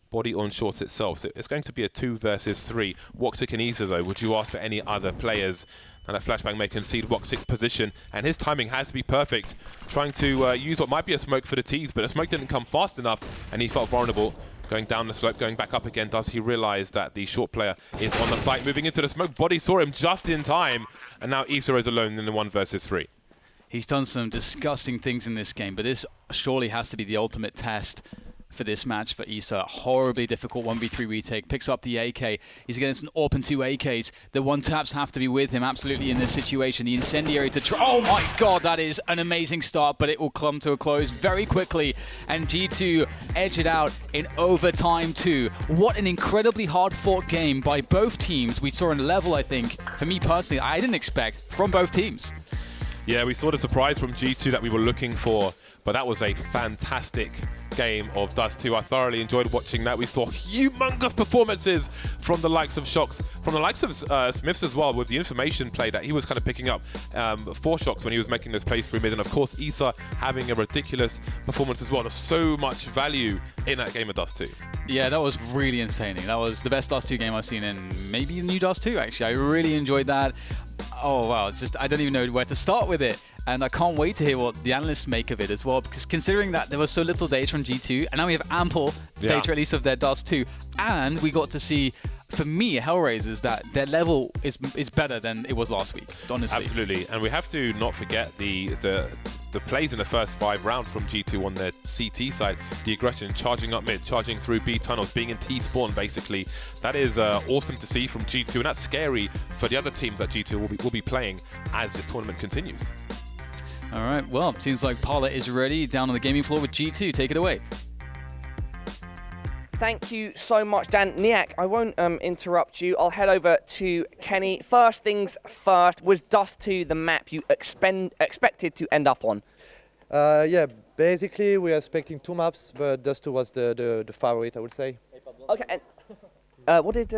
Body on shorts itself, so it's going to be a 2 versus 3. Woxic and Issa though, would you ask for any other players? And that flashbang may concede Woxic's position, and his timing has to be perfect. Trying to use what might be a smoke for the T's, but the smoke didn't come fast enough, and he felt vulnerable. Going down the slope, going back up again. Does he realize that the short player is on the site, moving into the smoke? Body saw him just in time, and now Issa is alone in the 1 versus 3. He's done some disgusting things in this game, but this surely has to be the ultimate test for this match for Issa. Horribly difficult 1v3 retake. Picks up the AK. He's against an AWP and 2 AKs. The 1-taps have to be with him absolutely in this situation. The incendiary to try. Oh my god, that is an amazing start, but it will come to a close very quickly. And G2 edge it out in overtime too. What an incredibly hard-fought game by both teams. We saw a level, I think, for me personally, I didn't expect from both teams. Yeah, we saw the surprise from G2 that we were looking for, but that was a fantastic game of Dust 2. I thoroughly enjoyed watching that. We saw humongous performances from the likes of Shox, from the likes of Smiths as well, with the information play that he was kind of picking up for Shox when he was making those plays through mid. And of course, Issa having a ridiculous performance as well. There's so much value in that game of Dust 2. Yeah, that was really insane. That was the best Dust 2 game I've seen in maybe the new Dust 2, actually. I really enjoyed that. Oh, wow. It's just, I don't even know where to start with it. And I can't wait to hear what the analysts make of it as well, because considering that there were so little data from G2, and now we have ample data at least of their Dust 2, and we got to see, for me, Hellraisers, that their level is better than it was last week, honestly. Absolutely. And we have to not forget the plays in the first 5 rounds from G2 on their CT side. The aggression, charging up mid, charging through B tunnels, being in T spawn basically. That is awesome to see from G2, and that's scary for the other teams that G2 will be playing as this tournament continues. All right, well, seems like Parla is ready down on the gaming floor with G2. Take it away. Thank you so much, Dan. Niak, I won't interrupt you. I'll head over to Kenny. First things first, was Dust 2 the map you expected to end up on? Yeah, basically we are expecting 2 maps, but Dust 2 was the favorite, I would say. Okay, and what did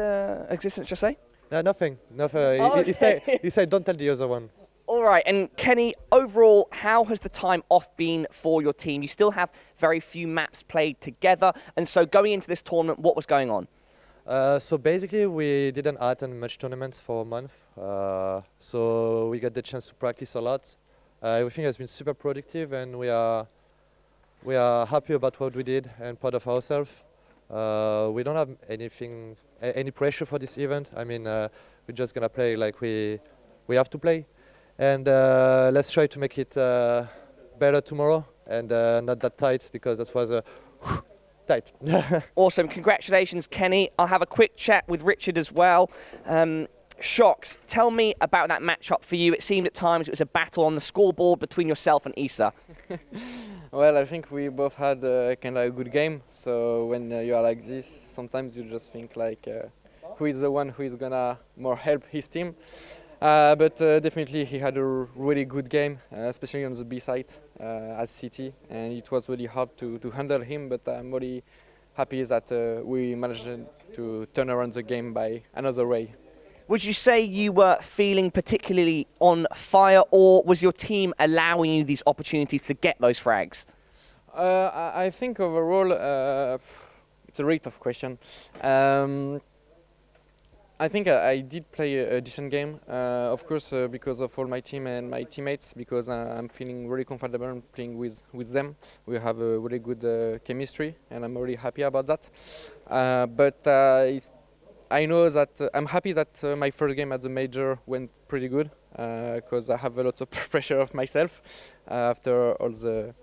Existence just say? No, nothing. Oh, okay. He said don't tell the other one. All right, and Kenny, overall, how has the time off been for your team? You still have very few maps played together, and so going into this tournament, what was going on? So basically, we didn't attend much tournaments for a month, so we got the chance to practice a lot. Everything has been super productive, and we are happy about what we did and proud of ourselves. We don't have any pressure for this event. I mean, we're just gonna play like we have to play. And let's try to make it better tomorrow and not that tight, because that was tight. Awesome. Congratulations, Kenny. I'll have a quick chat with Richard as well. Shox, tell me about that matchup for you. It seemed at times it was a battle on the scoreboard between yourself and Issa. Well, I think we both had kind of a good game. So when you are like this, sometimes you just think like who is the one who is gonna more help his team. But definitely he had a really good game, especially on the B side as CT, and it was really hard to handle him, but I'm really happy that we managed to turn around the game by another way. Would you say you were feeling particularly on fire, or was your team allowing you these opportunities to get those frags? I think overall, it's a really tough question. I think I did play a decent game, of course, because of all my team and my teammates, because I'm feeling really comfortable playing with them. We have a really good chemistry, and I'm really happy about that. But I know that I'm happy that my first game at the major went pretty good, because I have a lot of pressure of myself after all the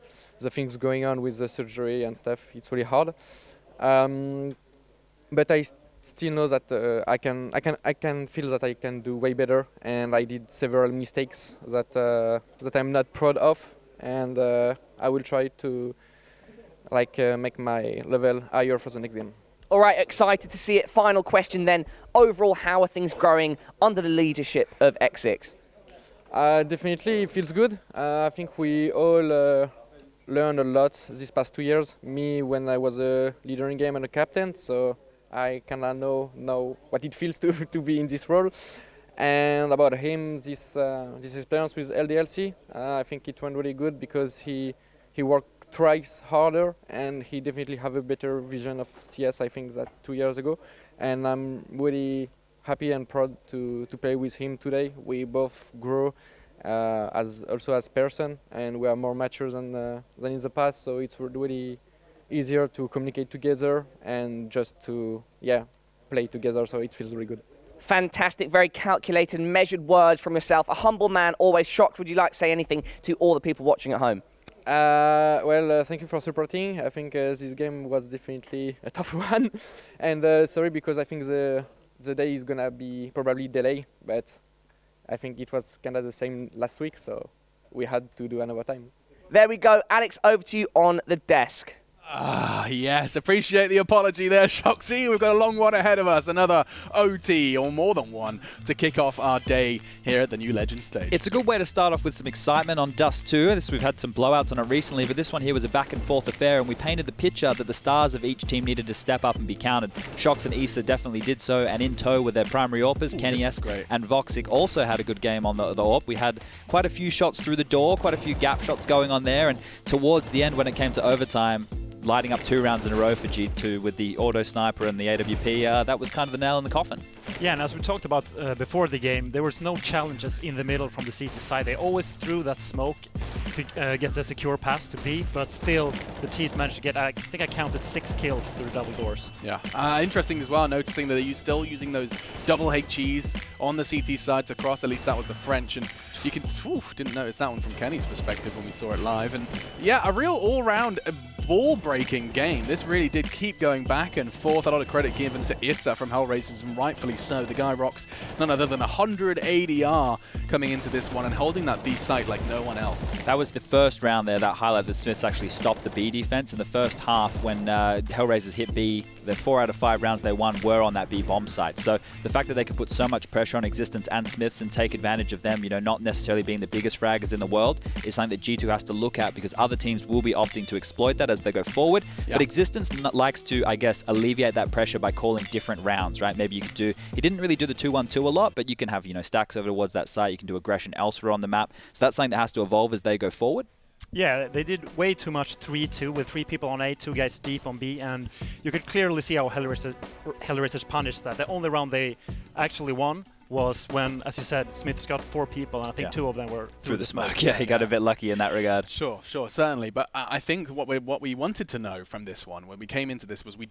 things going on with the surgery and stuff. It's really hard, but I still know that I can feel that I can do way better, and I did several mistakes that I'm not proud of, and I will try to make my level higher for the next game. All right, excited to see it. Final question then. Overall, how are things growing under the leadership of X6? Definitely, it feels good. I think we all learned a lot these past 2 years. Me, when I was a leader in game and a captain, so I kind of know what it feels to be in this role. And about him, this experience with LDLC, I think it went really good, because he worked thrice harder, and he definitely have a better vision of CS, I think, that 2 years ago. And I'm really happy and proud to play with him today. We both grow as person, and we are more mature than in the past. So it's really easier to communicate together and just to play together. So it feels really good. Fantastic, very calculated, measured words from yourself. A humble man, always shocked. Would you like to say anything to all the people watching at home? Thank you for supporting. I think this game was definitely a tough one, and sorry, because I think the day is gonna be probably delayed, but I think it was kind of the same last week, so we had to do another time. There we go. Alex, over to you on the desk. Yes, appreciate the apology there, Shoxy. We've got a long one ahead of us, another OT, or more than one, to kick off our day here at the new Legend stage. It's a good way to start off with some excitement on Dust 2. We've had some blowouts on it recently, but this one here was a back and forth affair, and we painted the picture that the stars of each team needed to step up and be counted. Shox and Issa definitely did so, and in tow with their primary AWPers, Kenny S and Voxic also had a good game on the AWP. We had quite a few shots through the door, quite a few gap shots going on there, and towards the end when it came to overtime, lighting up 2 rounds in a row for G2 with the auto sniper and the AWP, that was kind of the nail in the coffin. Yeah, and as we talked about before the game, there was no challenges in the middle from the CT side. They always threw that smoke to get the secure pass to B, but still the T's managed to get, I think I counted 6 kills through double doors. Yeah, interesting as well, noticing that they're still using those double HEs on the CT side to cross, at least that was the French, and you can, didn't notice that one from Kenny's perspective when we saw it live, and yeah, a real all-round ball-breaking game. This really did keep going back and forth. A lot of credit given to Issa from Hellraisers, and rightfully so. The guy rocks none other than 100 ADR coming into this one and holding that B site like no one else. That was the first round there, that highlight that Smiths actually stopped the B defense. In the first half, when Hellraisers hit B, the 4 out of 5 rounds they won were on that B bomb site. So the fact that they could put so much pressure on Existence and Smiths and take advantage of them, you know, not necessarily being the biggest fraggers in the world, is something that G2 has to look at, because other teams will be opting to exploit that as they go forward. Yeah. But Existence likes to, I guess, alleviate that pressure by calling different rounds, right? Maybe you could do, he didn't really do the 2-1-2 a lot, but you can have, you know, stacks over towards that site. You can do aggression elsewhere on the map. So that's something that has to evolve as they go forward. Yeah, they did way too much 3-2 with 3 people on A, 2 guys deep on B, and you could clearly see how Hellraisers punished that. The only round they actually won was when, as you said, Smiths got 4 people, and I think 2 of them were through the smoke. Yeah, he got a bit lucky in that regard. Sure, certainly. But I think what we wanted to know from this one when we came into this was we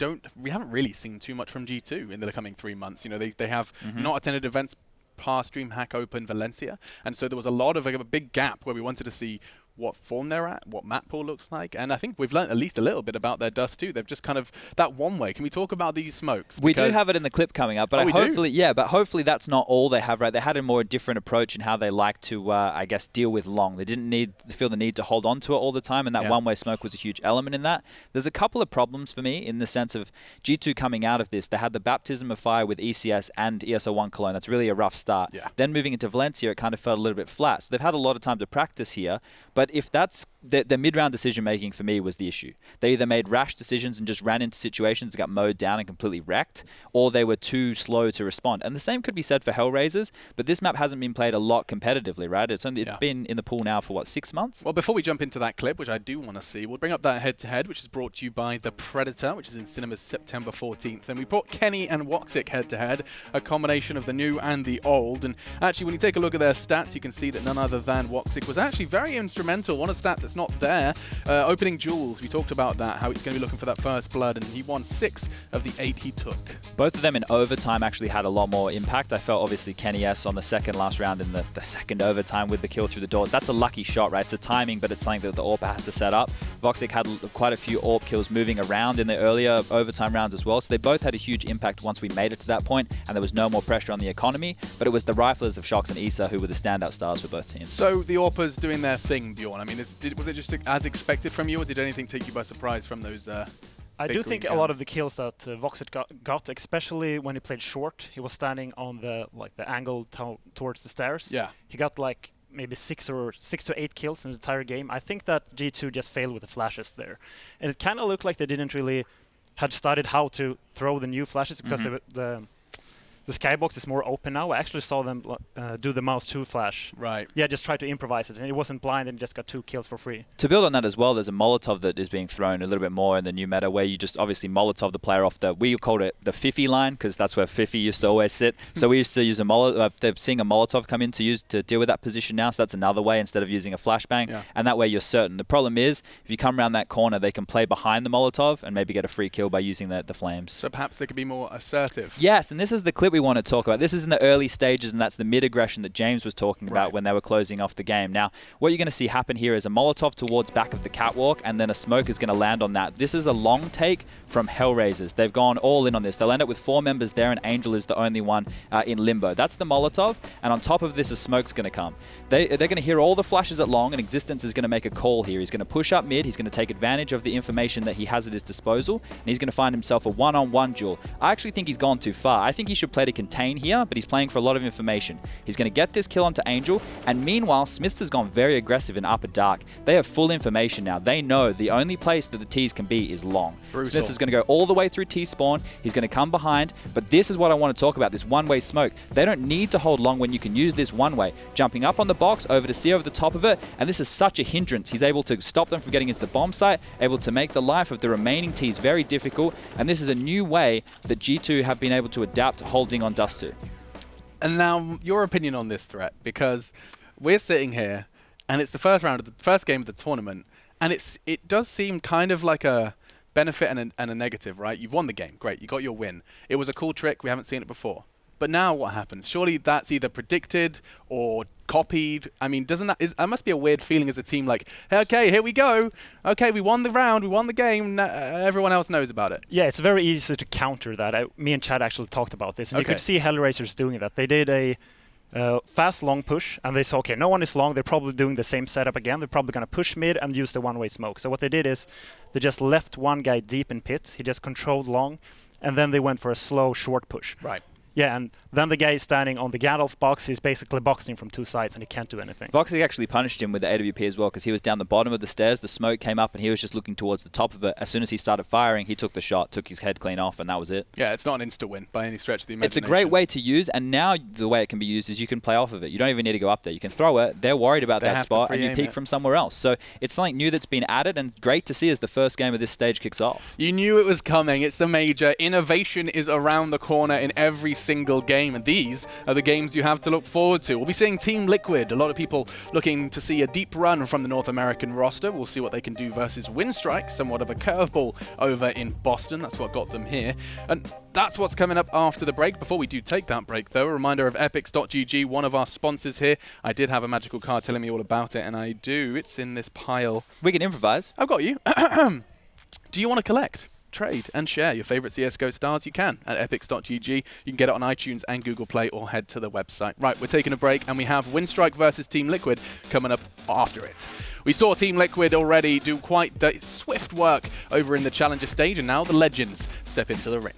haven't really seen too much from G2 in the coming 3 months. You know, they have not attended events past DreamHack Open Valencia, and so there was a lot of a big gap where we wanted to see what form they're at, what map pool looks like, and I think we've learned at least a little bit about their Dust too. They've just kind of that one way. Can we talk about these smokes? We do have it in the clip coming up, but hopefully that's not all they have, right? They had a more different approach in how they like to, I guess, deal with long. They didn't feel the need to hold on to it all the time, and that one-way smoke was a huge element in that. There's a couple of problems for me in the sense of G2 coming out of this. They had the baptism of fire with ECS and ESO1 Cologne. That's really a rough start. Yeah. Then moving into Valencia, it kind of felt a little bit flat. So they've had a lot of time to practice here, but if that's the mid-round decision-making for me was the issue. They either made rash decisions and just ran into situations that got mowed down and completely wrecked, or they were too slow to respond. And the same could be said for Hellraisers, but this map hasn't been played a lot competitively, right? It's been in the pool now for, 6 months? Well, before we jump into that clip, which I do want to see, we'll bring up that head-to-head, which is brought to you by The Predator, which is in cinemas September 14th. And we brought Kenny and Woxic head-to-head, a combination of the new and the old. And actually, when you take a look at their stats, you can see that none other than Woxic was actually very instrumental. One stat that's not there. Opening duels, we talked about that, how he's going to be looking for that first blood, and he won 6 of the 8 he took. Both of them in overtime actually had a lot more impact. I felt obviously Kenny S on the second last round in the second overtime with the kill through the doors. That's a lucky shot, right? It's a timing, but it's something that the AWP has to set up. Voxic had quite a few AWP kills moving around in the earlier overtime rounds as well, so they both had a huge impact once we made it to that point, and there was no more pressure on the economy, but it was the riflers of Shox and Issa who were the standout stars for both teams. So the AWPers doing their thing, Bjorn. I mean, was it just as expected from you, or did anything take you by surprise from those I do think a lot of the kills that Voxic got, especially when he played short, he was standing on the angle towards the stairs. Yeah. He got maybe 6 to 8 kills in the entire game. I think that G2 just failed with the flashes there. And it kind of looked like they didn't really had studied how to throw the new flashes, because the skybox is more open now. I actually saw them do the mouse 2 flash. Right. Yeah, just try to improvise it. And it wasn't blind, and just got 2 kills for free. To build on that as well, there's a Molotov that is being thrown a little bit more in the new meta, where you just obviously Molotov the player off we called it the Fifi line, because that's where Fifi used to always sit. So we used to use a Molotov. They're seeing a Molotov come in to deal with that position now. So that's another way instead of using a flashbang. Yeah. And that way you're certain. The problem is, if you come around that corner, they can play behind the Molotov and maybe get a free kill by using the flames. So perhaps they could be more assertive. Yes, and this is the clip. we want to talk about. This is in the early stages, and that's the mid-aggression that James was talking about when they were closing off the game. Now, what you're going to see happen here is a Molotov towards back of the catwalk, and then a smoke is going to land on that. This is a long take from Hellraisers. They've gone all in on this. They'll end up with 4 members there, and Angel is the only one in limbo. That's the Molotov, and on top of this, a smoke's going to come. They're going to hear all the flashes at long, and Existence is going to make a call here. He's going to push up mid. He's going to take advantage of the information that he has at his disposal, and he's going to find himself a one-on-one duel. I actually think he's gone too far. I think he should play to contain here, but he's playing for a lot of information. He's going to get this kill onto Angel, and meanwhile, Smiths has gone very aggressive in upper dark. They have full information now. They know the only place that the T's can be is long. Brutal. Smiths is going to go all the way through T spawn. He's going to come behind, but this is what I want to talk about, this one-way smoke. They don't need to hold long when you can use this one-way. Jumping up on the box, over to C over the top of it, and this is such a hindrance. He's able to stop them from getting into the bomb site, able to make the life of the remaining T's very difficult, and this is a new way that G2 have been able to adapt holding on Dust 2. And now, your opinion on this threat, because we're sitting here, and it's the first round of the first game of the tournament, and it does seem kind of like a benefit and a negative, right? You've won the game, great, you got your win. It was a cool trick, we haven't seen it before. But now what happens? Surely that's either predicted or copied. I mean, that must be a weird feeling as a team, like, hey, okay, here we go. Okay, we won the round, we won the game. Everyone else knows about it. Yeah, it's very easy to counter that. Me and Chad actually talked about this, and you could see Hellraisers doing that. They did a fast long push, and they saw, okay, no one is long. They're probably doing the same setup again. They're probably going to push mid and use the one-way smoke. So what they did is they just left one guy deep in pit. He just controlled long, and then they went for a slow short push. Right. Yeah, and then the guy standing on the Gandalf box is basically boxing from 2 sides, and he can't do anything. Voxy actually punished him with the AWP as well, because he was down the bottom of the stairs, the smoke came up, and he was just looking towards the top of it. As soon as he started firing, he took the shot, took his head clean off, and that was it. Yeah, it's not an insta-win by any stretch of the imagination. It's a great way to use, and now the way it can be used is you can play off of it. You don't even need to go up there. You can throw it, they're worried about that spot, and you peek from somewhere else. So it's something new that's been added, and great to see as the first game of this stage kicks off. You knew it was coming. It's the major. Innovation is around the corner in every single game, and these are the games you have to look forward to. We'll be seeing Team Liquid. A lot of people looking to see a deep run from the North American roster. We'll see what they can do versus Winstrike, somewhat of a curveball over in Boston. That's what got them here. And that's what's coming up after the break. Before we do take that break, though, a reminder of Epics.gg, one of our sponsors here. I did have a magical card telling me all about it, and I do. It's in this pile. We can improvise. I've got you. Do you want to collect, trade, and share your favorite CSGO stars? You can at epics.gg. You can get it on iTunes and Google Play, or head to the website. Right, we're taking a break, and we have Winstrike versus Team Liquid coming up after it. We saw Team Liquid already do quite the swift work over in the Challenger stage, and now the legends step into the ring.